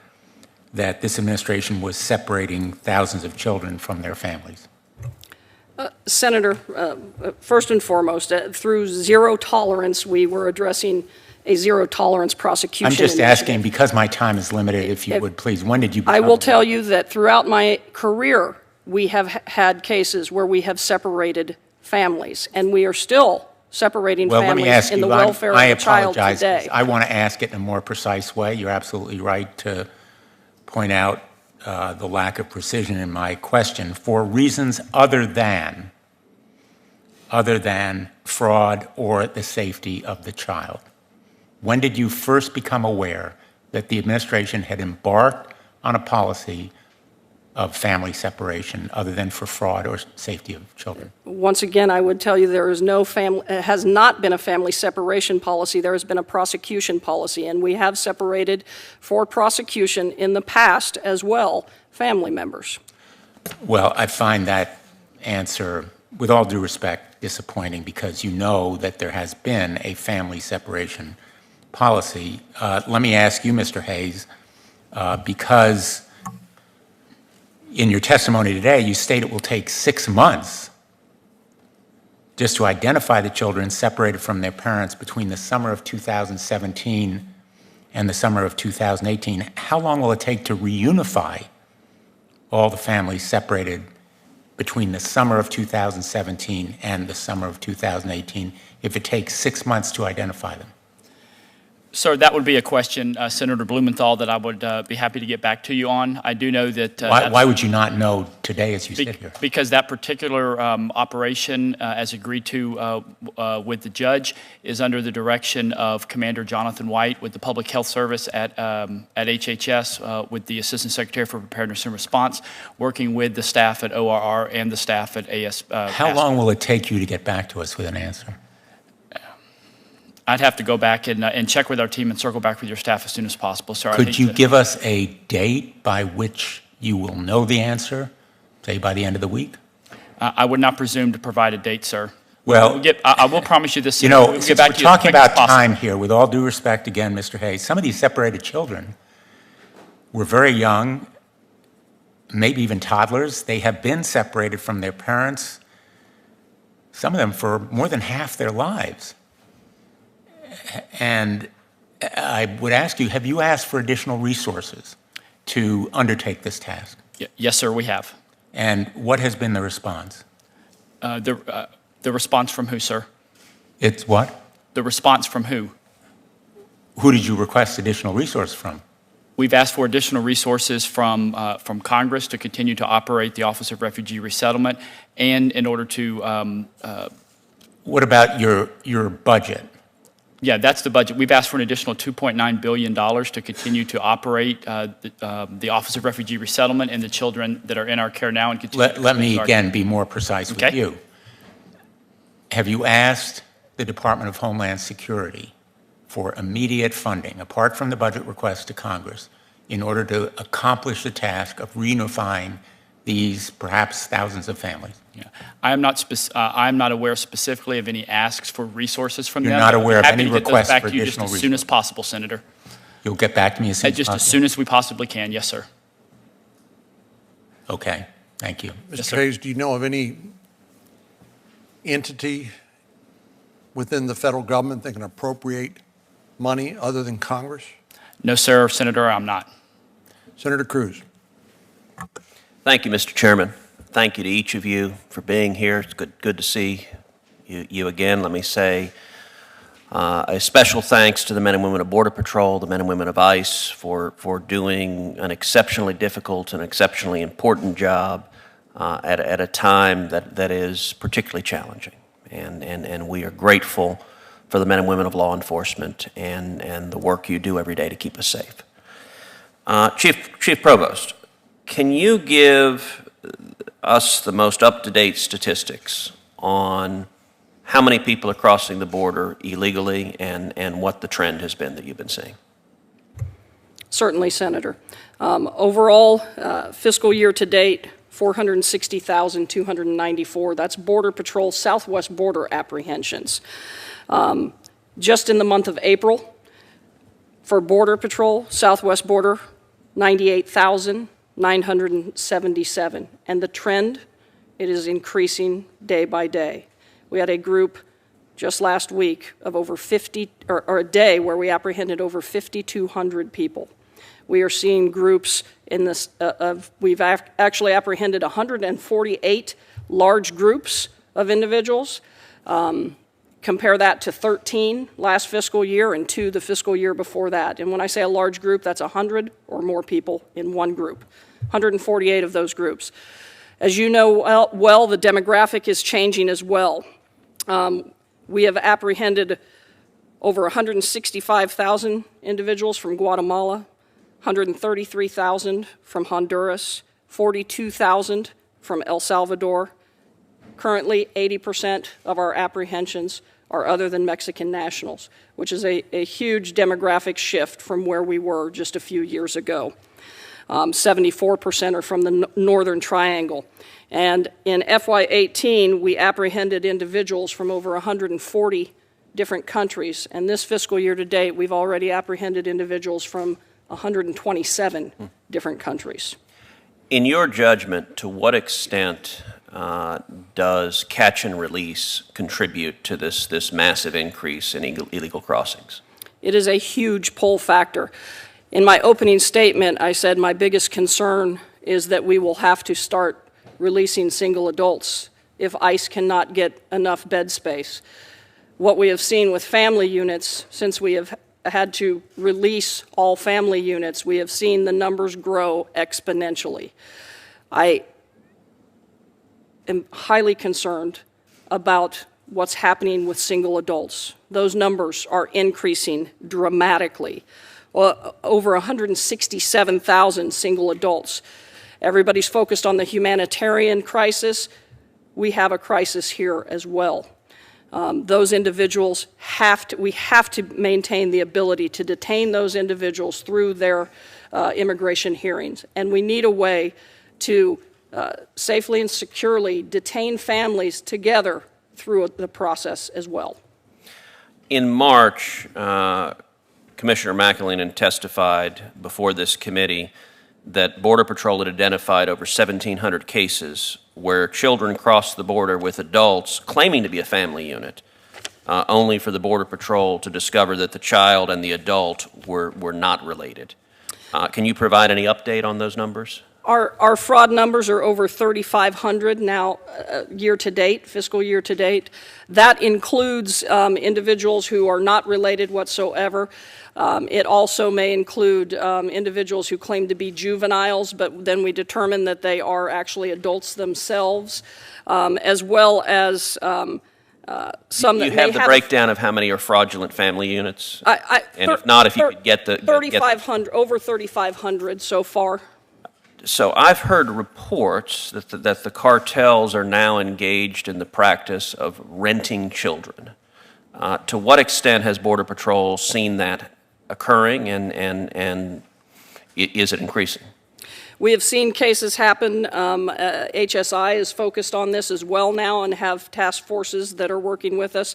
that this administration was separating thousands of children from their families? Senator, first and foremost, through zero tolerance, we were addressing a zero tolerance prosecution. I'm just initiative. asking, because my time is limited, if you would please, when did you become I will aware? tell you that throughout my career, we have had cases where we have separated families, and we are still separating Well, let me families ask in you, the welfare I of the child apologize. today. I want to ask it in a more precise way. You're absolutely right to point out the lack of precision in my question. For reasons other than fraud or the safety of the child, when did you first become aware that the administration had embarked on a policy of family separation other than for fraud or safety of children? Once again, I would tell you there is no family, has not been a family separation policy. There has been a prosecution policy, and we have separated for prosecution in the past as well family members. Well, I find that answer, with all due respect, disappointing because you know that there has been a family separation policy. Let me ask you, Mr. Hayes, because in your testimony today, you state it will take 6 months just to identify the children separated from their parents between the summer of 2017 and the summer of 2018. How long will it take to reunify all the families separated between the summer of 2017 and the summer of 2018 if it takes 6 months to identify them? Sir, that would be a question, Senator Blumenthal, that I would be happy to get back to you on. I do know that... Why would you not know today as you sit here? Because that particular operation, as agreed to with the judge, is under the direction of Commander Jonathan White with the Public Health Service at HHS, with the Assistant Secretary for Preparedness and Response, working with the staff at ORR and the staff at AS. How long will it take you to get back to us with an answer? I'd have to go back and check with our team and circle back with your staff as soon as possible, sir. Could you give us a date by which you will know the answer, say by the end of the week? I would not presume to provide a date, sir. Well, I will promise you this. You know, we'll since we're talking about time here, with all due respect again, Mr. Hayes, some of these separated children were very young maybe even toddlers. They have been separated from their parents, some of them for more than half their lives. And I would ask you, have you asked for additional resources to undertake this task? Yes, sir, we have. And what has been the response? The response from who, sir? It's what? The response from who? Who did you request additional resources from? We've asked for additional resources from Congress to continue to operate the Office of Refugee Resettlement, and in order to... what about your budget? Yeah, that's the budget. We've asked for an additional $2.9 billion to continue to operate the Office of Refugee Resettlement and the children that are in our care now. And Let me again be more precise with you. Have you asked the Department of Homeland Security for immediate funding, apart from the budget request to Congress, in order to accomplish the task of reunifying these perhaps thousands of families? Yeah. I'm not aware specifically of any asks for resources from them. You're not aware of any requests back for to you additional just as resources? soon as possible, Senator. You'll get back to me as soon as Just possible? as soon as we possibly can, yes, sir. Okay, thank you. Mr. Hayes, do you know of any entity within the federal government that can appropriate money other than Congress? No, sir, Senator, I'm not. Senator Cruz. Thank you, Mr. Chairman. Thank you to each of you for being here. It's good to see you again. Let me say a special thanks to the men and women of Border Patrol, the men and women of ICE for doing an exceptionally difficult and exceptionally important job at a time that is particularly challenging. And we are grateful for the men and women of law enforcement and the work you do every day to keep us safe. Chief Provost, can you give us the most up-to-date statistics on how many people are crossing the border illegally and what the trend has been that you've been seeing? Certainly, Senator. Overall, fiscal year to date, 460,294. That's Border Patrol Southwest border apprehensions. Just in the month of April, for Border Patrol, Southwest border, 98,977. And the trend, it is increasing day by day. We had a group just last week of over 50, or a day where we apprehended over 5,200 people. We are seeing groups in this, we've actually apprehended 148 large groups of individuals. Compare that to 13 last fiscal year and 2 the fiscal year before that. And when I say a large group, that's 100 or more people in one group, 148 of those groups. As you know well, the demographic is changing as well. We have apprehended over 165,000 individuals from Guatemala, 133,000 from Honduras, 42,000 from El Salvador. Currently, 80% of our apprehensions are other than Mexican nationals, which is a huge demographic shift from where we were just a few years ago. 74% are from the Northern Triangle. And in FY18, we apprehended individuals from over 140 different countries. And this fiscal year to date, we've already apprehended individuals from 127 different countries. In your judgment, to what extent does catch and release contribute to this massive increase in illegal crossings? It is a huge pull factor. In my opening statement, I said my biggest concern is that we will have to start releasing single adults if ICE cannot get enough bed space. What we have seen with family units, since we have had to release all family units, we have seen the numbers grow exponentially. I am highly concerned about what's happening with single adults. Those numbers are increasing dramatically. Well, over 167,000 single adults. Everybody's focused on the humanitarian crisis. We have a crisis here as well. Those individuals we have to maintain the ability to detain those individuals through their immigration hearings. And we need a way to safely and securely detain families together through the process as well. In March, Commissioner McAleenan testified before this committee that Border Patrol had identified over 1,700 cases where children crossed the border with adults claiming to be a family unit, only for the Border Patrol to discover that the child and the adult were not related. Can you provide any update on those numbers? Our fraud numbers are over 3,500 now, year to date, fiscal year to date. That includes individuals who are not related whatsoever. It also may include individuals who claim to be juveniles, but then we determine that they are actually adults themselves, as well as some that you have the breakdown of how many are fraudulent family units? And if not, if you could get the... 3,500, over 3,500 so far. So I've heard reports that the cartels are now engaged in the practice of renting children. To what extent has Border Patrol seen that occurring, and is it increasing? We have seen cases happen. HSI is focused on this as well now and have task forces that are working with us.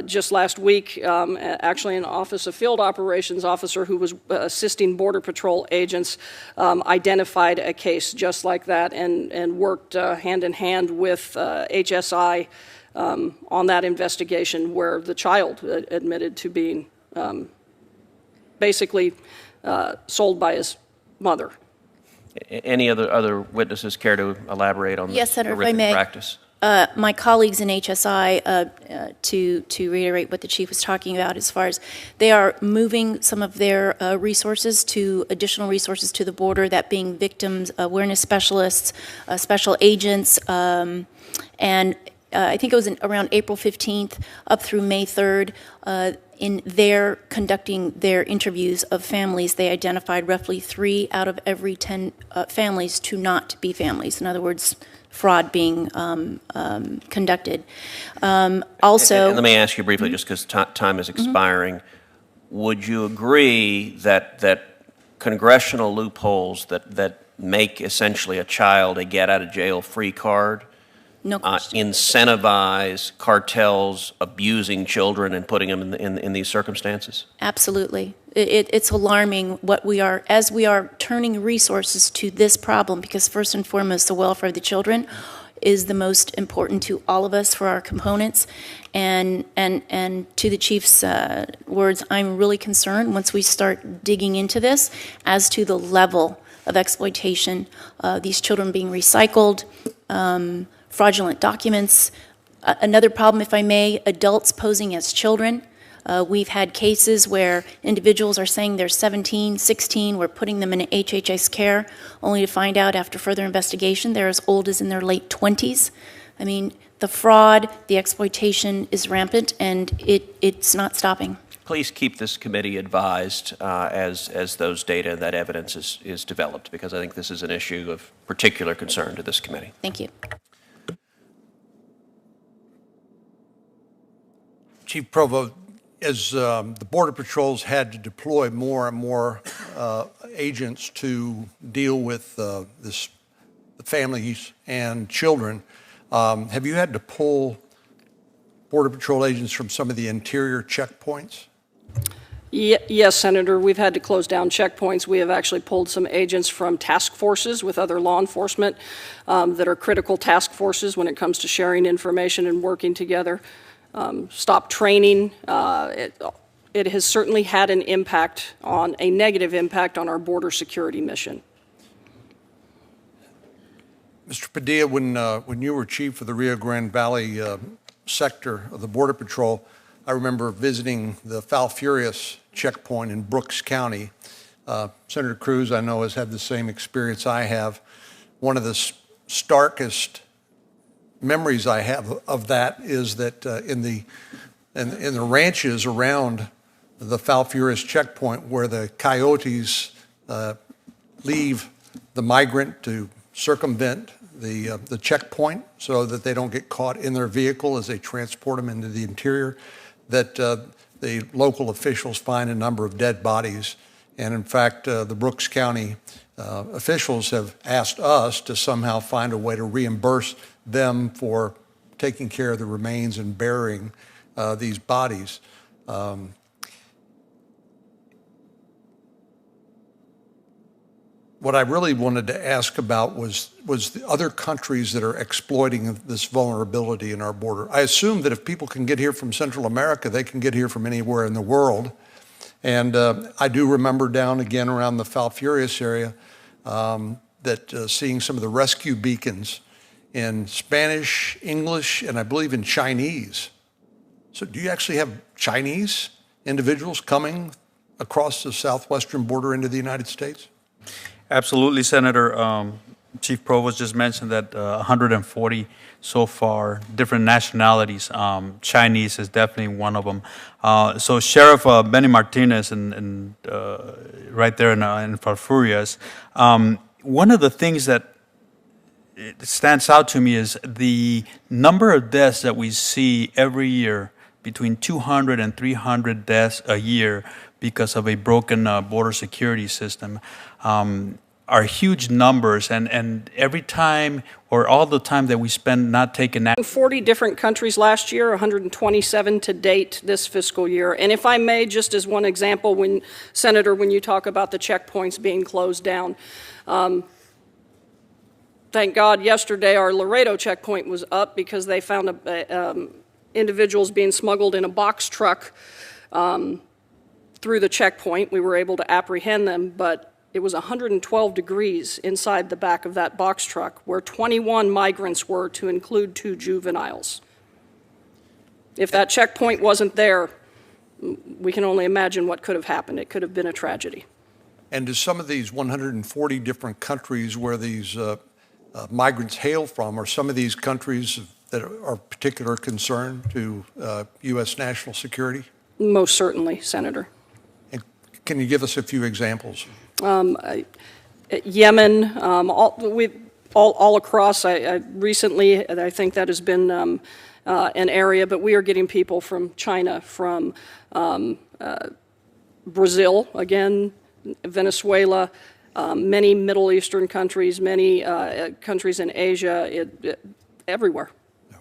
Just last week, actually an Office of Field Operations officer who was assisting Border Patrol agents identified a case just like that and worked hand in hand with HSI on that investigation where the child admitted to being basically sold by his mother. Any other witnesses care to elaborate on Yes, this Senator, if I horrific may. practice? My colleagues in HSI, to reiterate what the chief was talking about, as far as they are moving some of their resources to additional resources to the border, that being victims awareness specialists, special agents, and I think it was around April 15th up through May 3rd. In their conducting their interviews of families, they identified roughly 3 out of every 10 families to not be families. In other words, fraud being conducted. Also, and let me ask you briefly, just because time is expiring, would you agree that congressional loopholes that make essentially a child a get-out-of-jail-free card no question. Incentivize cartels abusing children and putting them in these circumstances? Absolutely. It's alarming what we are, as we are turning resources to this problem, because first and foremost, the welfare of the children is the most important to all of us for our components. And to the chief's words, I'm really concerned once we start digging into this as to the level of exploitation, these children being recycled, fraudulent documents. Another problem, if I may, adults posing as children. We've had cases where individuals are saying they're 17, 16, we're putting them in HHS care, only to find out after further investigation they're as old as in their late 20s. I mean, the fraud, the exploitation is rampant, and it's not stopping. Please keep this committee advised as those data, that evidence is developed, because I think this is an issue of particular concern to this committee. Thank you. Chief Provost, as the Border Patrols had to deploy more and more agents to deal with the families and children, have you had to pull Border Patrol agents from some of the interior checkpoints? Yes, Senator, we've had to close down checkpoints. We have actually pulled some agents from task forces with other law enforcement that are critical task forces when it comes to sharing information and working together. Stop training. It has certainly had an impact on, a negative impact on our border security mission. Mr. Padilla, when you were chief of the Rio Grande Valley sector of the Border Patrol, I remember visiting the Falfurrias checkpoint in Brooks County. Senator Cruz, I know, has had the same experience I have. One of the starkest memories I have of that is that in the ranches around the Falfurrias checkpoint, where the coyotes leave the migrant to circumvent the checkpoint so that they don't get caught in their vehicle as they transport them into the interior, that the local officials find a number of dead bodies. And in fact, the Brooks County officials have asked us to somehow find a way to reimburse them for taking care of the remains and burying these bodies. what I really wanted to ask about was the other countries that are exploiting this vulnerability in our border. I assume that if people can get here from Central America, they can get here from anywhere in the world. And I do remember down again around the Falfurrias area that seeing some of the rescue beacons in Spanish, English, and I believe in Chinese. So do you actually have Chinese individuals coming across the southwestern border into the United States? Absolutely, Senator. Chief Provost just mentioned that 140 so far, different nationalities. Chinese is definitely one of them. So Sheriff Benny Martinez, right there in Falfurrias, one of the things that it stands out to me is the number of deaths that we see every year, between 200 and 300 deaths a year because of a broken border security system. Are huge numbers, and every time or all the time that we spend not taking action. 40 different countries last year, 127 to date this fiscal year. And if I may, just as one example, Senator, when you talk about the checkpoints being closed down, thank God yesterday our Laredo checkpoint was up because they found individuals being smuggled in a box truck through the checkpoint. We were able to apprehend them, but it was 112 degrees inside the back of that box truck where 21 migrants were, to include 2 juveniles. If that checkpoint wasn't there, we can only imagine what could have happened. It could have been a tragedy. And do some of these 140 different countries where these migrants hail from, are some of these countries that are of particular concern to U.S. national security? Most certainly, Senator. And can you give us a few examples? Yemen, all across. I recently, I think that has been an area, but we are getting people from China, from Brazil, again, Venezuela, many Middle Eastern countries, many countries in Asia, everywhere. No.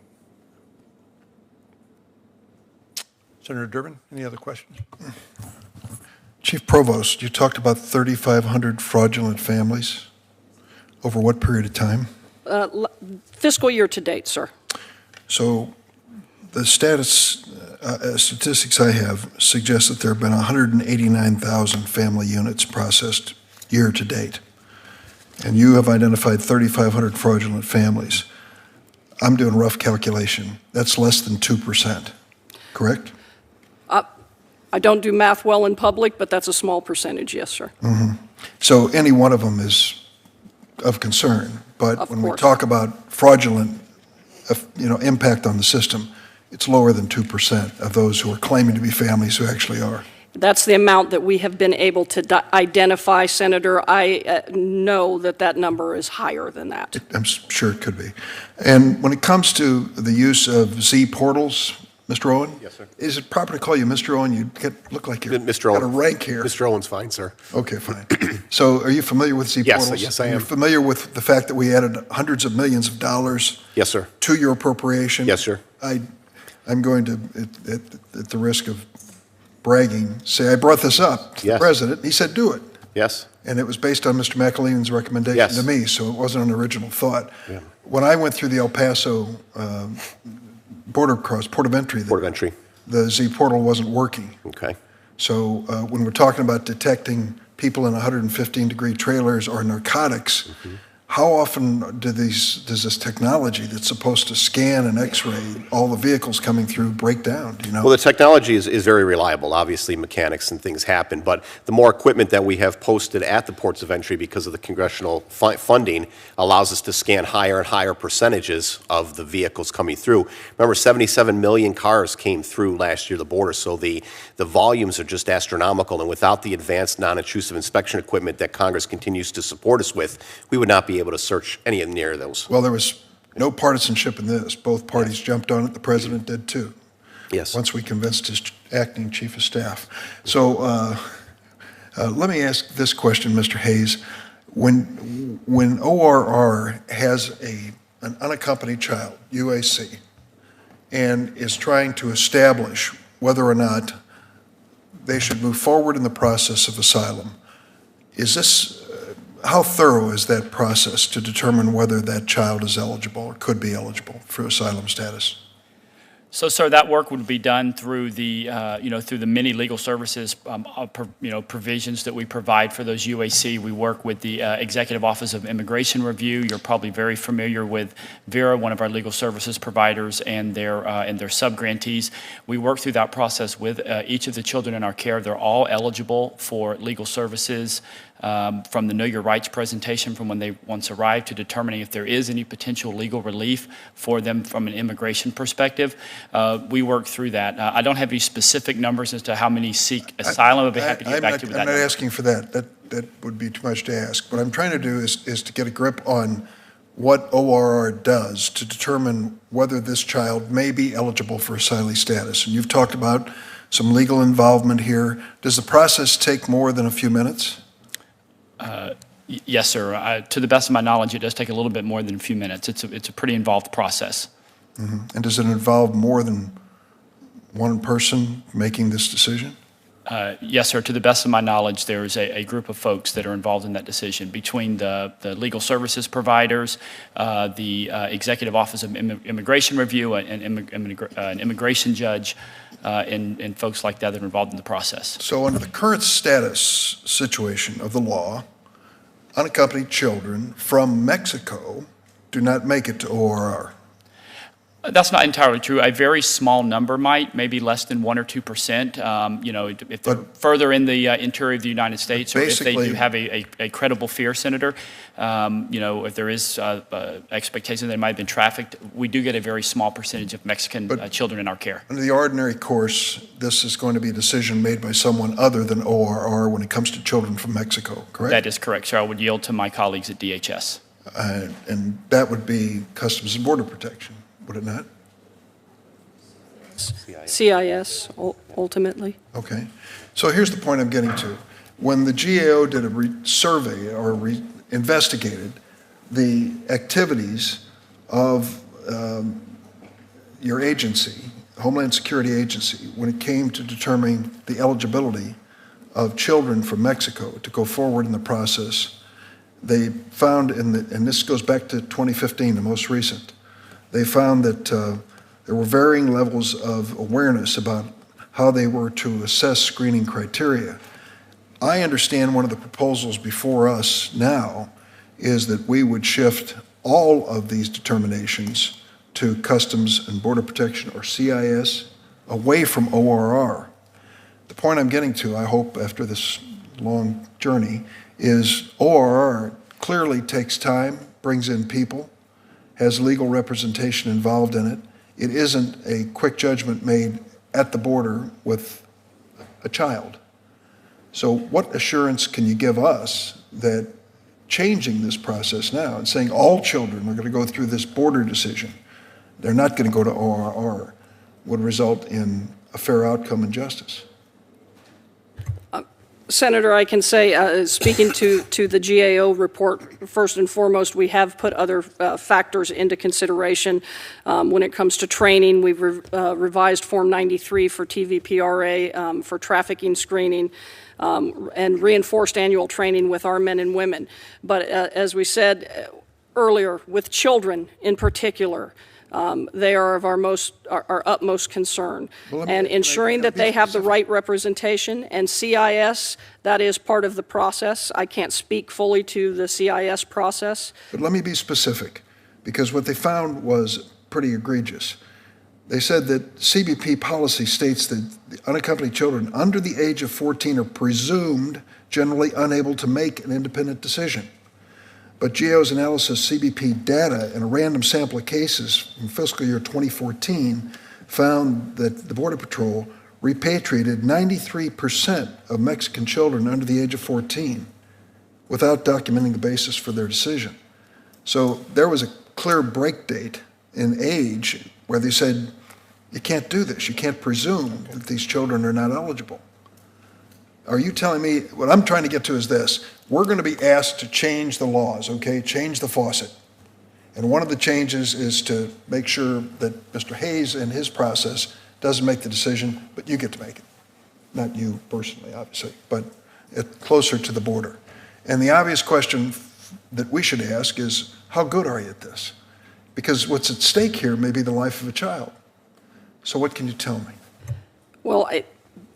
Senator Durbin, any other questions? Chief Provost, you talked about 3,500 fraudulent families. Over what period of time? Fiscal year to date, sir. So the statistics I have suggest that there have been 189,000 family units processed year to date. And you have identified 3,500 fraudulent families. I'm doing rough calculation. That's less than 2%, correct? I don't do math well in public, but that's a small percentage, yes, sir. Mm-hmm. So any one of them is of concern. But when we talk about fraudulent, impact on the system, it's lower than 2% of those who are claiming to be families who actually are. That's the amount that we have been able to identify, Senator. I know that number is higher than that. I'm sure it could be. And when it comes to the use of Z portals, Mr. Owen? Yes, sir. Is it proper to call you Mr. Owen? You look like you're Mr. got a Owen. rank here. Mr. Owen's fine, sir. Okay, fine. So are you familiar with Z portals? Yes, I am. You're familiar with the fact that we added hundreds of millions of dollars Yes, sir. to your appropriation? Yes, sir. I'm going to, at the risk of bragging, say I brought this up to the president. He said, do it. Yes. And it was based on Mr. McAleen's recommendation to me, so it wasn't an original thought. Yeah. When I went through the El Paso port of entry, the Z portal wasn't working. Okay. So when we're talking about detecting people in 115-degree trailers or narcotics, how often does this technology that's supposed to scan and x-ray all the vehicles coming through break down? Do you know? Well, the technology is very reliable. Obviously, mechanics and things happen, but the more equipment that we have posted at the ports of entry because of the congressional funding allows us to scan higher and higher percentages of the vehicles coming through. Remember, 77 million cars came through last year, the border, so the volumes are just astronomical, and without the advanced non-intrusive inspection equipment that Congress continues to support us with, we would not be able to search any near those. Well, there was no partisanship in this. Both parties jumped on it. The president did too. Yes. Once we convinced his acting chief of staff. So let me ask this question, Mr. Hayes. When ORR has an unaccompanied child, UAC, and is trying to establish whether or not they should move forward in the process of asylum, is this how thorough is that process to determine whether that child is eligible or could be eligible for asylum status? So, sir, that work would be done through the, through the many legal services, provisions that we provide for those UAC. We work with the Executive Office of Immigration Review. You're probably very familiar with VERA, one of our legal services providers, and their subgrantees. We work through that process with each of the children in our care. They're all eligible for legal services. From the Know Your Rights presentation from when they once arrived to determining if there is any potential legal relief for them from an immigration perspective. We work through that. I don't have any specific numbers as to how many seek asylum. I'd be happy to get back to you with that. I'm not asking for that. That would be too much to ask. What I'm trying to do is to get a grip on what ORR does to determine whether this child may be eligible for asylee status. And you've talked about some legal involvement here. Does the process take more than a few minutes? Yes, sir. To the best of my knowledge, it does take a little bit more than a few minutes. It's a pretty involved process. Mm-hmm. And does it involve more than one person making this decision? Yes, sir. To the best of my knowledge, there's a group of folks that are involved in that decision between the legal services providers, the Executive Office of Immigration Review, an immigration judge, and folks like that are involved in the process. So under the current status situation of the law, unaccompanied children from Mexico do not make it to ORR. That's not entirely true. A very small number might, maybe less than 1 or 2%. If they're further in the interior of the United States, or if they do have a credible fear, Senator, if there is expectation they might have been trafficked, we do get a very small percentage of Mexican children in our care. Under the ordinary course, this is going to be a decision made by someone other than ORR when it comes to children from Mexico, correct? That is correct, sir. I would yield to my colleagues at DHS. And that would be Customs and Border Protection, would it not? CIS, ultimately. Okay. So here's the point I'm getting to. When the GAO did a survey or investigated the activities of your agency, Homeland Security Agency, when it came to determining the eligibility of children from Mexico to go forward in the process, they found, and this goes back to 2015, the most recent, they found that there were varying levels of awareness about how they were to assess screening criteria. I understand one of the proposals before us now is that we would shift all of these determinations to Customs and Border Protection, or CIS, away from ORR. The point I'm getting to, I hope, after this long journey, is ORR clearly takes time, brings in people, has legal representation involved in it. It isn't a quick judgment made at the border with a child. So what assurance can you give us that changing this process now and saying all children are going to go through this border decision, they're not going to go to ORR, would result in a fair outcome and justice? Senator, I can say, speaking to the GAO report, first and foremost, we have put other factors into consideration. When it comes to training, we've revised Form 93 for TVPRA for trafficking screening, and reinforced annual training with our men and women. But as we said earlier, with children in particular, they are of our utmost concern. And ensuring that they have the right representation, and CIS, that is part of the process. I can't speak fully to the CIS process. But let me be specific, because what they found was pretty egregious. They said that CBP policy states that the unaccompanied children under the age of 14 are presumed generally unable to make an independent decision. But GAO's analysis of CBP data in a random sample of cases from fiscal year 2014 found that the Border Patrol repatriated 93% of Mexican children under the age of 14 without documenting the basis for their decision. So there was a clear break date in age where they said, you can't do this. You can't presume that these children are not eligible. Are you telling me, what I'm trying to get to is this, we're going to be asked to change the laws, okay, change the faucet. And one of the changes is to make sure that Mr. Hayes in his process doesn't make the decision, but you get to make it. Not you personally, obviously, but closer to the border. And the obvious question that we should ask is, how good are you at this? Because what's at stake here may be the life of a child. So what can you tell me? Well,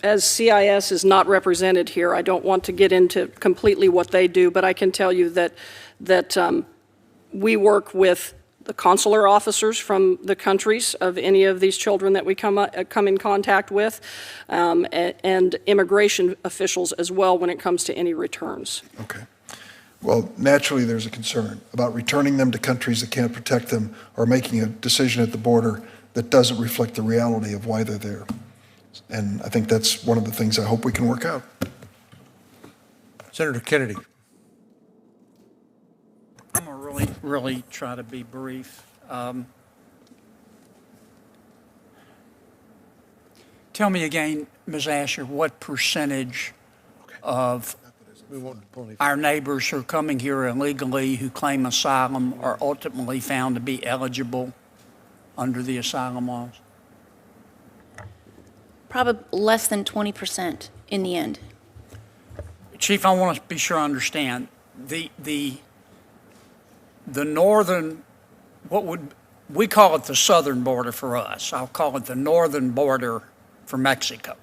as CIS is not represented here, I don't want to get into completely what they do, but I can tell you that we work with the consular officers from the countries of any of these children that we come in contact with, and immigration officials as well when it comes to any returns. Okay. Well, naturally, there's a concern about returning them to countries that can't protect them or making a decision at the border that doesn't reflect the reality of why they're there. And I think that's one of the things I hope we can work out. Senator Kennedy. I'm going to really try to be brief. Tell me again, Ms. Asher, what percentage of our neighbors who are coming here illegally who claim asylum are ultimately found to be eligible under the asylum laws? Probably less than 20% in the end. Chief, I want to be sure I understand. The northern, we call it the southern border for us. I'll call it the northern border for Mexico.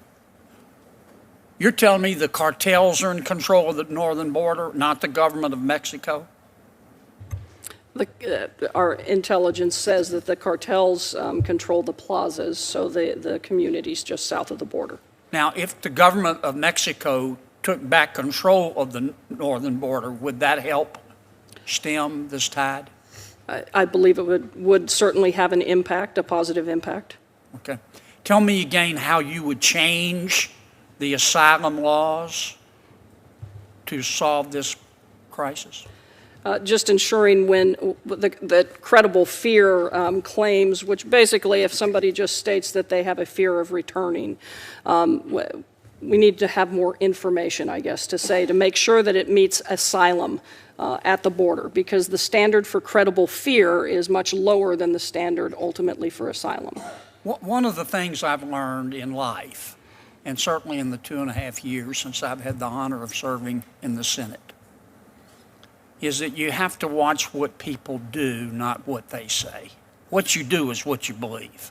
You're telling me the cartels are in control of the northern border, not the government of Mexico? Our intelligence says that the cartels control the plazas, so the communities just south of the border. Now, if the government of Mexico took back control of the northern border, would that help stem this tide? I believe it would certainly have an impact, a positive impact. Okay. Tell me again how you would change the asylum laws to solve this crisis. Just ensuring when the credible fear claims, which basically if somebody just states that they have a fear of returning, we need to have more information, I guess, to make sure that it meets asylum at the border, because the standard for credible fear is much lower than the standard ultimately for asylum. One of the things I've learned in life, and certainly in the 2.5 years since I've had the honor of serving in the Senate, is that you have to watch what people do, not what they say. What you do is what you believe,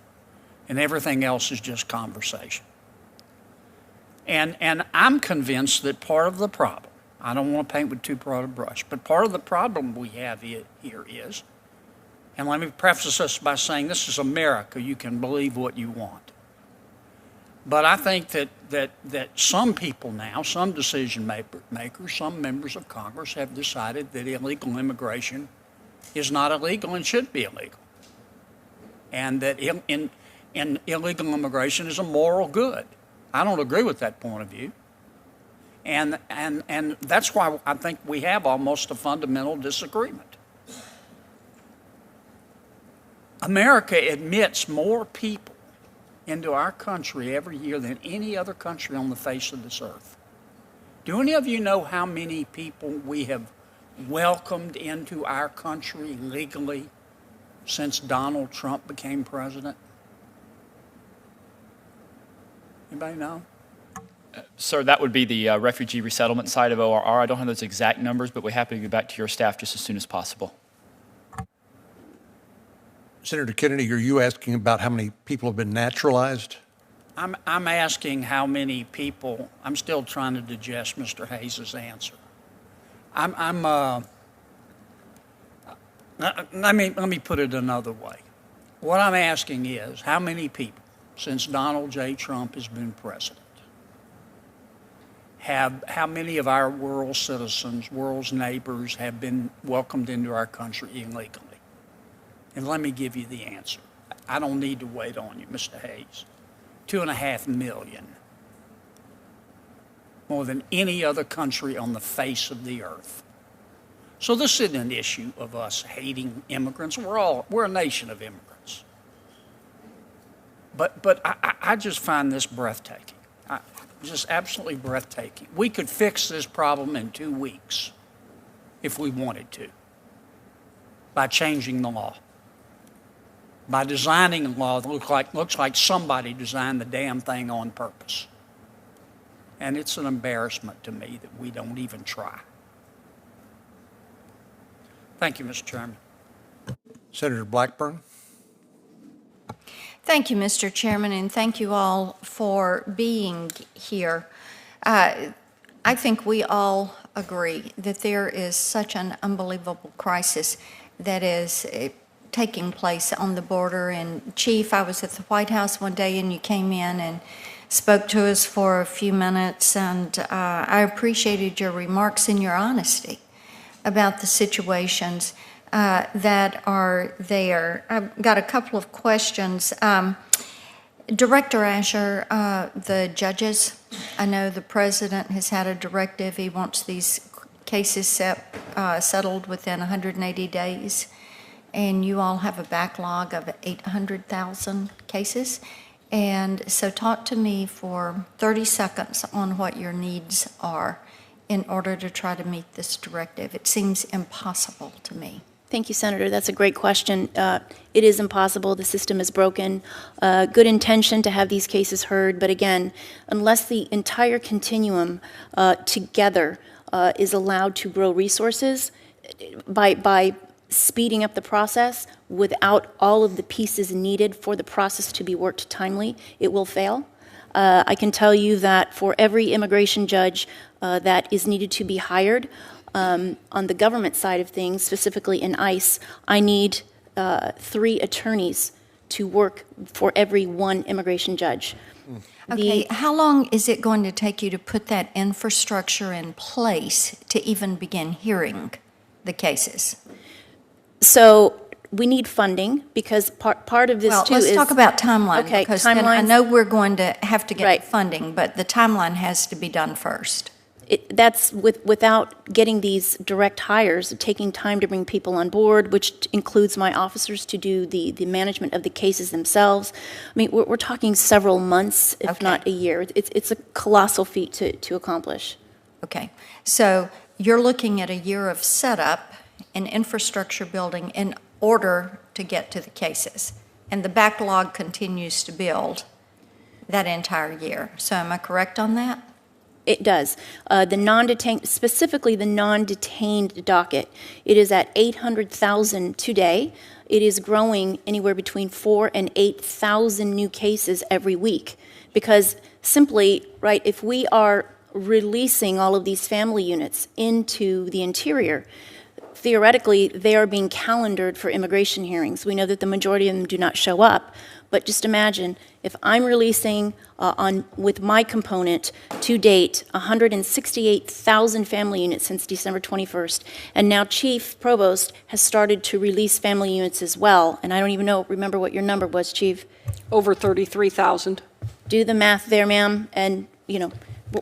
and everything else is just conversation. And I'm convinced that part of the problem, I don't want to paint with too broad a brush, but part of the problem we have here is, and let me preface this by saying this is America, you can believe what you want. But I think that some people now, some decision makers, some members of Congress have decided that illegal immigration is not illegal and should be illegal. And that illegal immigration is a moral good. I don't agree with that point of view. And that's why I think we have almost a fundamental disagreement. America admits more people into our country every year than any other country on the face of this earth. Do any of you know how many people we have welcomed into our country legally since Donald Trump became president? Anybody know? Sir, that would be the refugee resettlement side of ORR. I don't have those exact numbers, but we're happy to get back to your staff just as soon as possible. Senator Kennedy, are you asking about how many people have been naturalized? I'm asking how many people. I'm still trying to digest Mr. Hayes' answer. Let me put it another way. What I'm asking is how many people since Donald J. Trump has been president how many of our world citizens, world's neighbors, have been welcomed into our country illegally? And let me give you the answer. I don't need to wait on you, Mr. Hayes. 2.5 million. More than any other country on the face of the earth. So this isn't an issue of us hating immigrants. We're a nation of immigrants. But I just find this breathtaking. Just absolutely breathtaking. We could fix this problem in 2 weeks if we wanted to, by changing the law, by designing a law that looks like somebody designed the damn thing on purpose. And it's an embarrassment to me that we don't even try. Thank you, Mr. Chairman. Senator Blackburn. Thank you, Mr. Chairman, and thank you all for being here. I think we all agree that there is such an unbelievable crisis that is taking place on the border. And Chief, I was at the White House one day and you came in and spoke to us for a few minutes, and I appreciated your remarks and your honesty about the situations that are there. I've got a couple of questions. Director Asher, the judges, I know the president has had a directive. He wants these cases settled within 180 days, and you all have a backlog of 800,000 cases. And so talk to me for 30 seconds on what your needs are in order to try to meet this directive. It seems impossible to me. Thank you, Senator. That's a great question. It is impossible. The system is broken. Good intention to have these cases heard, but again, unless the entire continuum together is allowed to grow resources by speeding up the process without all of the pieces needed for the process to be worked timely, it will fail. I can tell you that for every immigration judge that is needed to be hired, on the government side of things, specifically in ICE, I need 3 attorneys to work for every 1 immigration judge. Okay, how long is it going to take you to put that infrastructure in place to even begin hearing the cases? So we need funding because part of this well, too let's is... talk about timeline. Okay, because then I timelines. know we're going to have to get Right. the funding, but the timeline has to be done first. That's without getting these direct hires, taking time to bring people on board, which includes my officers to do the management of the cases themselves. I mean, we're talking several months, if not a year. It's a colossal feat to accomplish. Okay, so you're looking at a year of setup and infrastructure building in order to get to the cases, and the backlog continues to build that entire year. So am I correct on that? It does. The non-detained, specifically the non-detained docket, it is at 800,000 today. It is growing anywhere between 4,000 and 8,000 new cases every week. Because simply, right, if we are releasing all of these family units into the interior, theoretically, they are being calendared for immigration hearings. We know that the majority of them do not show up, but just imagine if I'm releasing with my component to date 168,000 family units since December 21st, and now Chief Provost has started to release family units as well, and I don't even remember what your number was, Chief. Over 33,000. Do the math there, ma'am, and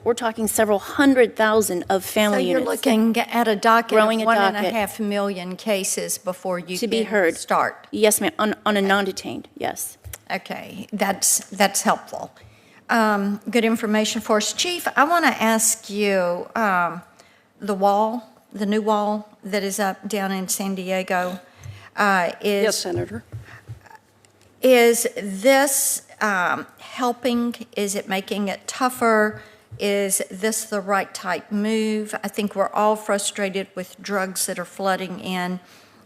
we're talking several 100,000 of family units. So you're looking at a docket Growing of a docket. 1.5 million cases before you To can be heard. start. Yes, ma'am, on a non-detained, yes. Okay, that's helpful. Good information for us. Chief, I want to ask you, the new wall that is up down in San Diego, Yes, Senator. is this helping? Is it making it tougher? Is this the right type move? I think we're all frustrated with drugs that are flooding in.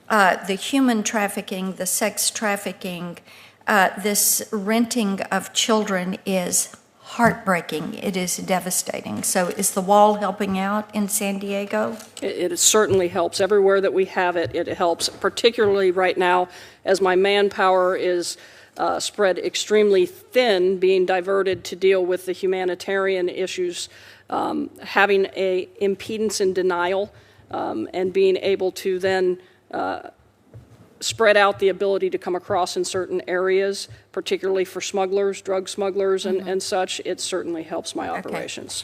The human trafficking, the sex trafficking, this renting of children is heartbreaking. It is devastating. So is the wall helping out in San Diego? It certainly helps. Everywhere that we have it, it helps, particularly right now as my manpower is spread extremely thin, being diverted to deal with the humanitarian issues, having a impedance and denial, and being able to then spread out the ability to come across in certain areas, particularly for smugglers, drug smugglers, and such. It certainly helps my operations.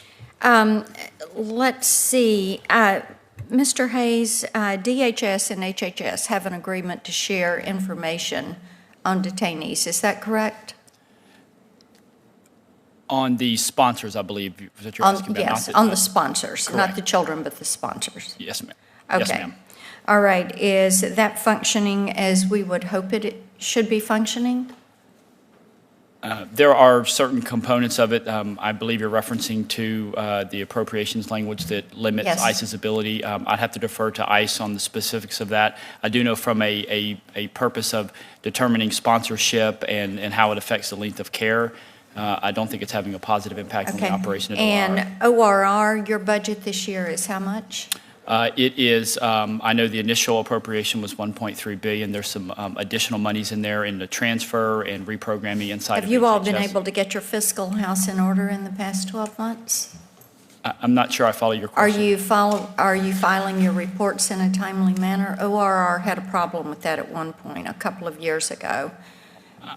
Let's see. Mr. Hayes, DHS and HHS have an agreement to share information on detainees. Is that correct? On the sponsors, I believe, that you're asking about. Yes, on the sponsors, not the children, but the sponsors. Yes, ma'am. Okay. Yes, ma'am. All right. Is that functioning as we would hope it should be functioning? There are certain components of it. I believe you're referencing to the appropriations language that limits Yes. ICE's ability. I'd have to defer to ICE on the specifics of that. I do know from a purpose of determining sponsorship and how it affects the length of care, I don't think it's having a positive impact on the operation of ORR. And ORR, your budget this year is how much? It is, I know the initial appropriation was $1.3 billion. There's some additional monies in there in the transfer and reprogramming inside of Have you all been HHS. able to get your fiscal house in order in the past 12 months? I'm not sure I follow your question. Are you filing your reports in a timely manner? ORR had a problem with that at one point, a couple of years ago.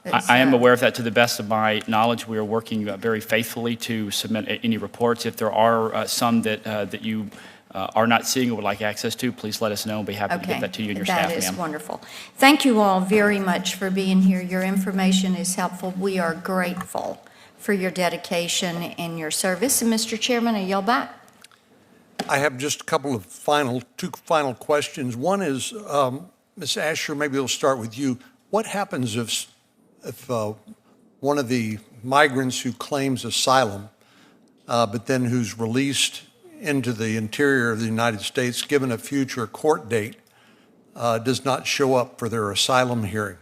I am aware of that. To the best of my knowledge, we are working very faithfully to submit any reports. If there are some that you are not seeing or would like access to, please let us know. We'll be happy to get that to you and your staff, That is ma'am. wonderful. Thank you all very much for being here. Your information is helpful. We are grateful for your dedication and your service. And Mr. Chairman, I yield back. I have just a couple of two final questions. One is, Ms. Asher, maybe we'll start with you. What happens if one of the migrants who claims asylum, but then who's released into the interior of the United States, given a future court date, does not show up for their asylum hearing?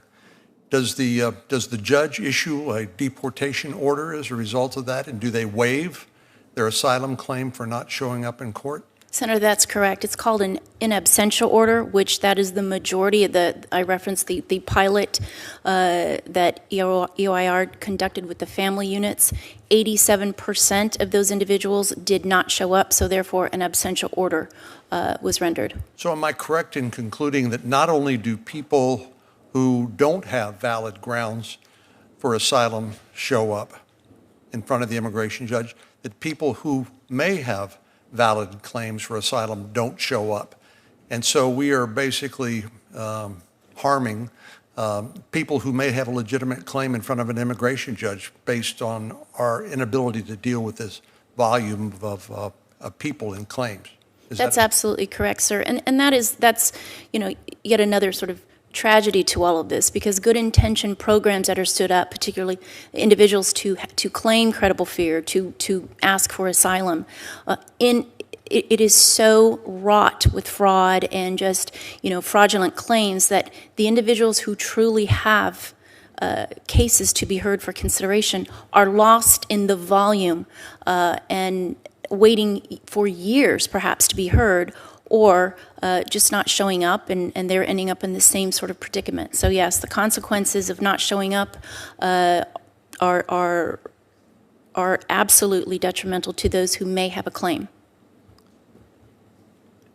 Does the judge issue a deportation order as a result of that, and do they waive their asylum claim for not showing up in court? Senator, that's correct. It's called an in absentia order, which that is the majority of I referenced the pilot that EOIR conducted with the family units. 87% of those individuals did not show up, so therefore an absentia order was rendered. So am I correct in concluding that not only do people who don't have valid grounds for asylum show up in front of the immigration judge, that people who may have valid claims for asylum don't show up? And so we are basically harming people who may have a legitimate claim in front of an immigration judge based on our inability to deal with this volume of people and claims. That's absolutely correct, sir. And that's yet another sort of tragedy to all of this, because good intention programs that are stood up, particularly individuals to claim credible fear, to ask for asylum, it is so wrought with fraud and just fraudulent claims that the individuals who truly have cases to be heard for consideration are lost in the volume and waiting for years perhaps to be heard, or just not showing up, and they're ending up in the same sort of predicament. So yes, the consequences of not showing up are absolutely detrimental to those who may have a claim.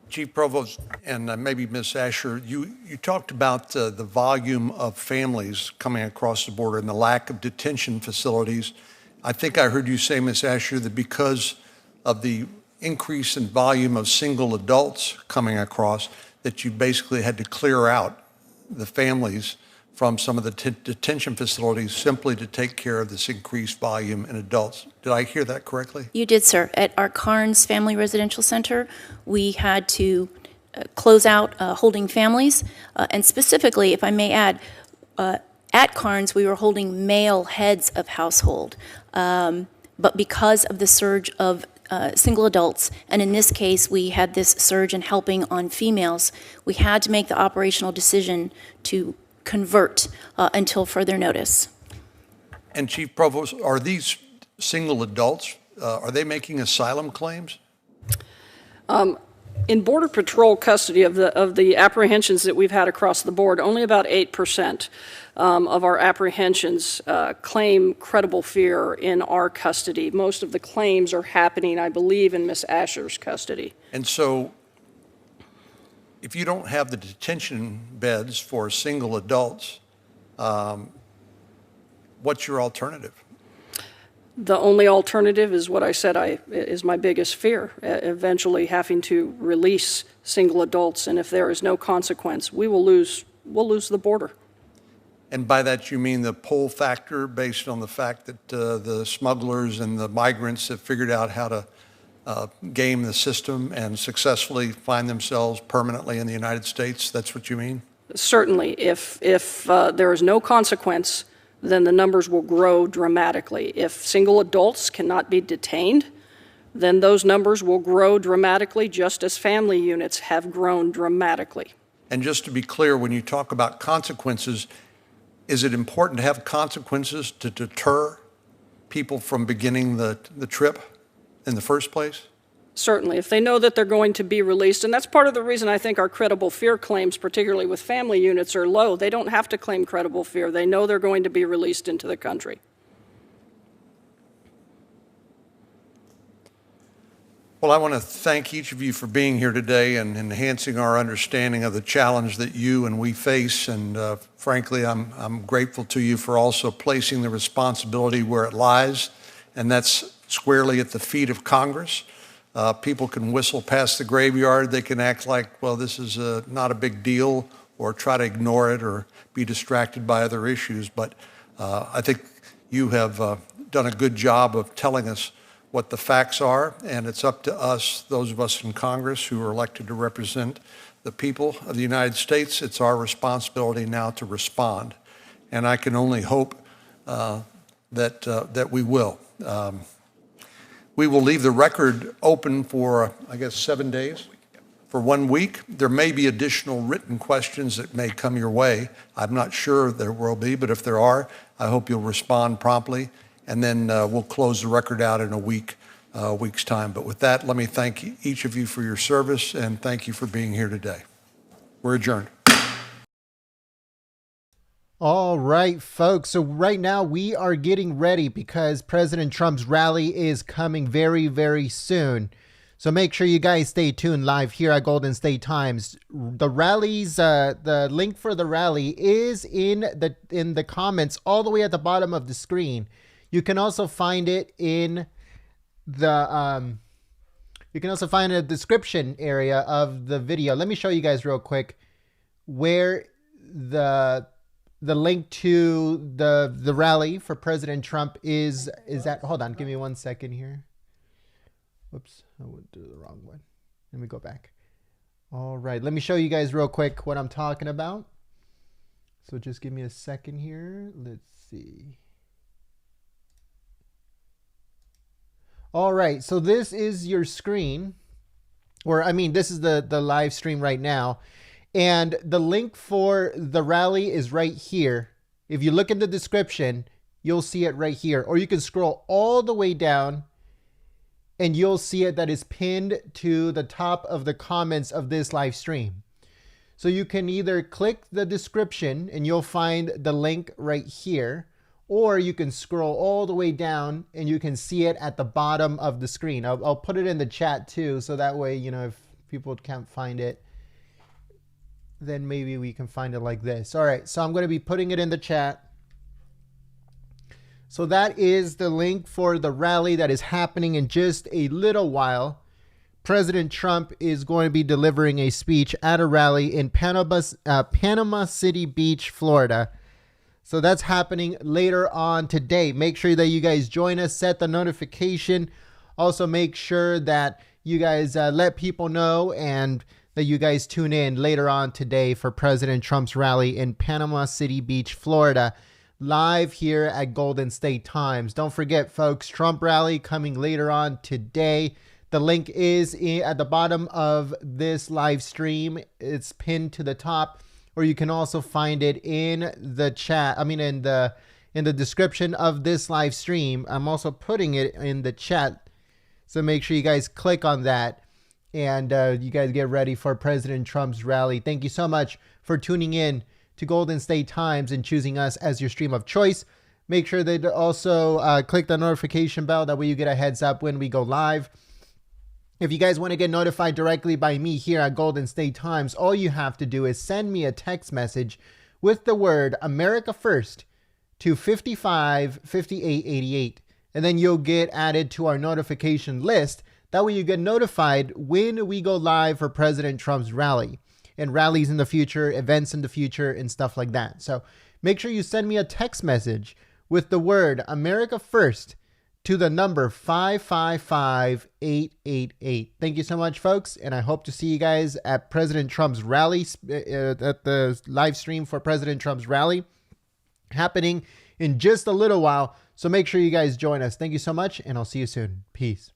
Chief Provost, and maybe Ms. Asher, you talked about the volume of families coming across the border and the lack of detention facilities. I think I heard you say, Ms. Asher, that because of the increase in volume of single adults coming across, that you basically had to clear out the families from some of the detention facilities simply to take care of this increased volume in adults. Did I hear that correctly? You did, sir. At our Carnes Family Residential Center, we had to close out holding families, and specifically, if I may add, at Carnes, we were holding male heads of household, but because of the surge of single adults, and in this case, we had this surge in helping on females, we had to make the operational decision to convert until further notice. And Chief Provost, are these single adults, are they making asylum claims? In Border Patrol custody of the apprehensions that we've had across the board, only about 8% of our apprehensions claim credible fear in our custody. Most of the claims are happening, I believe, in Ms. Asher's custody. And so if you don't have the detention beds for single adults, what's your alternative? The only alternative is what I said is my biggest fear, eventually having to release single adults, and if there is no consequence, we'll lose the border. And by that you mean the pull factor based on the fact that the smugglers and the migrants have figured out how to game the system and successfully find themselves permanently in the United States? That's what you mean? Certainly. If there is no consequence then the numbers will grow dramatically. If single adults cannot be detained, then those numbers will grow dramatically, just as family units have grown dramatically. And just to be clear, when you talk about consequences, is it important to have consequences to deter people from beginning the trip in the first place? Certainly, if they know that they're going to be released, and that's part of the reason I think our credible fear claims, particularly with family units, are low. They don't have to claim credible fear. They know they're going to be released into the country. Well, I want to thank each of you for being here today and enhancing our understanding of the challenge that you and we face. And frankly, I'm grateful to you for also placing the responsibility where it lies, and that's squarely at the feet of Congress. People can whistle past the graveyard. They can act like, well, this is not a big deal, or try to ignore it or be distracted by other issues. But I think you have done a good job of telling us what the facts are, and it's up to us, those of us in Congress who are elected to represent the people of the United States. It's our responsibility now to respond, and I can only hope that we will. We will leave the record open for, I guess, 7 days, for 1 week. There may be additional written questions that may come your way. I'm not sure there will be, but if there are, I hope you'll respond promptly, and then we'll close the record out in a week's time. But with that, let me thank each of you for your service, and thank you for being here today. We're adjourned. All right, folks. So right now we are getting ready because President Trump's rally is coming very, very soon. So make sure you guys stay tuned live here at Golden State Times. The rallies, the link for the rally is in the comments all the way at the bottom of the screen. You can also find it in the description area of the video. Let me show you guys real quick where the link to the rally for President Trump is at. Hold on, give me 1 second here. Whoops, I went to the wrong one. Let me go back. All right, let me show you guys real quick what I'm talking about. So just give me a second here. Let's see. All right, so this is your screen, or I mean, this is the live stream right now. And the link for the rally is right here. If you look in the description, you'll see it right here. Or you can scroll all the way down and you'll see it that is pinned to the top of the comments of this live stream. So you can either click the description and you'll find the link right here, or you can scroll all the way down and you can see it at the bottom of the screen. I'll put it in the chat too, so that way, you know, if people can't find it, then maybe we can find it like this. All right, so I'm going to be putting it in the chat. So that is the link for the rally that is happening in just a little while. President Trump is going to be delivering a speech at a rally in Panama City Beach, Florida. So that's happening later on today. Make sure that you guys join us, set the notification. Also make sure that you guys let people know and that you guys tune in later on today for President Trump's rally in Panama City Beach, Florida, live here at Golden State Times. Don't forget, folks, Trump rally coming later on today. The link is at the bottom of this live stream. It's pinned to the top, or you can also find it in the chat. I mean, in the description of this live stream. I'm also putting it in the chat, so make sure you guys click on that. And you guys get ready for President Trump's rally. Thank you so much for tuning in to Golden State Times and choosing us as your stream of choice. Make sure that also click the notification bell. That way you get a heads up when we go live. If you guys want to get notified directly by me here at Golden State Times, all you have to do is send me a text message with the word America First to 555888. And then you'll get added to our notification list. That way you get notified when we go live for President Trump's rally and rallies in the future, events in the future, and stuff like that. So make sure you send me a text message with the word America First to the number 555888. Thank you so much, folks, and I hope to see you guys at President Trump's rally, at the live stream for President Trump's rally happening in just a little while. So make sure you guys join us. Thank you so much, and I'll see you soon. Peace.